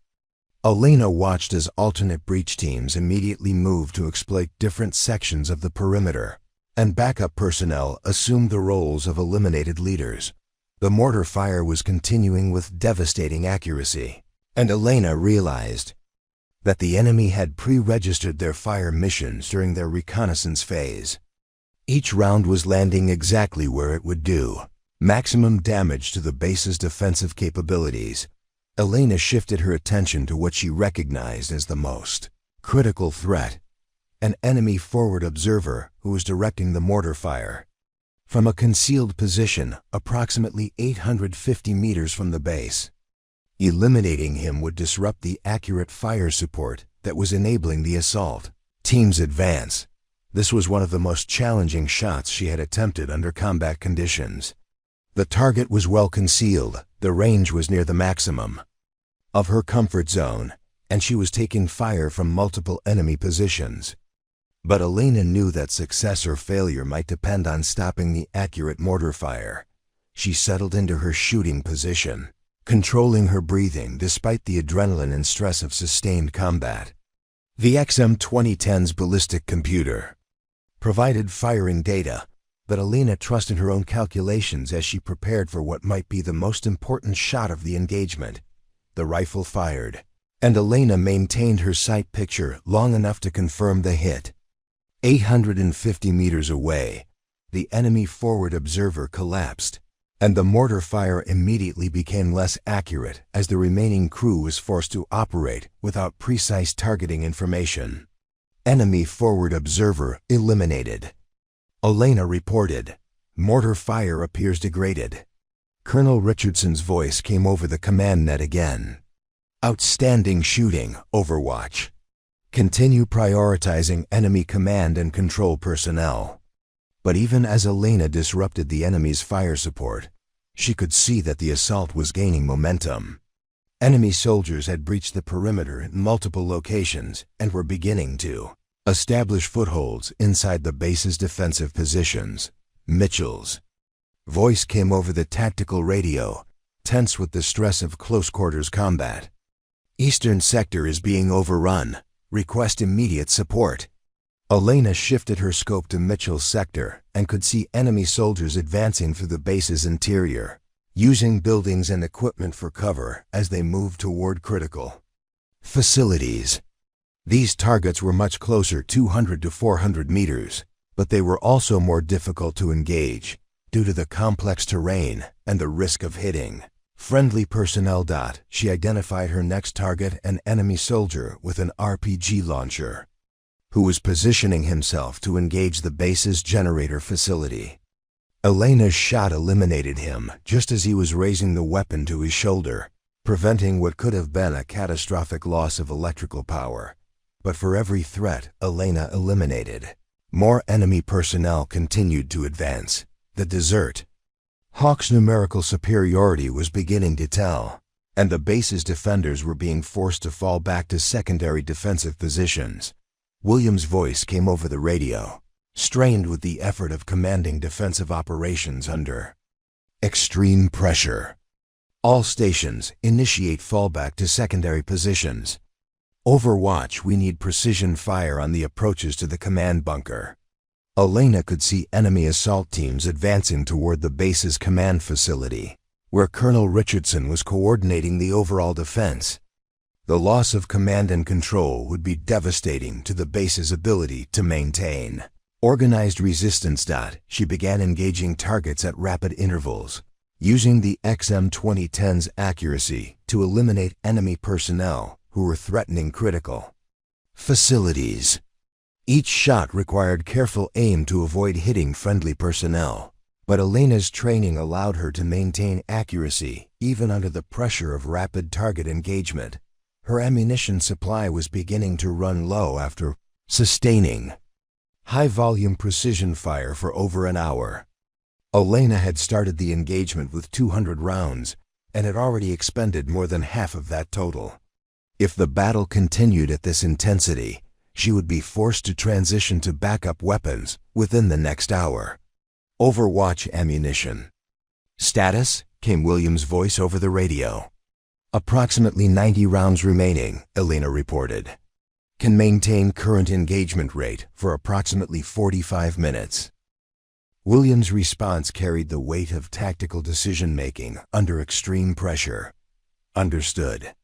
Elena watched as alternate breach teams immediately moved to exploit different sections of the perimeter, and backup personnel assumed the roles of eliminated leaders. The mortar fire was continuing with devastating accuracy, and Elena realized that the enemy had pre-registered their fire missions during their reconnaissance phase. Each round was landing exactly where it would do maximum damage to the base's defensive capabilities. Elena shifted her attention to what she recognized as the most critical threat, an enemy forward observer who was directing the mortar fire from a concealed position approximately 850 meters from the base. Eliminating him would disrupt the accurate fire support that was enabling the assault team's advance. This was one of the most challenging shots she had attempted under combat conditions. The target was well concealed, the range was near the maximum of her comfort zone, and she was taking fire from multiple enemy positions. But Elena knew that success or failure might depend on stopping the accurate mortar fire. She settled into her shooting position, controlling her breathing despite the adrenaline and stress of sustained combat. The XM-2010's ballistic computer provided firing data, but Elena trusted her own calculations as she prepared for what might be the most important shot of the engagement. The rifle fired, and Elena maintained her sight picture long enough to confirm the hit. 850 meters away, the enemy forward observer collapsed, and the mortar fire immediately became less accurate as the remaining crew was forced to operate without precise targeting information. Enemy forward observer eliminated. Elena reported, "Mortar fire appears degraded." Colonel Richardson's voice came over the command net again. "Outstanding shooting, Overwatch. Continue prioritizing enemy command and control personnel." But even as Elena disrupted the enemy's fire support, she could see that the assault was gaining momentum. Enemy soldiers had breached the perimeter in multiple locations and were beginning to establish footholds inside the base's defensive positions. Mitchell's voice came over the tactical radio, tense with the stress of close-quarters combat. "Eastern sector is being overrun. Request immediate support." Elena shifted her scope to Mitchell's sector and could see enemy soldiers advancing through the base's interior, using buildings and equipment for cover as they moved toward critical facilities. These targets were much closer, 200 to 400 meters, but they were also more difficult to engage due to the complex terrain and the risk of hitting friendly personnel. She identified her next target, an enemy soldier with an RPG launcher, who was positioning himself to engage the base's generator facility. Elena's shot eliminated him just as he was raising the weapon to his shoulder, preventing what could have been a catastrophic loss of electrical power. But for every threat Elena eliminated, more enemy personnel continued to advance. The desert Hawk's numerical superiority was beginning to tell, and the base's defenders were being forced to fall back to secondary defensive positions. Williams' voice came over the radio, strained with the effort of commanding defensive operations under extreme pressure. "All stations, initiate fallback to secondary positions. Overwatch, we need precision fire on the approaches to the command bunker." Elena could see enemy assault teams advancing toward the base's command facility, where Colonel Richardson was coordinating the overall defense. The loss of command and control would be devastating to the base's ability to maintain organized resistance. She began engaging targets at rapid intervals, using the XM-2010's accuracy to eliminate enemy personnel who were threatening critical facilities. Each shot required careful aim to avoid hitting friendly personnel, but Elena's training allowed her to maintain accuracy even under the pressure of rapid target engagement. Her ammunition supply was beginning to run low after sustaining high-volume precision fire for over an hour. Elena had started the engagement with 200 rounds and had already expended more than half of that total. If the battle continued at this intensity, she would be forced to transition to backup weapons within the next hour. "Overwatch ammunition status," came Williams' voice over the radio. "Approximately 90 rounds remaining," Elena reported. "Can maintain current engagement rate for approximately 45 minutes. Williams' response carried the weight of tactical decision-making under extreme pressure. "Understood.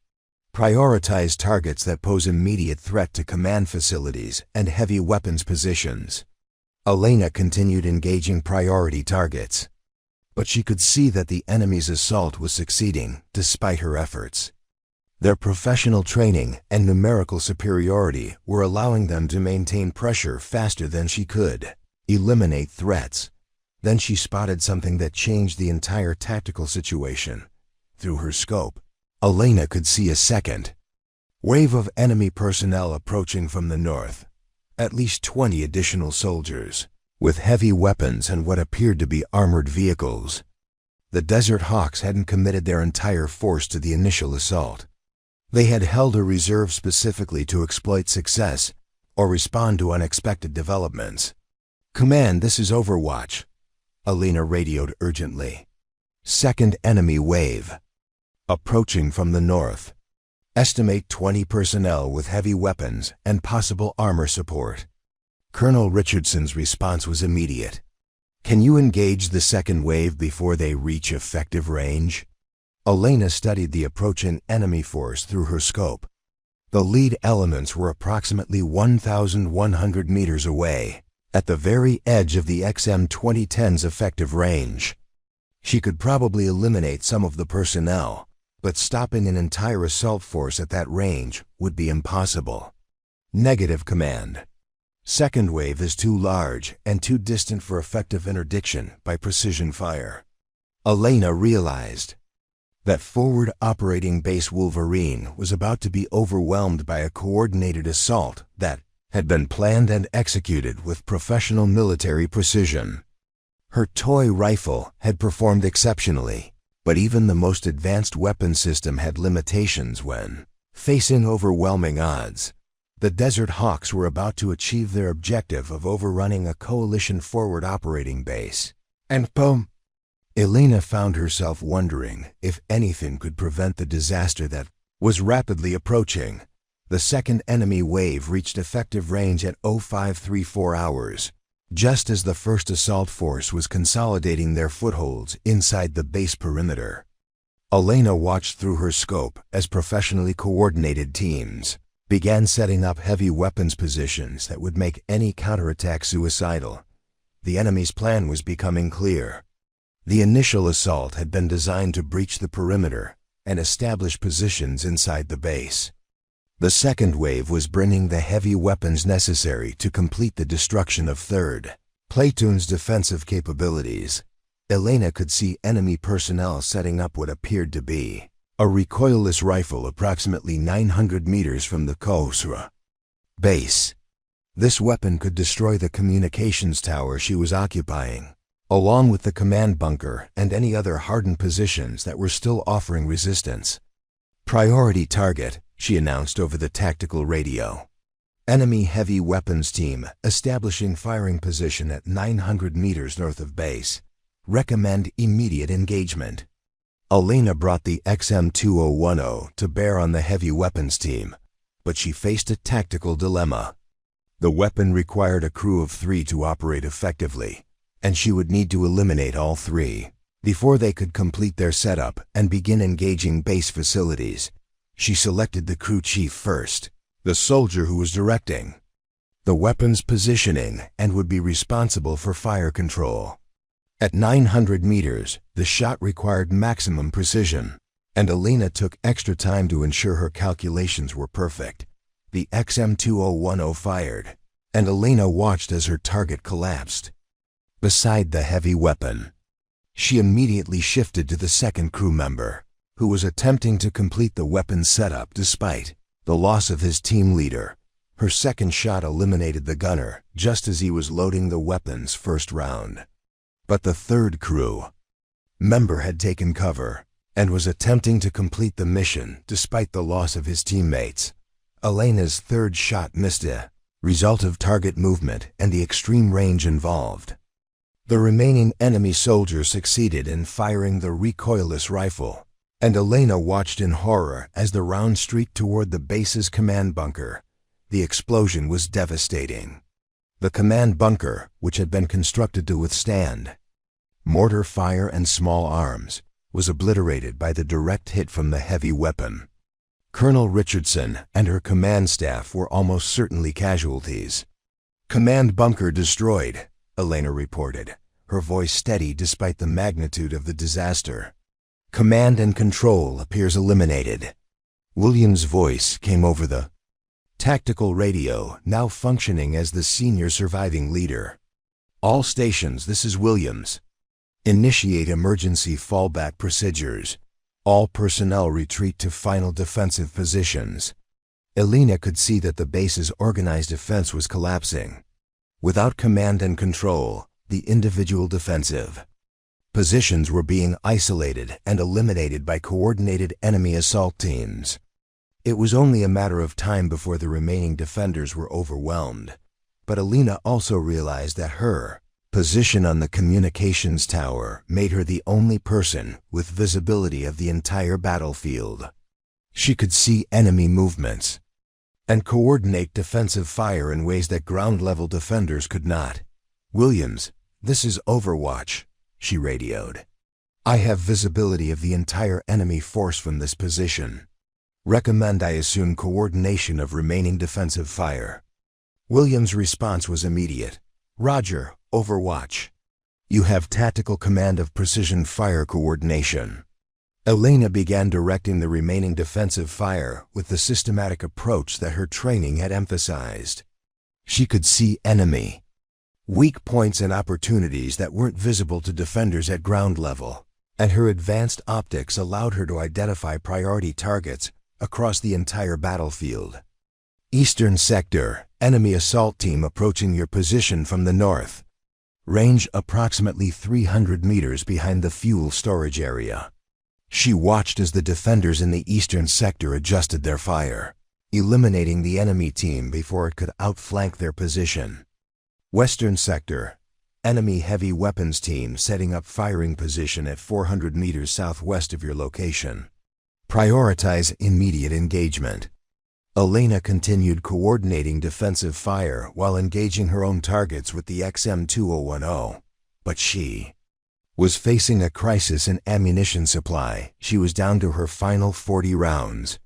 Prioritize targets that pose immediate threat to command facilities and heavy weapons positions." Elena continued engaging priority targets, but she could see that the enemy's assault was succeeding despite her efforts. Their professional training and numerical superiority were allowing them to maintain pressure faster than she could eliminate threats. Then she spotted something that changed the entire tactical situation. Through her scope, Elena could see a second wave of enemy personnel approaching from the north. At least 20 additional soldiers, with heavy weapons and what appeared to be armored vehicles. The Desert Hawks hadn't committed their entire force to the initial assault. They had held a reserve specifically to exploit success or respond to unexpected developments. "Command, this is Overwatch," Elena radioed urgently. "Second enemy wave. Approaching from the north. Estimate 20 personnel with heavy weapons and possible armor support." Colonel Richardson's response was immediate. "Can you engage the second wave before they reach effective range?" Elena studied the approaching enemy force through her scope. The lead elements were approximately 1,100 meters away, at the very edge of the XM-2010's effective range. She could probably eliminate some of the personnel, but stopping an entire assault force at that range would be impossible. "Negative, Command. Second wave is too large and too distant for effective interdiction by precision fire." Elena realized that Forward Operating Base Wolverine was about to be overwhelmed by a coordinated assault that had been planned and executed with professional military precision. Her toy rifle had performed exceptionally, but even the most advanced weapon system had limitations when facing overwhelming odds. The Desert Hawks were about to achieve their objective of overrunning a coalition forward operating base. And boom! Elena found herself wondering if anything could prevent the disaster that was rapidly approaching. The second enemy wave reached effective range at 0534 hours, just as the first assault force was consolidating their footholds inside the base perimeter. Elena watched through her scope as professionally coordinated teams began setting up heavy weapons positions that would make any counterattack suicidal. The enemy's plan was becoming clear. The initial assault had been designed to breach the perimeter and establish positions inside the base. The second wave was bringing the heavy weapons necessary to complete the destruction of third platoon's defensive capabilities. Elena could see enemy personnel setting up what appeared to be a recoilless rifle approximately 900 meters from the Khosra base. This weapon could destroy the communications tower she was occupying, along with the command bunker and any other hardened positions that were still offering resistance. "Priority target," she announced over the tactical radio. "Enemy heavy weapons team establishing firing position at 900 meters north of base. Recommend immediate engagement." Elena brought the XM-2010 to bear on the heavy weapons team, but she faced a tactical dilemma. The weapon required a crew of 3 to operate effectively, and she would need to eliminate all 3 before they could complete their setup and begin engaging base facilities. She selected the crew chief first, the soldier who was directing the weapon's positioning and would be responsible for fire control. At 900 meters, the shot required maximum precision, and Elena took extra time to ensure her calculations were perfect. The XM-2010 fired, and Elena watched as her target collapsed beside the heavy weapon. She immediately shifted to the second crew member, who was attempting to complete the weapon setup despite the loss of his team leader. Her second shot eliminated the gunner just as he was loading the weapon's first round. But the third crew member had taken cover and was attempting to complete the mission despite the loss of his teammates. Elena's third shot missed, a result of target movement and the extreme range involved. The remaining enemy soldier succeeded in firing the recoilless rifle, and Elena watched in horror as the round streaked toward the base's command bunker. The explosion was devastating. The command bunker, which had been constructed to withstand mortar fire and small arms, was obliterated by the direct hit from the heavy weapon. Colonel Richardson and her command staff were almost certainly casualties. "Command bunker destroyed," Elena reported, her voice steady despite the magnitude of the disaster. "Command and control appears eliminated." Williams' voice came over the tactical radio, now functioning as the senior surviving leader. "All stations, this is Williams. Initiate emergency fallback procedures. All personnel retreat to final defensive positions." Elena could see that the base's organized defense was collapsing. Without command and control, the individual defensive Positions were being isolated and eliminated by coordinated enemy assault teams. It was only a matter of time before the remaining defenders were overwhelmed. But Elena also realized that her position on the communications tower made her the only person with visibility of the entire battlefield. She could see enemy movements and coordinate defensive fire in ways that ground-level defenders could not. "Williams, this is Overwatch," she radioed. "I have visibility of the entire enemy force from this position. Recommend I assume coordination of remaining defensive fire." Williams' response was immediate. "Roger, Overwatch. You have tactical command of precision fire coordination." Elena began directing the remaining defensive fire with the systematic approach that her training had emphasized. She could see enemy weak points and opportunities that weren't visible to defenders at ground level, and her advanced optics allowed her to identify priority targets across the entire battlefield. "Eastern sector, enemy assault team approaching your position from the north. Range approximately 300 meters behind the fuel storage area." She watched as the defenders in the eastern sector adjusted their fire, eliminating the enemy team before it could outflank their position. "Western sector, enemy heavy weapons team setting up firing position at 400 meters southwest of your location. Prioritize immediate engagement." Elena continued coordinating defensive fire while engaging her own targets with the XM2010, but she was facing a crisis in ammunition supply. She was down to her final 40 rounds,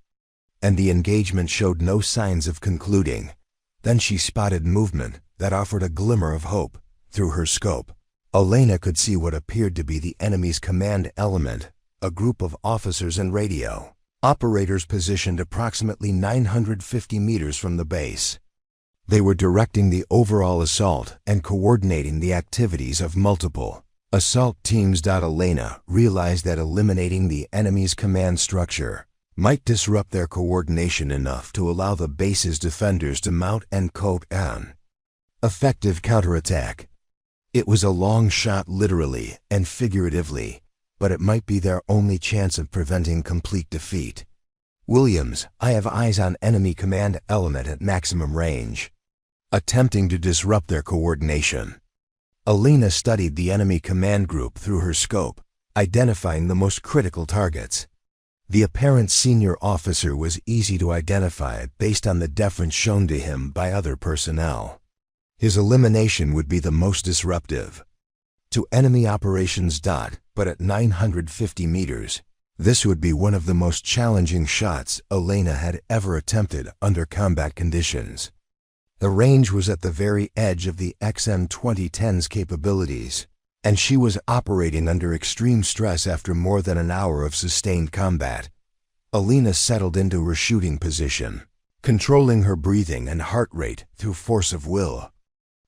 and the engagement showed no signs of concluding. Then she spotted movement that offered a glimmer of hope. Through her scope, Elena could see what appeared to be the enemy's command element, a group of officers and radio operators positioned approximately 950 meters from the base. They were directing the overall assault and coordinating the activities of multiple assault teams. Elena realized that eliminating the enemy's command structure might disrupt their coordination enough to allow the base's defenders to mount and coat an effective counterattack. It was a long shot literally and figuratively, but it might be their only chance of preventing complete defeat. "Williams, I have eyes on enemy command element at maximum range, attempting to disrupt their coordination." Elena studied the enemy command group through her scope, identifying the most critical targets. The apparent senior officer was easy to identify based on the deference shown to him by other personnel. His elimination would be the most disruptive to enemy operations. But at 950 meters, this would be one of the most challenging shots Elena had ever attempted under combat conditions. The range was at the very edge of the XM2010's capabilities, and she was operating under extreme stress after more than an hour of sustained combat. Elena settled into her shooting position, controlling her breathing and heart rate through force of will.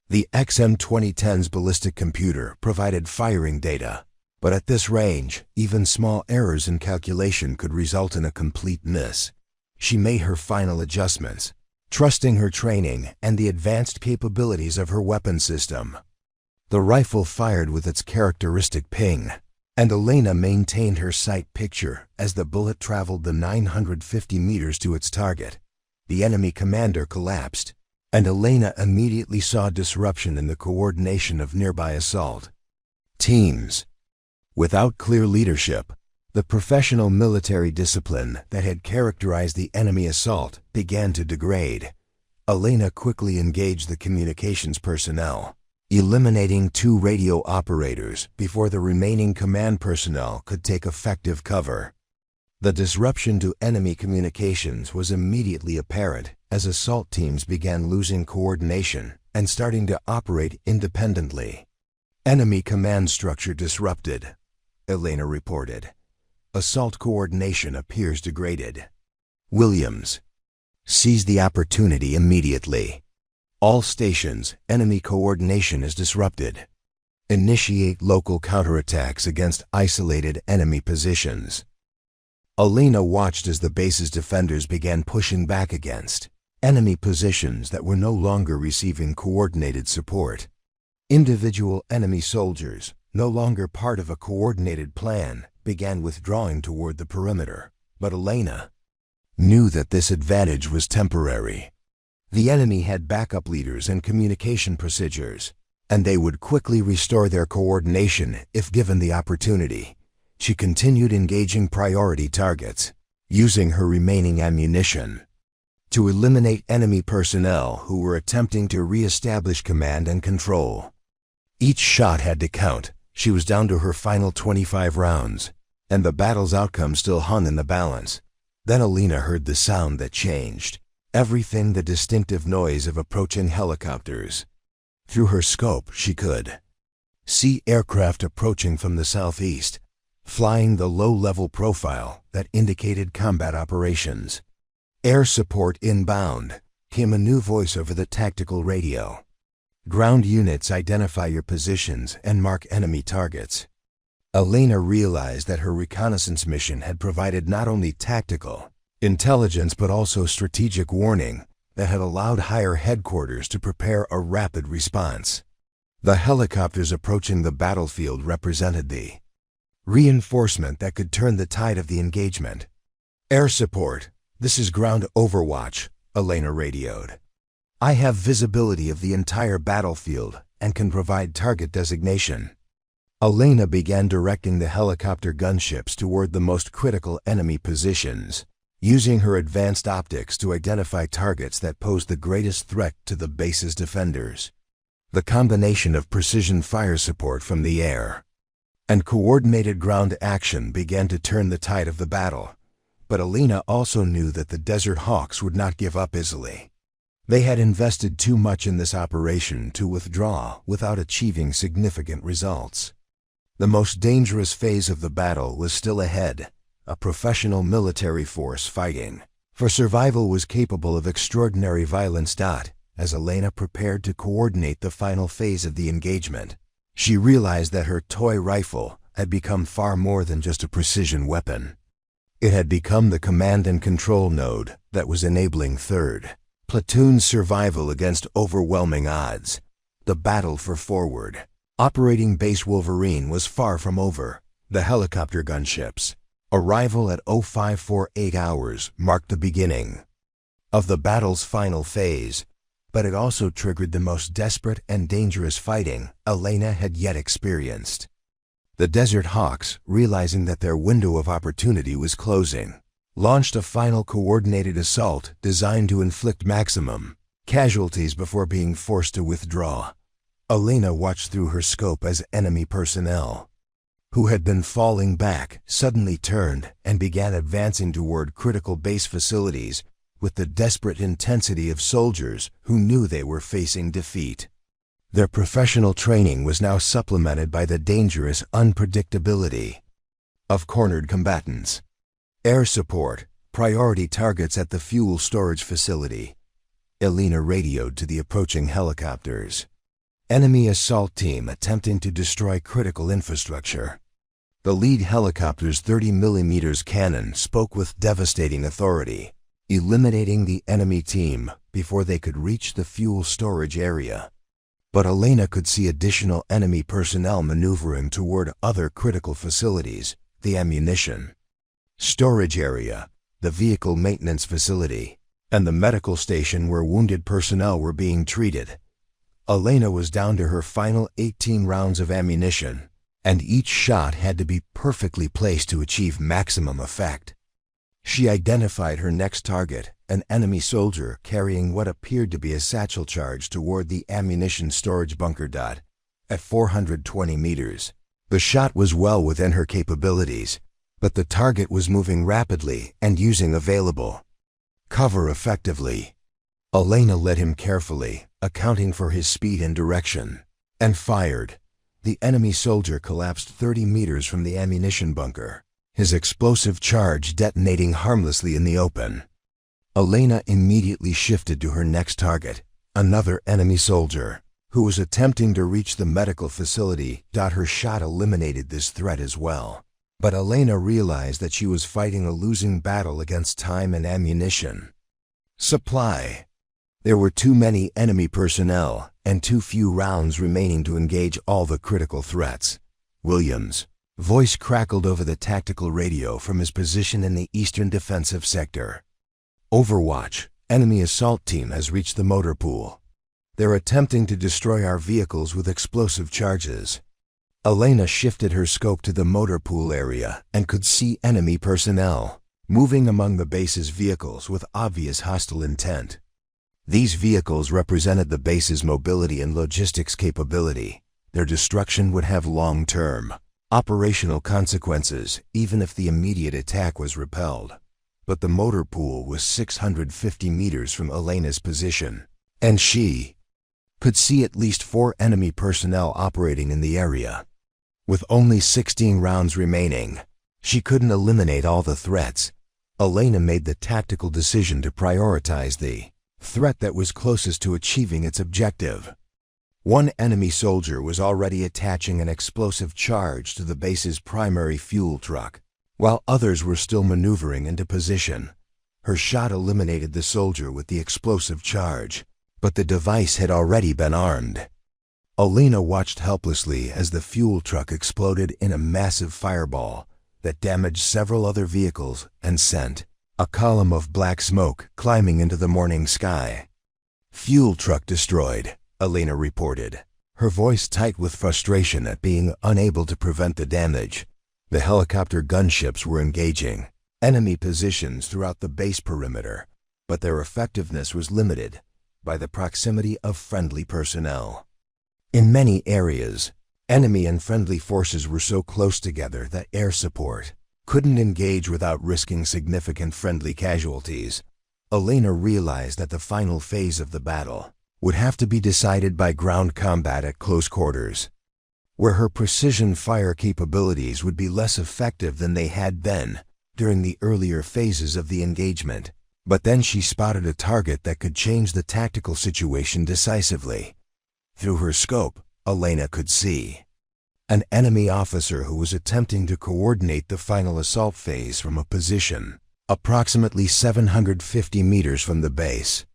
The XM2010's ballistic computer provided firing data, but at this range, even small errors in calculation could result in a complete miss. She made her final adjustments, trusting her training and the advanced capabilities of her weapon system. The rifle fired with its characteristic ping, and Elena maintained her sight picture as the bullet traveled the 950 meters to its target. The enemy commander collapsed, and Elena immediately saw disruption in the coordination of nearby assault teams. Without clear leadership, the professional military discipline that had characterized the enemy assault began to degrade. Elena quickly engaged the communications personnel, eliminating 2 radio operators before the remaining command personnel could take effective cover. The disruption to enemy communications was immediately apparent as assault teams began losing coordination and starting to operate independently. "Enemy command structure disrupted," Elena reported. "Assault coordination appears degraded. Williams, seize the opportunity immediately. All stations, enemy coordination is disrupted. Initiate local counterattacks against isolated enemy positions." Elena watched as the base's defenders began pushing back against enemy positions that were no longer receiving coordinated support. Individual enemy soldiers, no longer part of a coordinated plan, began withdrawing toward the perimeter. But Elena knew that this advantage was temporary. The enemy had backup leaders and communication procedures, and they would quickly restore their coordination if given the opportunity. She continued engaging priority targets, using her remaining ammunition to eliminate enemy personnel who were attempting to re-establish command and control. Each shot had to count. She was down to her final 25 rounds, and the battle's outcome still hung in the balance. Then Elena heard the sound that changed everything, the distinctive noise of approaching helicopters. Through her scope, she could see aircraft approaching from the southeast, flying the low-level profile that indicated combat operations. Air support inbound, came a new voice over the tactical radio. Ground units, identify your positions and mark enemy targets. Elena realized that her reconnaissance mission had provided not only tactical intelligence but also strategic warning that had allowed higher headquarters to prepare a rapid response. The helicopters approaching the battlefield represented the reinforcement that could turn the tide of the engagement. Air support, this is ground overwatch, Elena radioed. I have visibility of the entire battlefield and can provide target designation. Elena began directing the helicopter gunships toward the most critical enemy positions, using her advanced optics to identify targets that posed the greatest threat to the base's defenders. The combination of precision fire support from the air and coordinated ground action began to turn the tide of the battle. But Elena also knew that the Desert Hawks would not give up easily. They had invested too much in this operation to withdraw without achieving significant results. The most dangerous phase of the battle was still ahead. A professional military force fighting for survival was capable of extraordinary violence. As Elena prepared to coordinate the final phase of the engagement, she realized that her toy rifle had become far more than just a precision weapon. It had become the command and control node that was enabling 3rd Platoon's survival against overwhelming odds. The battle for Forward Operating Base Wolverine was far from over. The helicopter gunships' arrival at 0548 hours marked the beginning of the battle's final phase, but it also triggered the most desperate and dangerous fighting Elena had yet experienced. The Desert Hawks, realizing that their window of opportunity was closing, launched a final coordinated assault designed to inflict maximum casualties before being forced to withdraw. Elena watched through her scope as enemy personnel who had been falling back suddenly turned and began advancing toward critical base facilities with the desperate intensity of soldiers who knew they were facing defeat. Their professional training was now supplemented by the dangerous unpredictability of cornered combatants. Air support, priority targets at the fuel storage facility. Elena radioed to the approaching helicopters. Enemy assault team attempting to destroy critical infrastructure. The lead helicopter's 30mm cannon spoke with devastating authority, eliminating the enemy team before they could reach the fuel storage area. But Elena could see additional enemy personnel maneuvering toward other critical facilities, the ammunition storage area, the vehicle maintenance facility, and the medical station where wounded personnel were being treated. Elena was down to her final 18 rounds of ammunition, and each shot had to be perfectly placed to achieve maximum effect. She identified her next target, an enemy soldier carrying what appeared to be a satchel charge toward the ammunition storage bunker. At 420 meters, the shot was well within her capabilities, but the target was moving rapidly and using available cover effectively. Elena led him carefully, accounting for his speed and direction, and fired. The enemy soldier collapsed 30 meters from the ammunition bunker, his explosive charge detonating harmlessly in the open. Elena immediately shifted to her next target, another enemy soldier, who was attempting to reach the medical facility. Her shot eliminated this threat as well. But Elena realized that she was fighting a losing battle against time and ammunition supply. There were too many enemy personnel and too few rounds remaining to engage all the critical threats. Williams' voice crackled over the tactical radio from his position in the eastern defensive sector. Overwatch, enemy assault team has reached the motor pool. They're attempting to destroy our vehicles with explosive charges. Elena shifted her scope to the motor pool area and could see enemy personnel moving among the base's vehicles with obvious hostile intent. These vehicles represented the base's mobility and logistics capability. Their destruction would have long-term operational consequences even if the immediate attack was repelled. But the motor pool was 650 meters from Elena's position, and she could see at least 4 enemy personnel operating in the area. With only 16 rounds remaining, she couldn't eliminate all the threats. Elena made the tactical decision to prioritize the threat that was closest to achieving its objective. One enemy soldier was already attaching an explosive charge to the base's primary fuel truck, while others were still maneuvering into position. Her shot eliminated the soldier with the explosive charge, but the device had already been armed. Elena watched helplessly as the fuel truck exploded in a massive fireball that damaged several other vehicles and sent a column of black smoke climbing into the morning sky. "Fuel truck destroyed," Elena reported, her voice tight with frustration at being unable to prevent the damage. The helicopter gunships were engaging enemy positions throughout the base perimeter, but their effectiveness was limited by the proximity of friendly personnel. In many areas, enemy and friendly forces were so close together that air support couldn't engage without risking significant friendly casualties. Elena realized that the final phase of the battle would have to be decided by ground combat at close quarters, where her precision fire capabilities would be less effective than they had been during the earlier phases of the engagement. But then she spotted a target that could change the tactical situation decisively. Through her scope, Elena could see an enemy officer who was attempting to coordinate the final assault phase from a position approximately 750 meters from the base.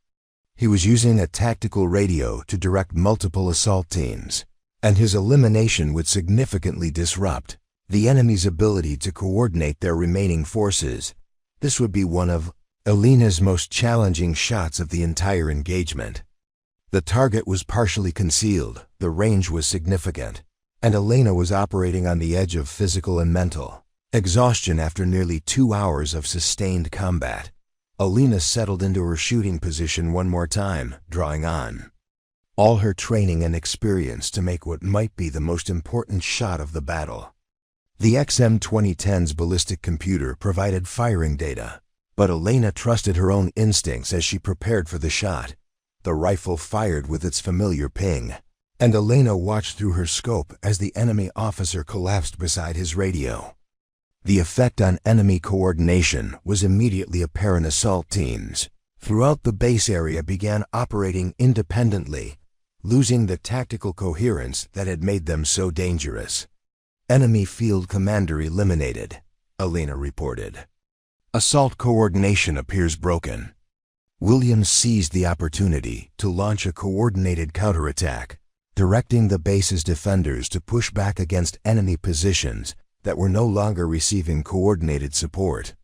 He was using a tactical radio to direct multiple assault teams, and his elimination would significantly disrupt the enemy's ability to coordinate their remaining forces. This would be one of Elena's most challenging shots of the entire engagement. The target was partially concealed, the range was significant, and Elena was operating on the edge of physical and mental exhaustion after nearly 2 hours of sustained combat. Elena settled into her shooting position one more time, drawing on all her training and experience to make what might be the most important shot of the battle. The XM-2010's ballistic computer provided firing data, but Elena trusted her own instincts as she prepared for the shot. The rifle fired with its familiar ping, and Elena watched through her scope as the enemy officer collapsed beside his radio. The effect on enemy coordination was immediately apparent. Assault teams throughout the base area began operating independently, losing the tactical coherence that had made them so dangerous. "Enemy field commander eliminated," Elena reported. "Assault coordination appears broken." Williams seized the opportunity to launch a coordinated counterattack, directing the base's defenders to push back against enemy positions that were no longer receiving coordinated support.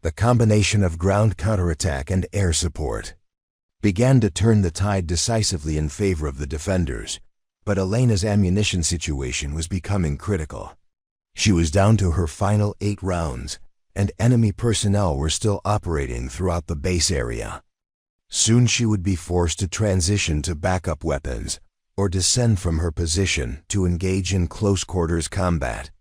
The combination of ground counterattack and air support began to turn the tide decisively in favor of the defenders, but Elena's ammunition situation was becoming critical. She was down to her final 8 rounds, and enemy personnel were still operating throughout the base area. Soon she would be forced to transition to backup weapons or descend from her position to engage in close-quarters combat.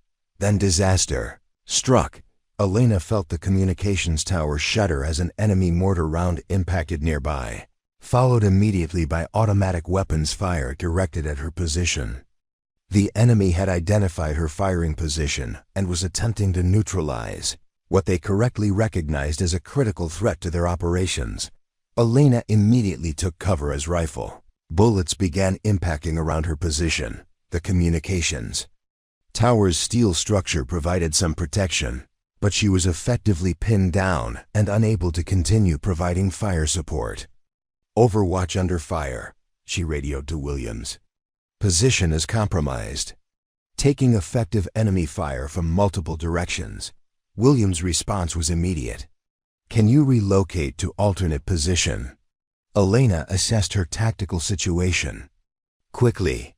Then disaster struck. Elena felt the communications tower shudder as an enemy mortar round impacted nearby, followed immediately by automatic weapons fire directed at her position. The enemy had identified her firing position and was attempting to neutralize what they correctly recognized as a critical threat to their operations. Elena immediately took cover as rifle bullets began impacting around her position. The communications tower's steel structure provided some protection, but she was effectively pinned down and unable to continue providing fire support. "Overwatch under fire," she radioed to Williams. "Position is compromised." taking effective enemy fire from multiple directions. Williams' response was immediate. "Can you relocate to alternate position?" Elena assessed her tactical situation. Quickly,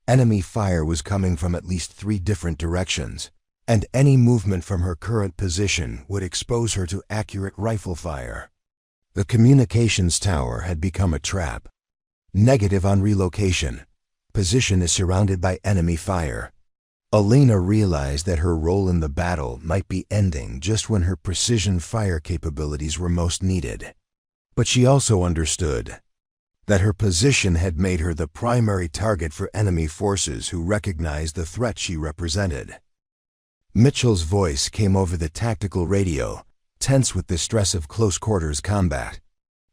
enemy fire was coming from at least 3 different directions, and any movement from her current position would expose her to accurate rifle fire. The communications tower had become a trap. Negative on relocation. Position is surrounded by enemy fire. Elena realized that her role in the battle might be ending just when her precision fire capabilities were most needed. But she also understood that her position had made her the primary target for enemy forces who recognized the threat she represented. Mitchell's voice came over the tactical radio, tense with the stress of close-quarters combat.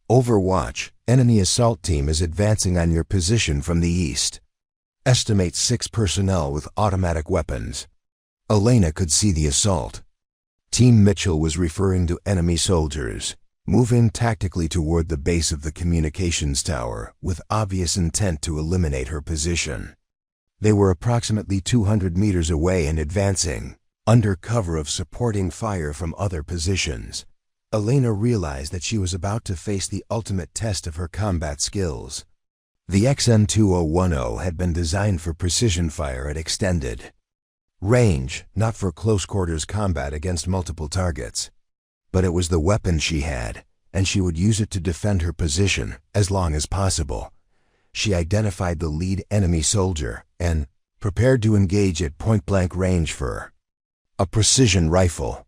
"Overwatch, enemy assault team is advancing on your position from the east. Estimate 6 personnel with automatic weapons." Elena could see the assault. Team Mitchell was referring to enemy soldiers, moving tactically toward the base of the communications tower with obvious intent to eliminate her position. They were approximately 200 meters away and advancing, under cover of supporting fire from other positions. Elena realized that she was about to face the ultimate test of her combat skills. The XM2010 had been designed for precision fire at extended range, not for close-quarters combat against multiple targets. But it was the weapon she had, and she would use it to defend her position as long as possible. She identified the lead enemy soldier and prepared to engage at point-blank range for a precision rifle.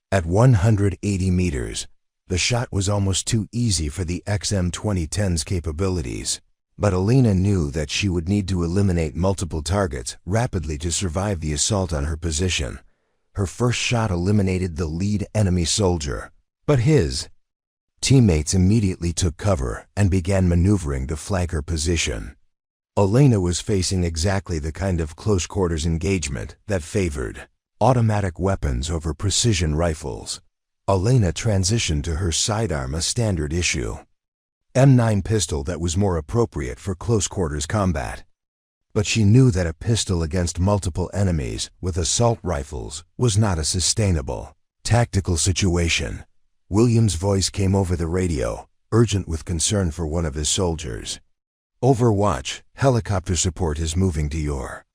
At 180 meters, the shot was almost too easy for the XM2010's capabilities. But Elena knew that she would need to eliminate multiple targets rapidly to survive the assault on her position. Her first shot eliminated the lead enemy soldier, but his teammates immediately took cover and began maneuvering to flank her position. Elena was facing exactly the kind of close-quarters engagement that favored automatic weapons over precision rifles. Elena transitioned to her sidearm, a standard issue M9 pistol that was more appropriate for close-quarters combat. But she knew that a pistol against multiple enemies with assault rifles was not a sustainable tactical situation. Williams' voice came over the radio, urgent with concern for one of his soldiers. "Overwatch, helicopter support is moving to your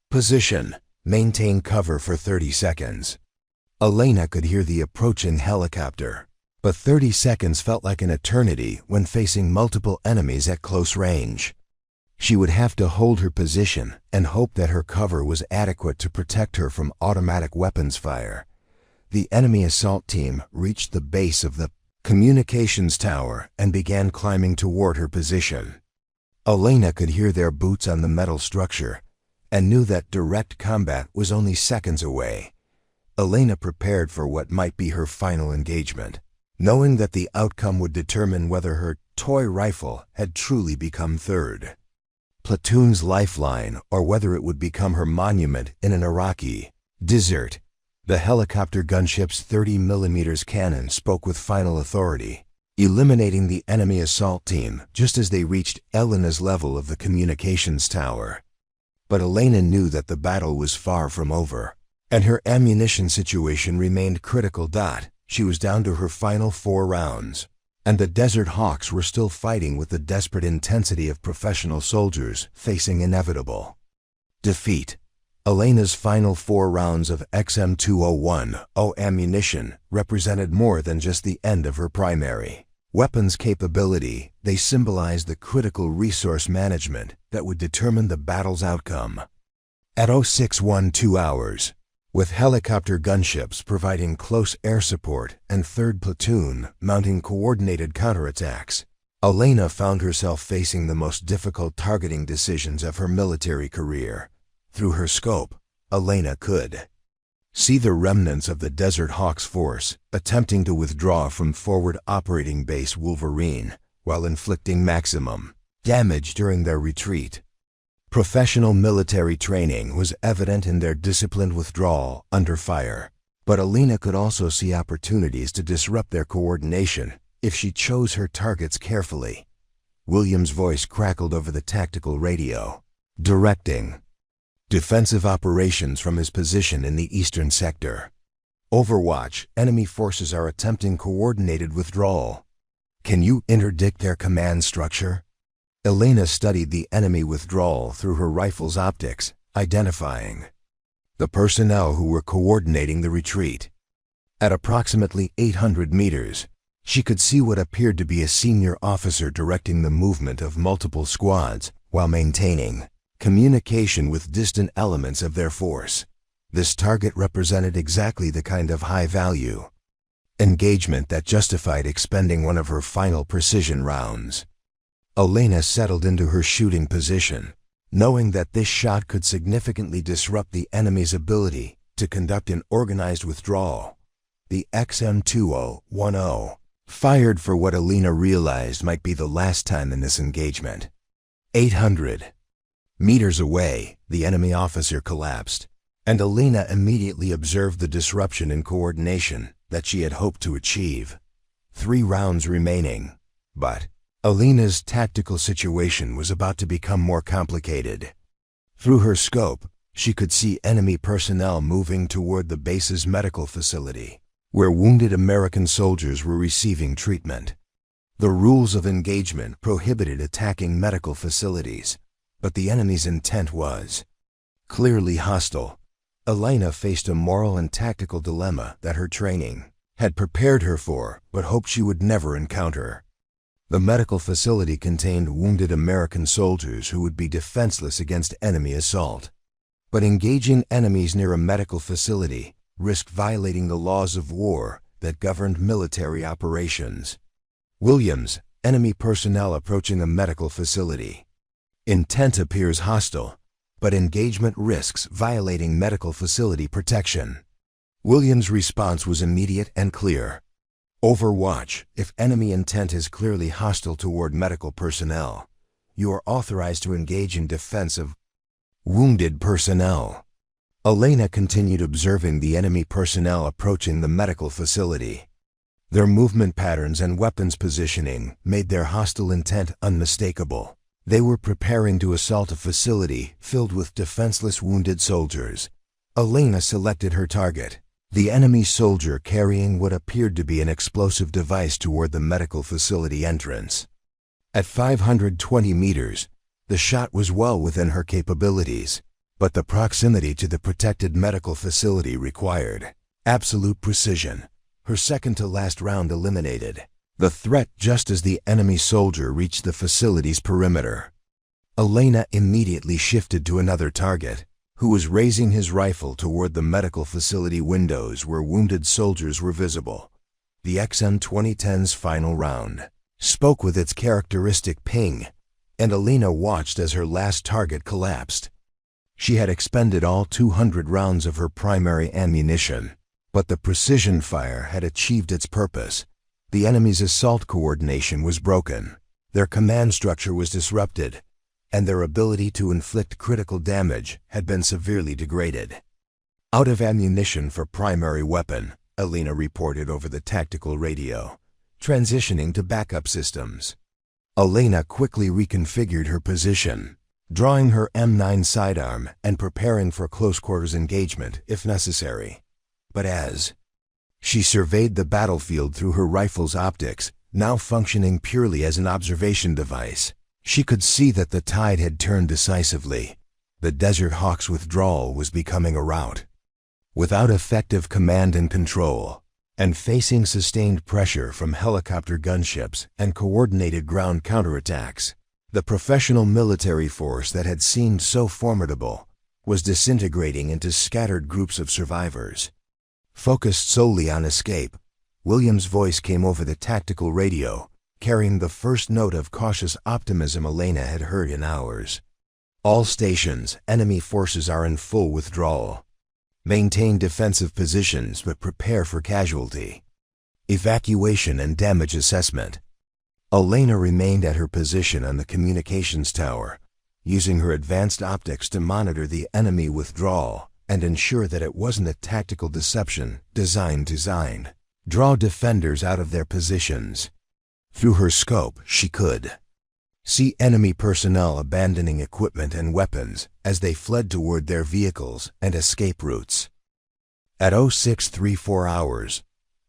position. Maintain cover for 30 seconds." Elena could hear the approaching helicopter. But 30 seconds felt like an eternity when facing multiple enemies at close range. She would have to hold her position and hope that her cover was adequate to protect her from automatic weapons fire. The enemy assault team reached the base of the communications tower and began climbing toward her position. Elena could hear their boots on the metal structure and knew that direct combat was only seconds away. Elena prepared for what might be her final engagement, knowing that the outcome would determine whether her toy rifle had truly become third platoon's lifeline or whether it would become her monument in an Iraqi desert. The helicopter gunship's 30mm cannon spoke with final authority, eliminating the enemy assault team just as they reached Elena's level of the communications tower. But Elena knew that the battle was far from over, and her ammunition situation remained critical. She was down to her final 4 rounds, and the Desert Hawks were still fighting with the desperate intensity of professional soldiers facing inevitable defeat. Elena's final 4 rounds of XM2010 ammunition represented more than just the end of her primary weapons capability. They symbolized the critical resource management that would determine the battle's outcome. At 0612 hours, with helicopter gunships providing close air support and 3rd Platoon mounting coordinated counterattacks, Elena found herself facing the most difficult targeting decisions of her military career. Through her scope, Elena could see the remnants of the Desert Hawks force attempting to withdraw from Forward Operating Base Wolverine while inflicting maximum damage during their retreat. Professional military training was evident in their disciplined withdrawal under fire, but Elena could also see opportunities to disrupt their coordination if she chose her targets carefully. Williams' voice crackled over the tactical radio, directing Defensive operations from his position in the eastern sector. Overwatch, enemy forces are attempting coordinated withdrawal. Can you interdict their command structure? Elena studied the enemy withdrawal through her rifle's optics, identifying the personnel who were coordinating the retreat. At approximately 800 meters, she could see what appeared to be a senior officer directing the movement of multiple squads while maintaining communication with distant elements of their force. This target represented exactly the kind of high-value engagement that justified expending one of her final precision rounds. Elena settled into her shooting position, knowing that this shot could significantly disrupt the enemy's ability to conduct an organized withdrawal. The XM-2010 fired for what Elena realized might be the last time in this engagement. 800 meters away, the enemy officer collapsed, and Elena immediately observed the disruption in coordination that she had hoped to achieve. 3 rounds remaining, but Elena's tactical situation was about to become more complicated. Through her scope, she could see enemy personnel moving toward the base's medical facility, where wounded American soldiers were receiving treatment. The rules of engagement prohibited attacking medical facilities, but the enemy's intent was clearly hostile. Elena faced a moral and tactical dilemma that her training had prepared her for, but hoped she would never encounter. The medical facility contained wounded American soldiers who would be defenseless against enemy assault. But engaging enemies near a medical facility risked violating the laws of war that governed military operations. Williams, enemy personnel approaching a medical facility. Intent appears hostile, but engagement risks violating medical facility protection. Williams' response was immediate and clear. Overwatch, if enemy intent is clearly hostile toward medical personnel, you are authorized to engage in defense of wounded personnel. Elena continued observing the enemy personnel approaching the medical facility. Their movement patterns and weapons positioning made their hostile intent unmistakable. They were preparing to assault a facility filled with defenseless wounded soldiers. Elena selected her target, the enemy soldier carrying what appeared to be an explosive device toward the medical facility entrance. At 520 meters, the shot was well within her capabilities, but the proximity to the protected medical facility required absolute precision. Her second-to-last round eliminated the threat just as the enemy soldier reached the facility's perimeter. Elena immediately shifted to another target, who was raising his rifle toward the medical facility windows where wounded soldiers were visible. The XM-2010's final round spoke with its characteristic ping, and Elena watched as her last target collapsed. She had expended all 200 rounds of her primary ammunition, but the precision fire had achieved its purpose. The enemy's assault coordination was broken, their command structure was disrupted, and their ability to inflict critical damage had been severely degraded. Out of ammunition for primary weapon, Elena reported over the tactical radio, transitioning to backup systems. Elena quickly reconfigured her position, drawing her M9 sidearm and preparing for close-quarters engagement if necessary. But as she surveyed the battlefield through her rifle's optics, now functioning purely as an observation device, she could see that the tide had turned decisively. The Desert Hawk's withdrawal was becoming a rout. Without effective command and control, and facing sustained pressure from helicopter gunships and coordinated ground counterattacks, the professional military force that had seemed so formidable was disintegrating into scattered groups of survivors. Focused solely on escape, Williams' voice came over the tactical radio, carrying the first note of cautious optimism Elena had heard in hours. All stations, enemy forces are in full withdrawal. Maintain defensive positions but prepare for casualty. Evacuation and damage assessment. Elena remained at her position on the communications tower, using her advanced optics to monitor the enemy withdrawal and ensure that it wasn't a tactical deception designed to draw defenders out of their positions. Through her scope, she could See enemy personnel abandoning equipment and weapons as they fled toward their vehicles and escape routes. At 0634 hours,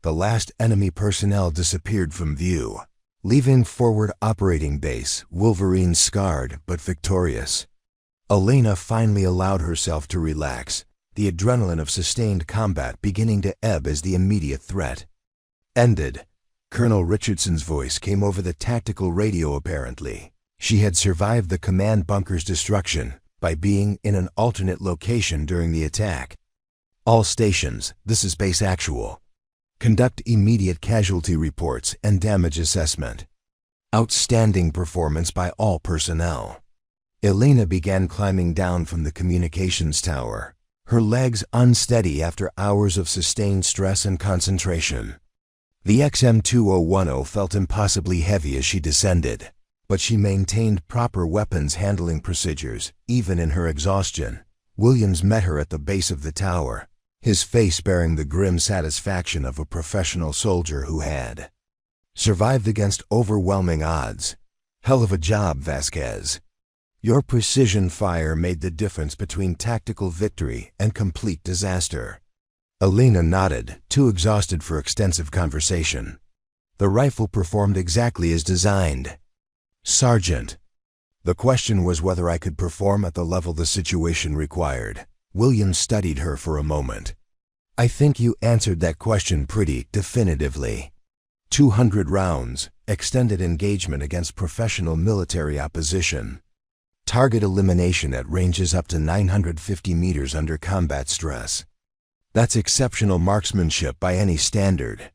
the last enemy personnel disappeared from view, leaving Forward Operating Base Wolverine scarred but victorious. Elena finally allowed herself to relax, the adrenaline of sustained combat beginning to ebb as the immediate threat ended. Colonel Richardson's voice came over the tactical radio apparently. She had survived the command bunker's destruction by being in an alternate location during the attack. All stations, this is Base Actual. Conduct immediate casualty reports and damage assessment. Outstanding performance by all personnel. Elena began climbing down from the communications tower, her legs unsteady after hours of sustained stress and concentration. The XM-2010 felt impossibly heavy as she descended, but she maintained proper weapons handling procedures, even in her exhaustion. Williams met her at the base of the tower, his face bearing the grim satisfaction of a professional soldier who had survived against overwhelming odds. Hell of a job, Vasquez. Your precision fire made the difference between tactical victory and complete disaster. Elena nodded, too exhausted for extensive conversation. The rifle performed exactly as designed. Sergeant. The question was whether I could perform at the level the situation required. Williams studied her for a moment. I think you answered that question pretty definitively. 200 rounds, extended engagement against professional military opposition. Target elimination at ranges up to 950 meters under combat stress. That's exceptional marksmanship by any standard.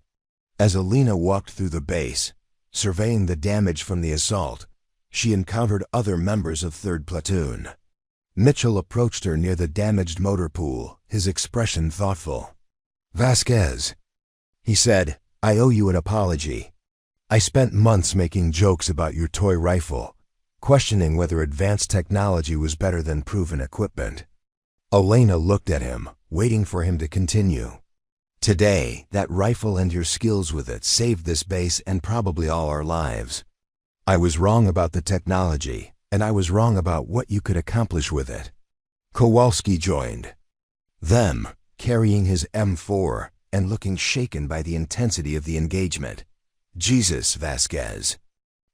As Elena walked through the base, surveying the damage from the assault, she encountered other members of 3rd Platoon. Mitchell approached her near the damaged motor pool, his expression thoughtful. Vasquez, he said, I owe you an apology. I spent months making jokes about your toy rifle, questioning whether advanced technology was better than proven equipment. Elena looked at him, waiting for him to continue. Today, that rifle and your skills with it saved this base and probably all our lives. I was wrong about the technology, and I was wrong about what you could accomplish with it. Kowalski joined them, carrying his M4 and looking shaken by the intensity of the engagement. Jesus, Vasquez.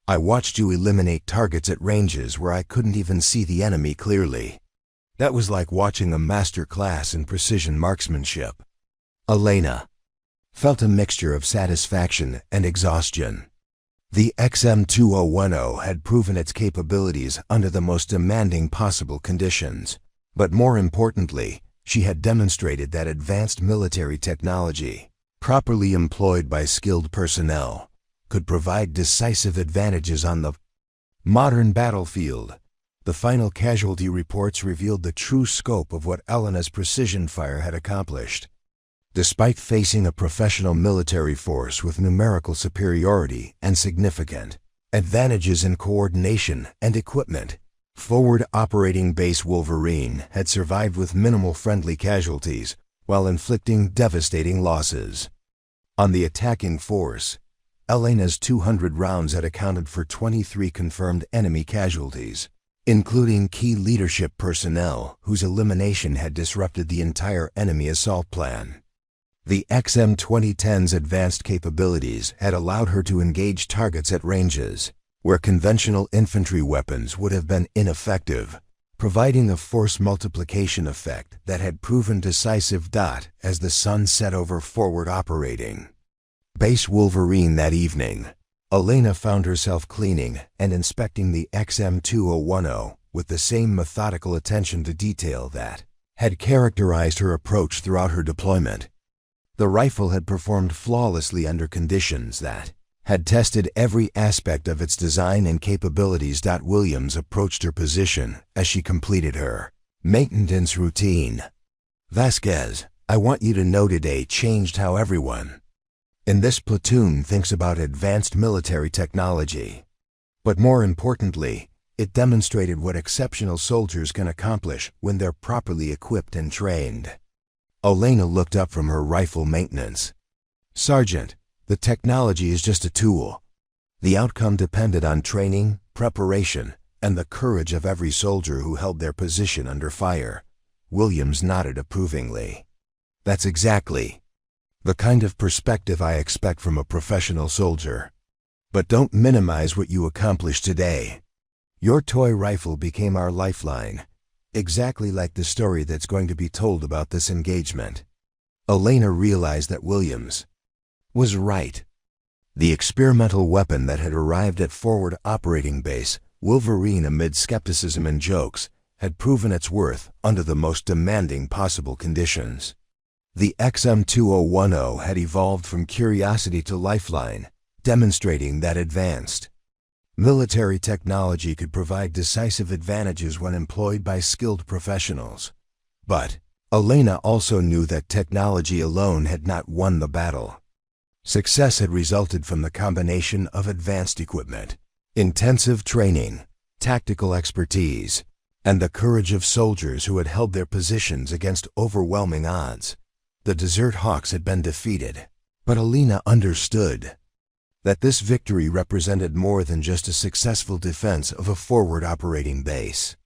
I watched you eliminate targets at ranges where I couldn't even see the enemy clearly. That was like watching a master class in precision marksmanship. Elena felt a mixture of satisfaction and exhaustion. The XM-2010 had proven its capabilities under the most demanding possible conditions, but more importantly, she had demonstrated that advanced military technology, properly employed by skilled personnel, could provide decisive advantages on the modern battlefield. The final casualty reports revealed the true scope of what Elena's precision fire had accomplished. Despite facing a professional military force with numerical superiority and significant advantages in coordination and equipment, Forward Operating Base Wolverine had survived with minimal friendly casualties while inflicting devastating losses. On the attacking force, Elena's 200 rounds had accounted for 23 confirmed enemy casualties, including key leadership personnel whose elimination had disrupted the entire enemy assault plan. The XM-2010's advanced capabilities had allowed her to engage targets at ranges where conventional infantry weapons would have been ineffective, providing a force multiplication effect that had proven decisive. As the sun set over Forward Operating Base Wolverine that evening, Elena found herself cleaning and inspecting the XM-2010 with the same methodical attention to detail that had characterized her approach throughout her deployment. The rifle had performed flawlessly under conditions that had tested every aspect of its design and capabilities. Williams approached her position as she completed her maintenance routine. Vasquez, I want you to know today changed how everyone in this platoon thinks about advanced military technology. But more importantly, it demonstrated what exceptional soldiers can accomplish when they're properly equipped and trained. Elena looked up from her rifle maintenance. Sergeant, the technology is just a tool. The outcome depended on training, preparation, and the courage of every soldier who held their position under fire. Williams nodded approvingly. That's exactly the kind of perspective I expect from a professional soldier. But don't minimize what you accomplished today. Your toy rifle became our lifeline, exactly like the story that's going to be told about this engagement. Elena realized that Williams was right. The experimental weapon that had arrived at Forward Operating Base Wolverine amid skepticism and jokes had proven its worth under the most demanding possible conditions. The XM2010 had evolved from curiosity to Lifeline, demonstrating that advanced military technology could provide decisive advantages when employed by skilled professionals. But Elena also knew that technology alone had not won the battle. Success had resulted from the combination of advanced equipment, intensive training, tactical expertise, and the courage of soldiers who had held their positions against overwhelming odds. The Desert Hawks had been defeated, but Elena understood that this victory represented more than just a successful defense of a forward operating base.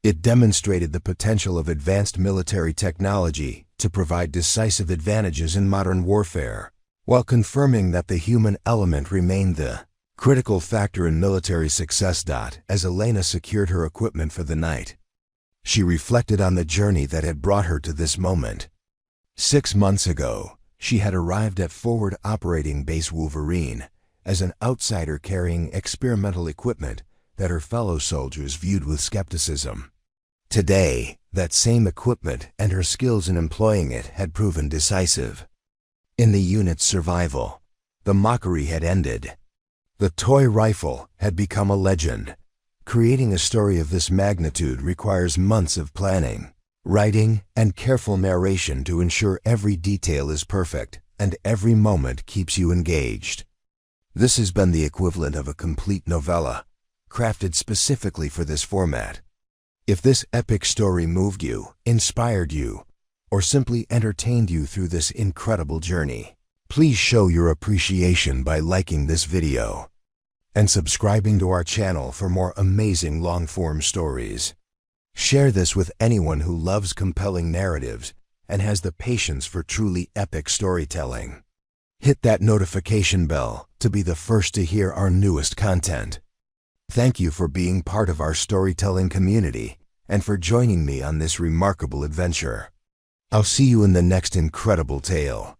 It demonstrated the potential of advanced military technology to provide decisive advantages in modern warfare, while confirming that the human element remained the critical factor in military success. As Elena secured her equipment for the night, she reflected on the journey that had brought her to this moment. 6 months ago, she had arrived at Forward Operating Base Wolverine as an outsider carrying experimental equipment that her fellow soldiers viewed with skepticism. Today, that same equipment and her skills in employing it had proven decisive. In the unit's survival, the mockery had ended. The toy rifle had become a legend. Creating a story of this magnitude requires months of planning, writing, and careful narration to ensure every detail is perfect and every moment keeps you engaged. This has been the equivalent of a complete novella, crafted specifically for this format. If this epic story moved you, inspired you, or simply entertained you through this incredible journey, please show your appreciation by liking this video and subscribing to our channel for more amazing long-form stories. Share this with anyone who loves compelling narratives and has the patience for truly epic storytelling. Hit that notification bell to be the first to hear our newest content. Thank you for being part of our storytelling community and for joining me on this remarkable adventure. I'll see you in the next incredible tale.